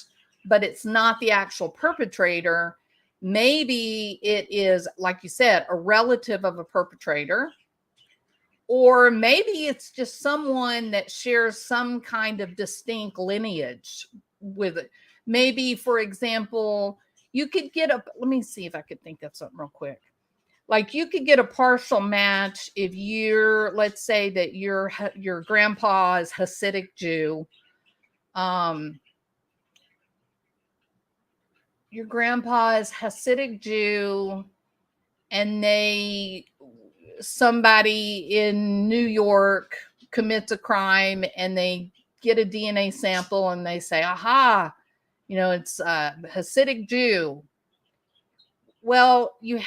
but it's not the actual perpetrator. Maybe it is, like you said, a relative of a perpetrator, or maybe it's just someone that shares some kind of distinct lineage with it. Maybe, for example, you could get let me see if I could think of something real quick. Like, you could get a partial match if let's say that your grandpa is Hasidic Jew, your grandpa is Hasidic Jew, and somebody in New York commits a crime, and they get a DNA sample, and they say, aha, it's a Hasidic Jew. Well, you're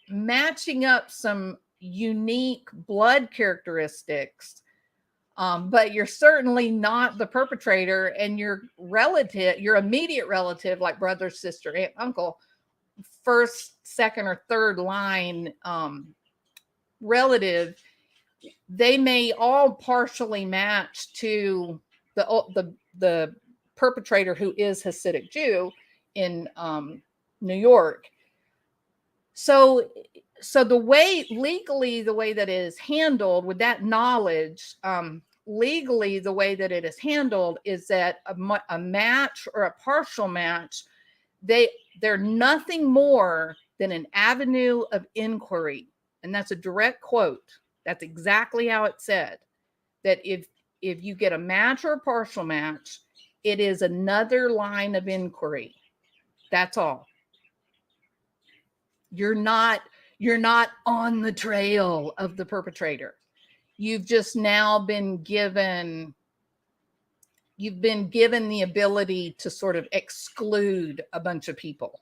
matching up some unique blood characteristics, but you're certainly not the perpetrator, and your immediate relative, like brother, sister, aunt, uncle, first, second, or third line relative, they may all partially match to the perpetrator, who is Hasidic Jew in New York. So legally, the way that it is handled with that knowledge, legally, the way that it is handled is that a match or a partial match, they're nothing more than an avenue of inquiry. And that's a direct quote. That's exactly how it said. That if you get a match or a partial match, it is another line of inquiry. That's all. You're not on the trail of the perpetrator. You've just now been given the ability to sort of exclude a bunch of people.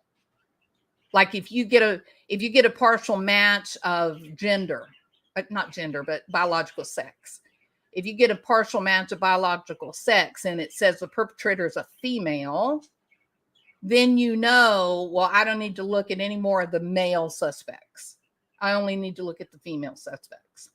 Like if you get a partial match of gender, not gender, but biological sex. If you get a partial match of biological sex and it says the perpetrator is a female, then well, I don't need to look at any more of the male suspects. I only need to look at the female suspects.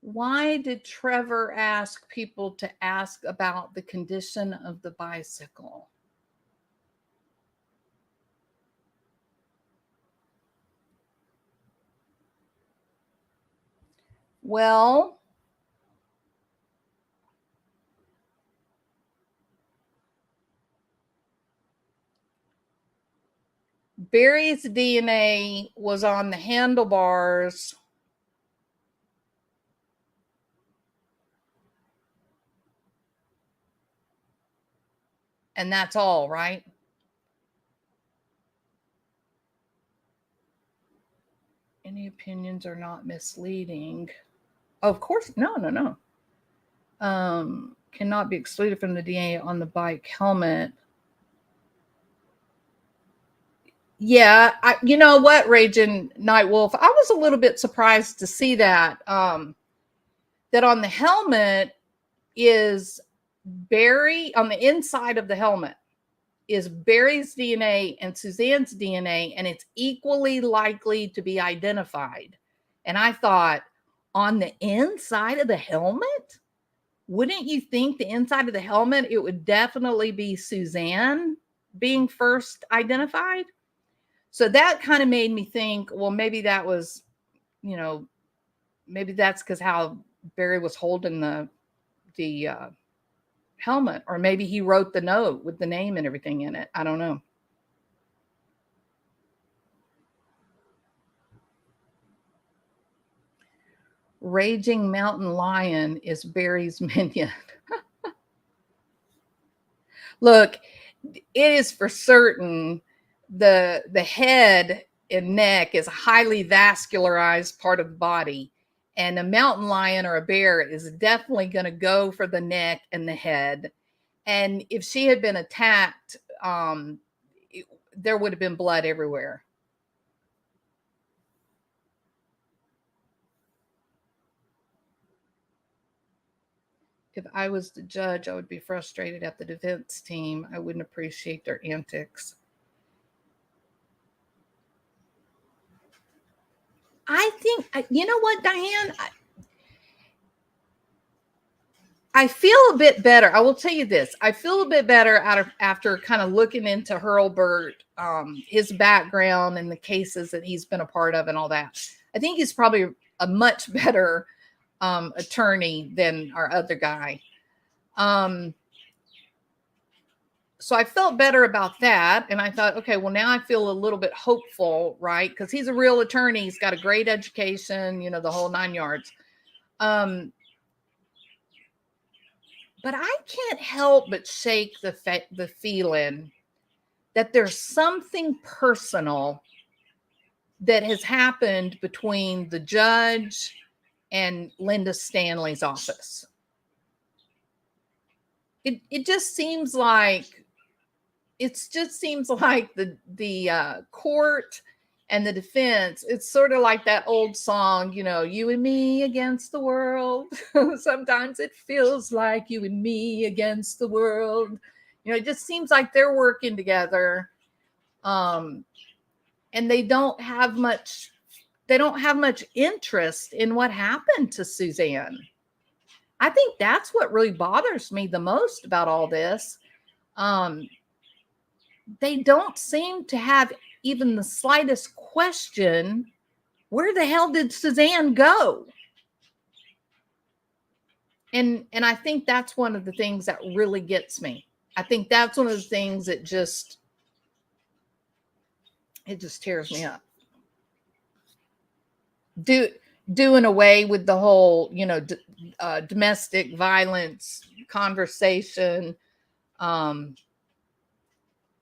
Why did Trevor ask people to ask about the condition of the bicycle? Well, Barry's DNA was on the handlebars. And that's all, right? Any opinions are not misleading. Of course, no. Cannot be excluded from the DNA on the bike helmet. Yeah, you know what, Raging Night Wolf, I was a little bit surprised to see that that on the helmet is Barry, on the inside of the helmet is Barry's DNA and Suzanne's DNA, and it's equally likely to be identified. And I thought, on the inside of the helmet, wouldn't you think the inside of the helmet, it would definitely be Suzanne being first identified? So that kind of made me think, well, maybe that was, maybe that's because how Barry was holding the helmet, or maybe he wrote the note with the name and everything in it. I don't know. Raging Mountain Lion is Barry's minion. Look, it is for certain the head and neck is a highly vascularized part of the body, and a mountain lion or a bear is definitely going to go for the neck and the head. And if she had been attacked, there would have been blood everywhere. If I was the judge, I would be frustrated at the defense team. I wouldn't appreciate their antics. I think, you know what, Diane? I feel a bit better. I will tell you this. I feel a bit better after kind of looking into Hurlbert, his background and the cases that he's been a part of and all that. I think he's probably a much better attorney than our other guy. So I felt better about that. And I thought, okay, well, now I feel a little bit hopeful, right? Because he's a real attorney. He's got a great education, you know, the whole 9 yards. But I can't help but shake the feeling that there's something personal that has happened between the judge and Linda Stanley's office. It just seems like the court and the defense, it's sort of like that old song, you know, you and me against the world. Sometimes it feels like you and me against the world. You know, it just seems like they're working together. And they don't have much interest in what happened to Suzanne. I think that's what really bothers me the most about all this. They don't seem to have even the slightest question, where the hell did Suzanne go? And I think that's one of the things that really gets me. I think that's one of the things that just tears me up. Doing away with the whole, you know, domestic violence conversation.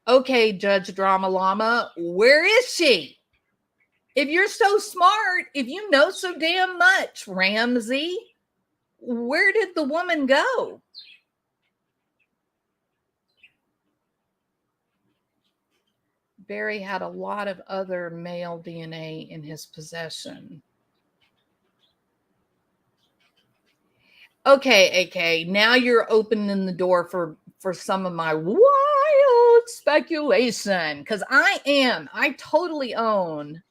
Okay, Judge Drama Llama, where is she? If you're so smart, if you know so damn much, Ramsey, where did the woman go? Barry had a lot of other male DNA in his possession. Okay, AK, now you're opening the door for some of my wild speculation, because I totally own.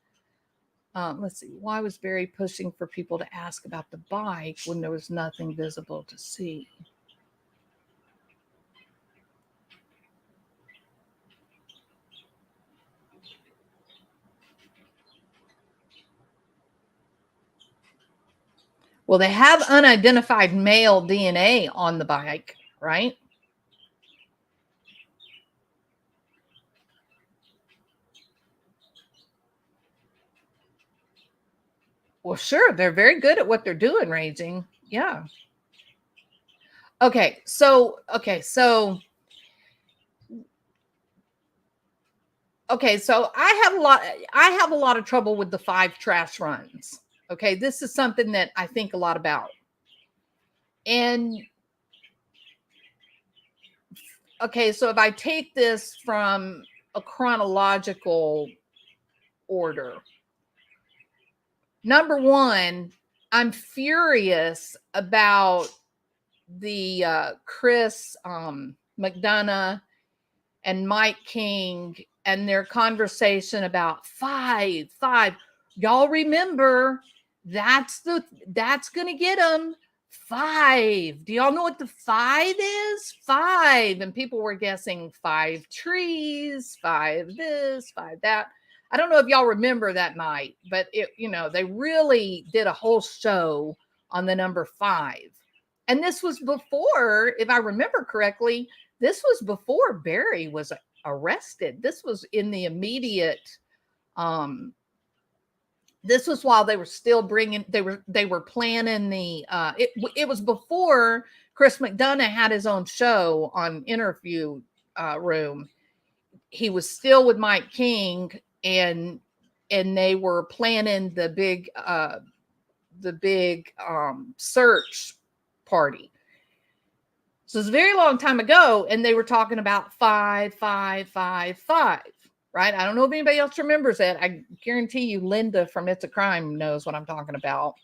Let's see, why was Barry pushing for people to ask about the bike when there was nothing visible to see? Well, they have unidentified male DNA on the bike, right? Well, sure. They're very good at what they're doing, Raging. Yeah. Okay. So I have a lot of trouble with the 5 trash runs. Okay. This is something that I think a lot about. And okay, so if I take this from a chronological order, number one, I'm furious about the Chris McDonough and Mike King and their conversation about five. Y'all remember that's gonna get them 5. Do y'all know what the 5 is? 5. And people were guessing 5 trees, 5 this, 5 that. I don't know if y'all remember that night, but they really did a whole show on the number 5. And this was before, if I remember correctly, this was before Barry was arrested. This was in the immediate, this was while they were still they were planning the, it was before Chris McDonough had his own show on Interview Room. He was still with Mike King, and they were planning the big search party. So it's a very long time ago, and they were talking about 5, 5, 5, 5. Right? I don't know if anybody else remembers that. I guarantee you Linda from It's a Crime knows what I'm talking about.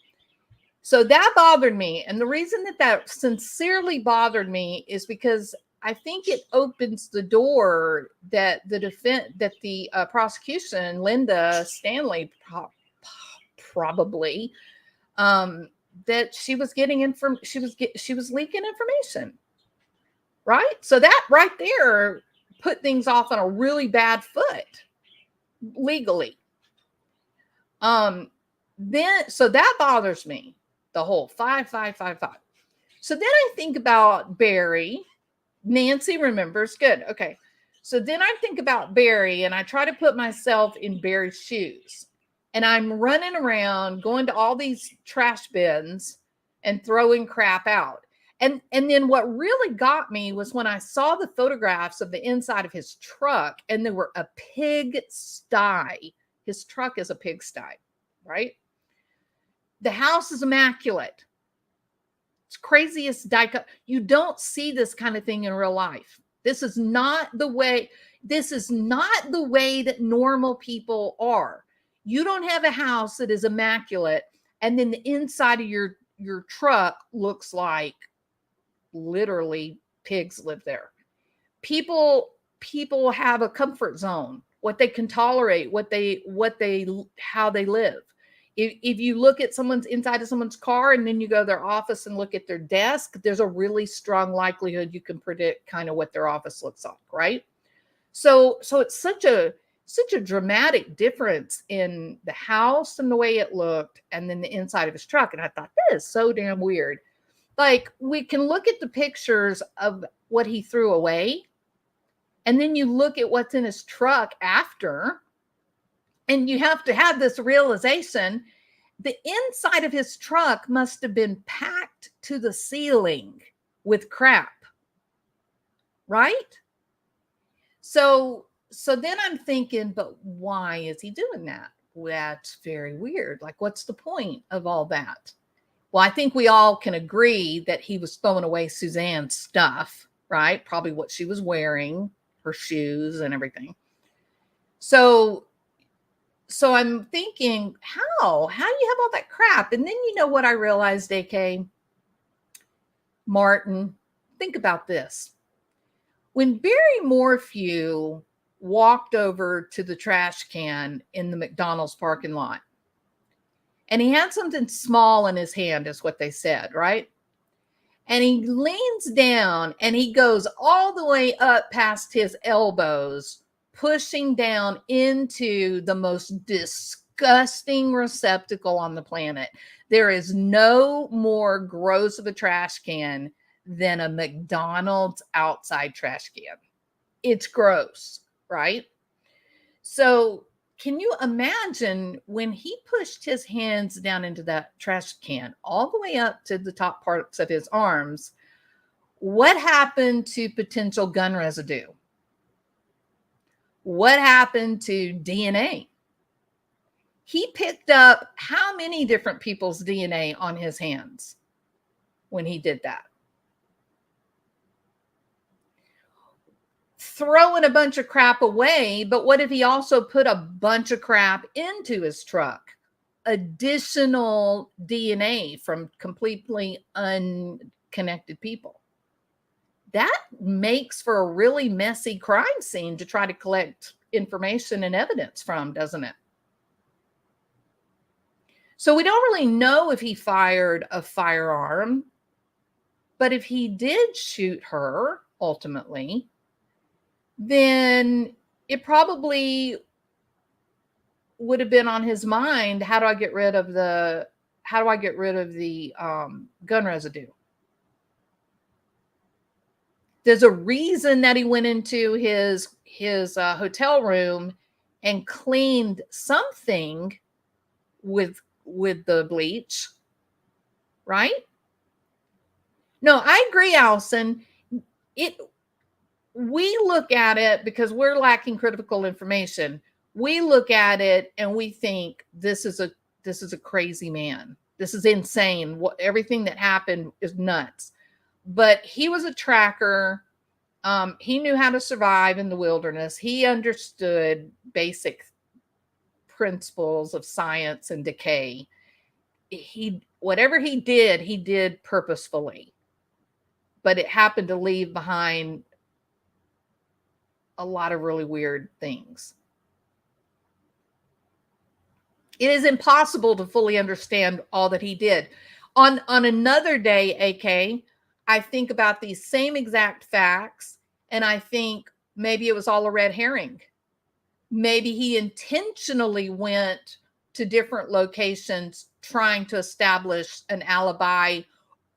So that bothered me. And the reason that sincerely bothered me is because I think it opens the door that the prosecution, Linda Stanley, probably, that she was getting she was leaking information, right? So that right there put things off on a really bad foot legally. Then so that bothers me, the whole 5. So then I think about Barry. Nancy remembers. Good. Okay. So then I think about Barry and I try to put myself in Barry's shoes. And I'm running around going to all these trash bins and throwing crap out. And then what really got me was when I saw the photographs of the inside of his truck and there were a pigsty. His truck is a pigsty, right? The house is immaculate. It's craziest you don't see this kind of thing in real life. This is not the way that normal people are. You don't have a house that is immaculate and then the inside of your truck looks like literally pigs live there. People have a comfort zone, what they can tolerate, how they live. If you look at someone's inside of someone's car and then you go to their office and look at their desk, there's a really strong likelihood you can predict kind of what their office looks like, right? So it's such a dramatic difference in the house and the way it looked and then the inside of his truck. And I thought, that is so damn weird. Like, we can look at the pictures of what he threw away, and then you look at what's in his truck after, and you have to have this realization. The inside of his truck must have been packed to the ceiling with crap, right? So then I'm thinking, but why is he doing that? Well, that's very weird. Like, what's the point of all that? Well, I think we all can agree that he was throwing away Suzanne's stuff, right? Probably what she was wearing, her shoes and everything. So I'm thinking, how do you have all that crap? And then you know what I realized, AK? Martin, think about this. When Barry Morphew walked over to the trash can in the McDonald's parking lot, and he had something small in his hand, is what they said, right? And he leans down and he goes all the way up past his elbows, pushing down into the most disgusting receptacle on the planet. There is no more gross of a trash can than a McDonald's outside trash can. It's gross, right? So can you imagine when he pushed his hands down into that trash can all the way up to the top parts of his arms, what happened to potential gun residue? What happened to DNA? He picked up how many different people's DNA on his hands when he did that? Throwing a bunch of crap away, but what if he also put a bunch of crap into his truck? Additional DNA from completely unconnected people. That makes for a really messy crime scene to try to collect information and evidence from, doesn't it? So we don't really know if he fired a firearm, but if he did shoot her ultimately, then it probably would have been on his mind. How do I get rid of the gun residue? There's a reason that he went into his hotel room and cleaned something with the bleach, right? No, I agree, Allison. We look at it because we're lacking critical information. We look at it and we think this is a crazy man. This is insane. Everything that happened is nuts. But he was a tracker. He knew how to survive in the wilderness. He understood basic principles of science and decay. Whatever he did purposefully. But it happened to leave behind a lot of really weird things. It is impossible to fully understand all that he did. On another day, AK, I think about these same exact facts, and I think maybe it was all a red herring. Maybe he intentionally went to different locations trying to establish an alibi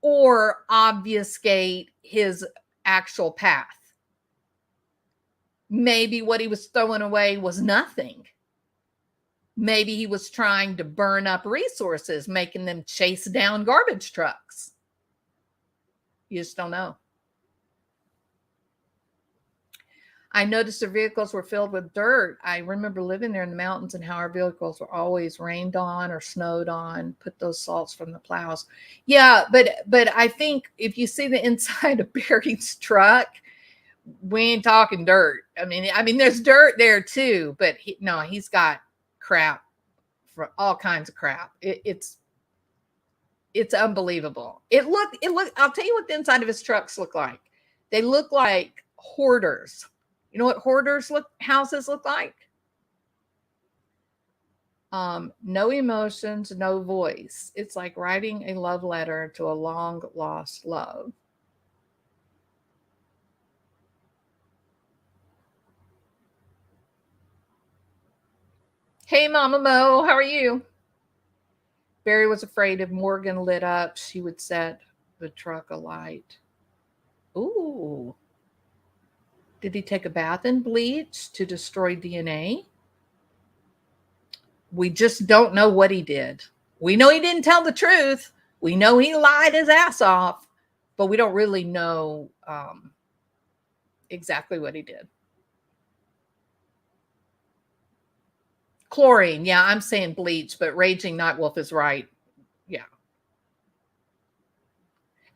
or obfuscate his actual path. Maybe what he was throwing away was nothing. Maybe he was trying to burn up resources, making them chase down garbage trucks. You just don't know. I noticed their vehicles were filled with dirt. I remember living there in the mountains and how our vehicles were always rained on or snowed on, put those salts from the plows. Yeah, but I think if you see the inside of Barry's truck, we ain't talking dirt. I mean, there's dirt there too, but he's got crap, for all kinds of crap. It's unbelievable. It look. I'll tell you what the inside of his trucks look like. They look like hoarders. You know what hoarders houses look like? No emotions, no voice. It's like writing a love letter to a long lost love. Hey, Mama Mo, how are you? Barry was afraid if Morgan lit up, she would set the truck alight. Ooh. Did he take a bath in bleach to destroy DNA? We just don't know what he did. We know he didn't tell the truth. We know he lied his ass off, but we don't really know exactly what he did. Chlorine. Yeah, I'm saying bleach, but Raging Nightwolf is right. Yeah.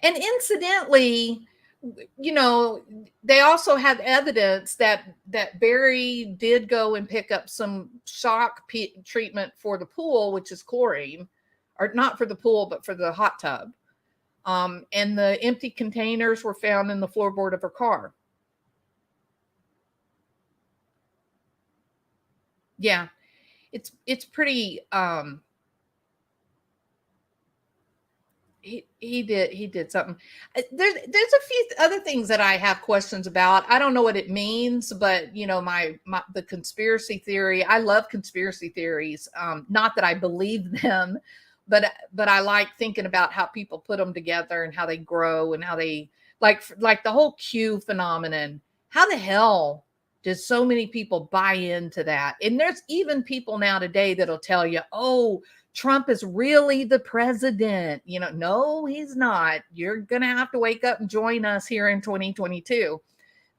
And incidentally, they also have evidence that Barry did go and pick up some shock treatment for the pool, which is chlorine, or not for the pool, but for the hot tub. And the empty containers were found in the floorboard of her car. Yeah, it's pretty. He did something. There's a few other things that I have questions about. I don't know what it means, but the conspiracy theory. I love conspiracy theories. Not that I believe them, but I like thinking about how people put them together and how they grow and how they like the whole Q phenomenon. How the hell did so many people buy into that? And there's even people now today that'll tell you, oh, Trump is really the president. No, he's not. You're going to have to wake up and join us here in 2022.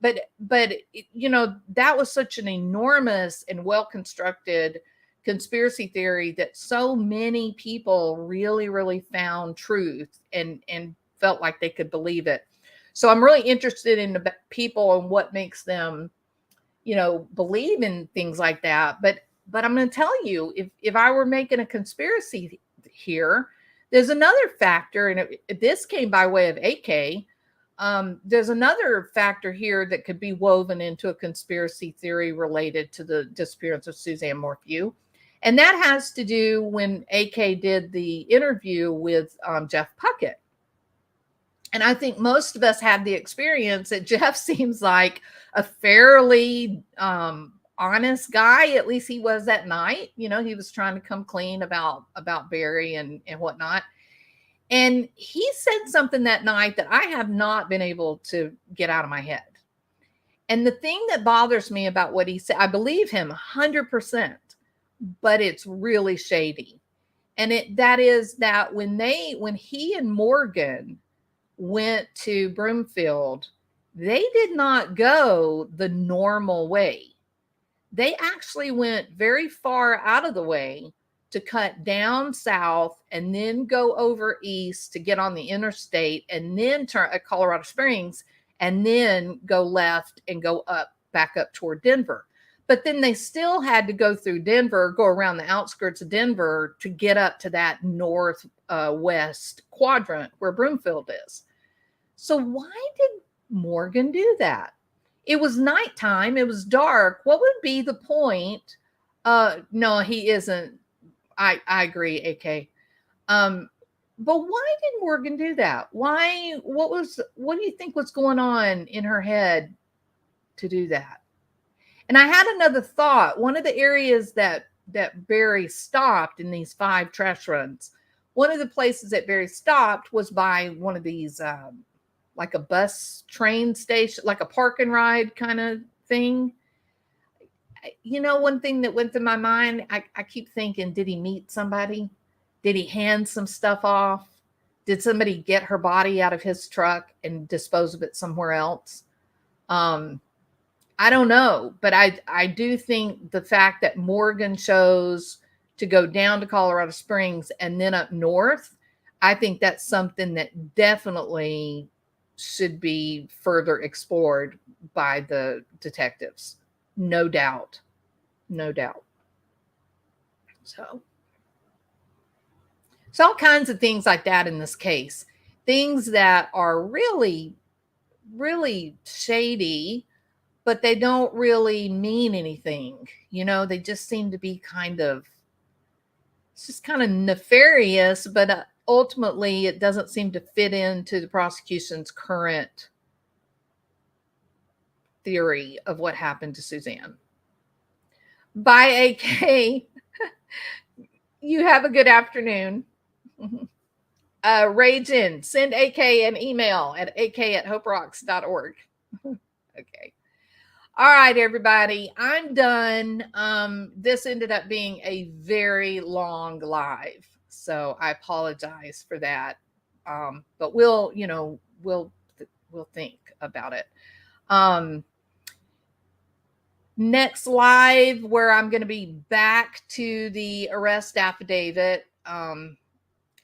But that was such an enormous and well-constructed conspiracy theory that so many people really, really found truth and felt like they could believe it. So I'm really interested in the people and what makes them, believe in things like that. But I'm going to tell you, if I were making a conspiracy here, there's another factor, and this came by way of AK. There's another factor here that could be woven into a conspiracy theory related to the disappearance of Suzanne Morphew. And that has to do when AK did the interview with Jeff Puckett. And I think most of us have the experience that Jeff seems like a fairly honest guy. At least he was that night. He was trying to come clean about Barry and whatnot. And he said something that night that I have not been able to get out of my head. And the thing that bothers me about what he said, I believe him 100%, but it's really shady. And that is that when he and Morgan went to Broomfield, they did not go the normal way. They actually went very far out of the way to cut down south and then go over east to get on the interstate and then turn at Colorado Springs and then go left and go back up toward Denver. But then they still had to go through Denver, go around the outskirts of Denver to get up to that northwest quadrant where Broomfield is. So why did Morgan do that? It was nighttime. It was dark. What would be the point? No, he isn't. I agree, AK. But why did Morgan do that? Why? What do you think was going on in her head to do that? And I had another thought. One of the areas that Barry stopped in these 5 trash runs, one of the places that Barry stopped was by one of these, like a bus train station, like a park and ride kind of thing. You know, one thing that went through my mind, I keep thinking, did he meet somebody? Did he hand some stuff off? Did somebody get her body out of his truck and dispose of it somewhere else? I don't know, but I do think the fact that Morgan chose to go down to Colorado Springs and then up north, I think that's something that definitely should be further explored by the detectives. No doubt. No doubt. So all kinds of things like that in this case. Things that are really, really shady, but they don't really mean anything. You know, they just seem to be it's just kind of nefarious, but ultimately it doesn't seem to fit into the prosecution's current theory of what happened to Suzanne. Bye, AK. You have a good afternoon. Rage in. Send AK an email at ak@hoperocks.org. Okay. All right, everybody. I'm done. This ended up being a very long live, so I apologize for that. But we'll think about it. Next live, where I'm going to be back to the arrest affidavit.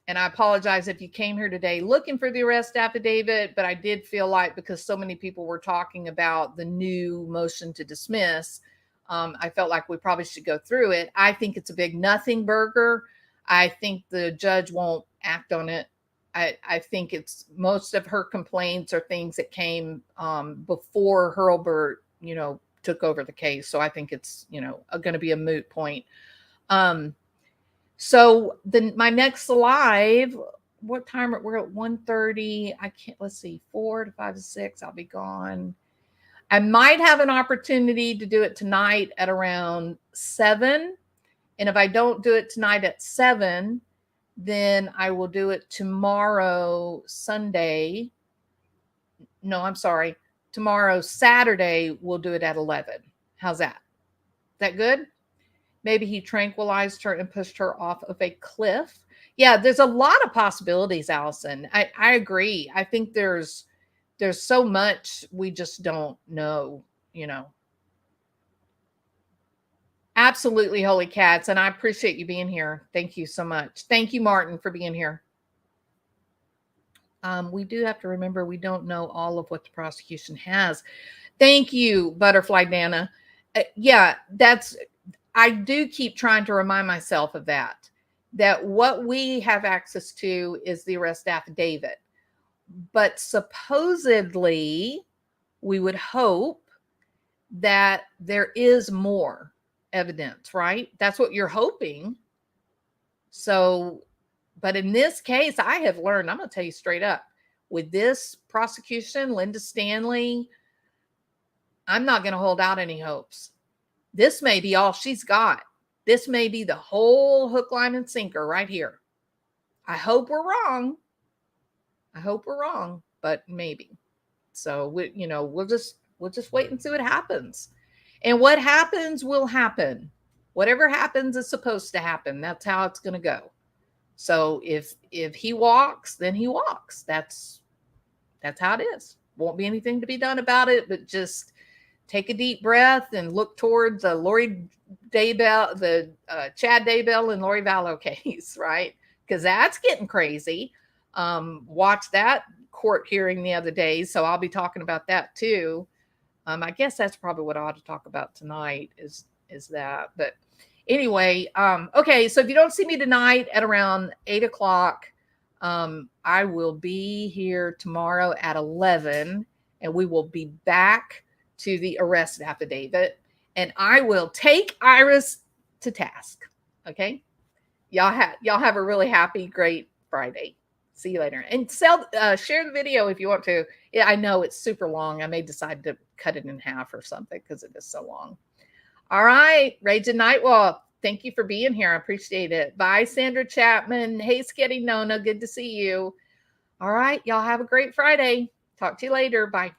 And I apologize if you came here today looking for the arrest affidavit, but I did feel like, because so many people were talking about the new motion to dismiss, I felt like we probably should go through it. I think it's a big nothing burger. I think the judge won't act on it. I think it's most of her complaints are things that came before Hurlbert, took over the case. So I think it's, going to be a moot point. So my next live, what time? We're at 1:30. I can't, let's see, 4 to 5 to 6. I'll be gone. I might have an opportunity to do it tonight at around 7. And if I don't do it tonight at 7, then I will do it tomorrow, Sunday. No, I'm sorry. Tomorrow, Saturday, we'll do it at 11. How's that? Is that good? Maybe he tranquilized her and pushed her off of a cliff. Yeah, there's a lot of possibilities, Allison. I agree. I think there's so much we just don't know, Absolutely, Holy Cats. And I appreciate you being here. Thank you so much. Thank you, Martin, for being here. We do have to remember we don't know all of what the prosecution has. Thank you, Butterfly Nana. Yeah, I do keep trying to remind myself of that what we have access to is the arrest affidavit. But supposedly, we would hope that there is more evidence, right? That's what you're hoping. So, but in this case, I have learned, I'm going to tell you straight up, with this prosecution, Linda Stanley, I'm not going to hold out any hopes. This may be all she's got. This may be the whole hook, line, and sinker right here. I hope we're wrong. But maybe. So we'll just wait and see what happens. And what happens will happen. Whatever happens is supposed to happen. That's how it's going to go. So if he walks, then he walks. That's how it is. Won't be anything to be done about it, but just take a deep breath and look towards the Lori Daybell, the Chad Daybell and Lori Vallow case, right? Because that's getting crazy. Watch that court hearing the other day, so I'll be talking about that too. I guess that's probably what I ought to talk about tonight is that. But anyway, okay. So if you don't see me tonight at around 8 o'clock, I will be here tomorrow at 11, and we will be back to the arrest affidavit, and I will take Iris to task. Okay. Y'all have a really happy, great Friday. See you later. And share the video if you want to. Yeah, I know it's super long. I may decide to cut it in half or something because it is so long. All right, Raging Nightwolf, thank you for being here. I appreciate it. Bye, Sandra Chapman. Hey, Scottie Nona, good to see you. All right, y'all have a great Friday. Talk to you later. Bye.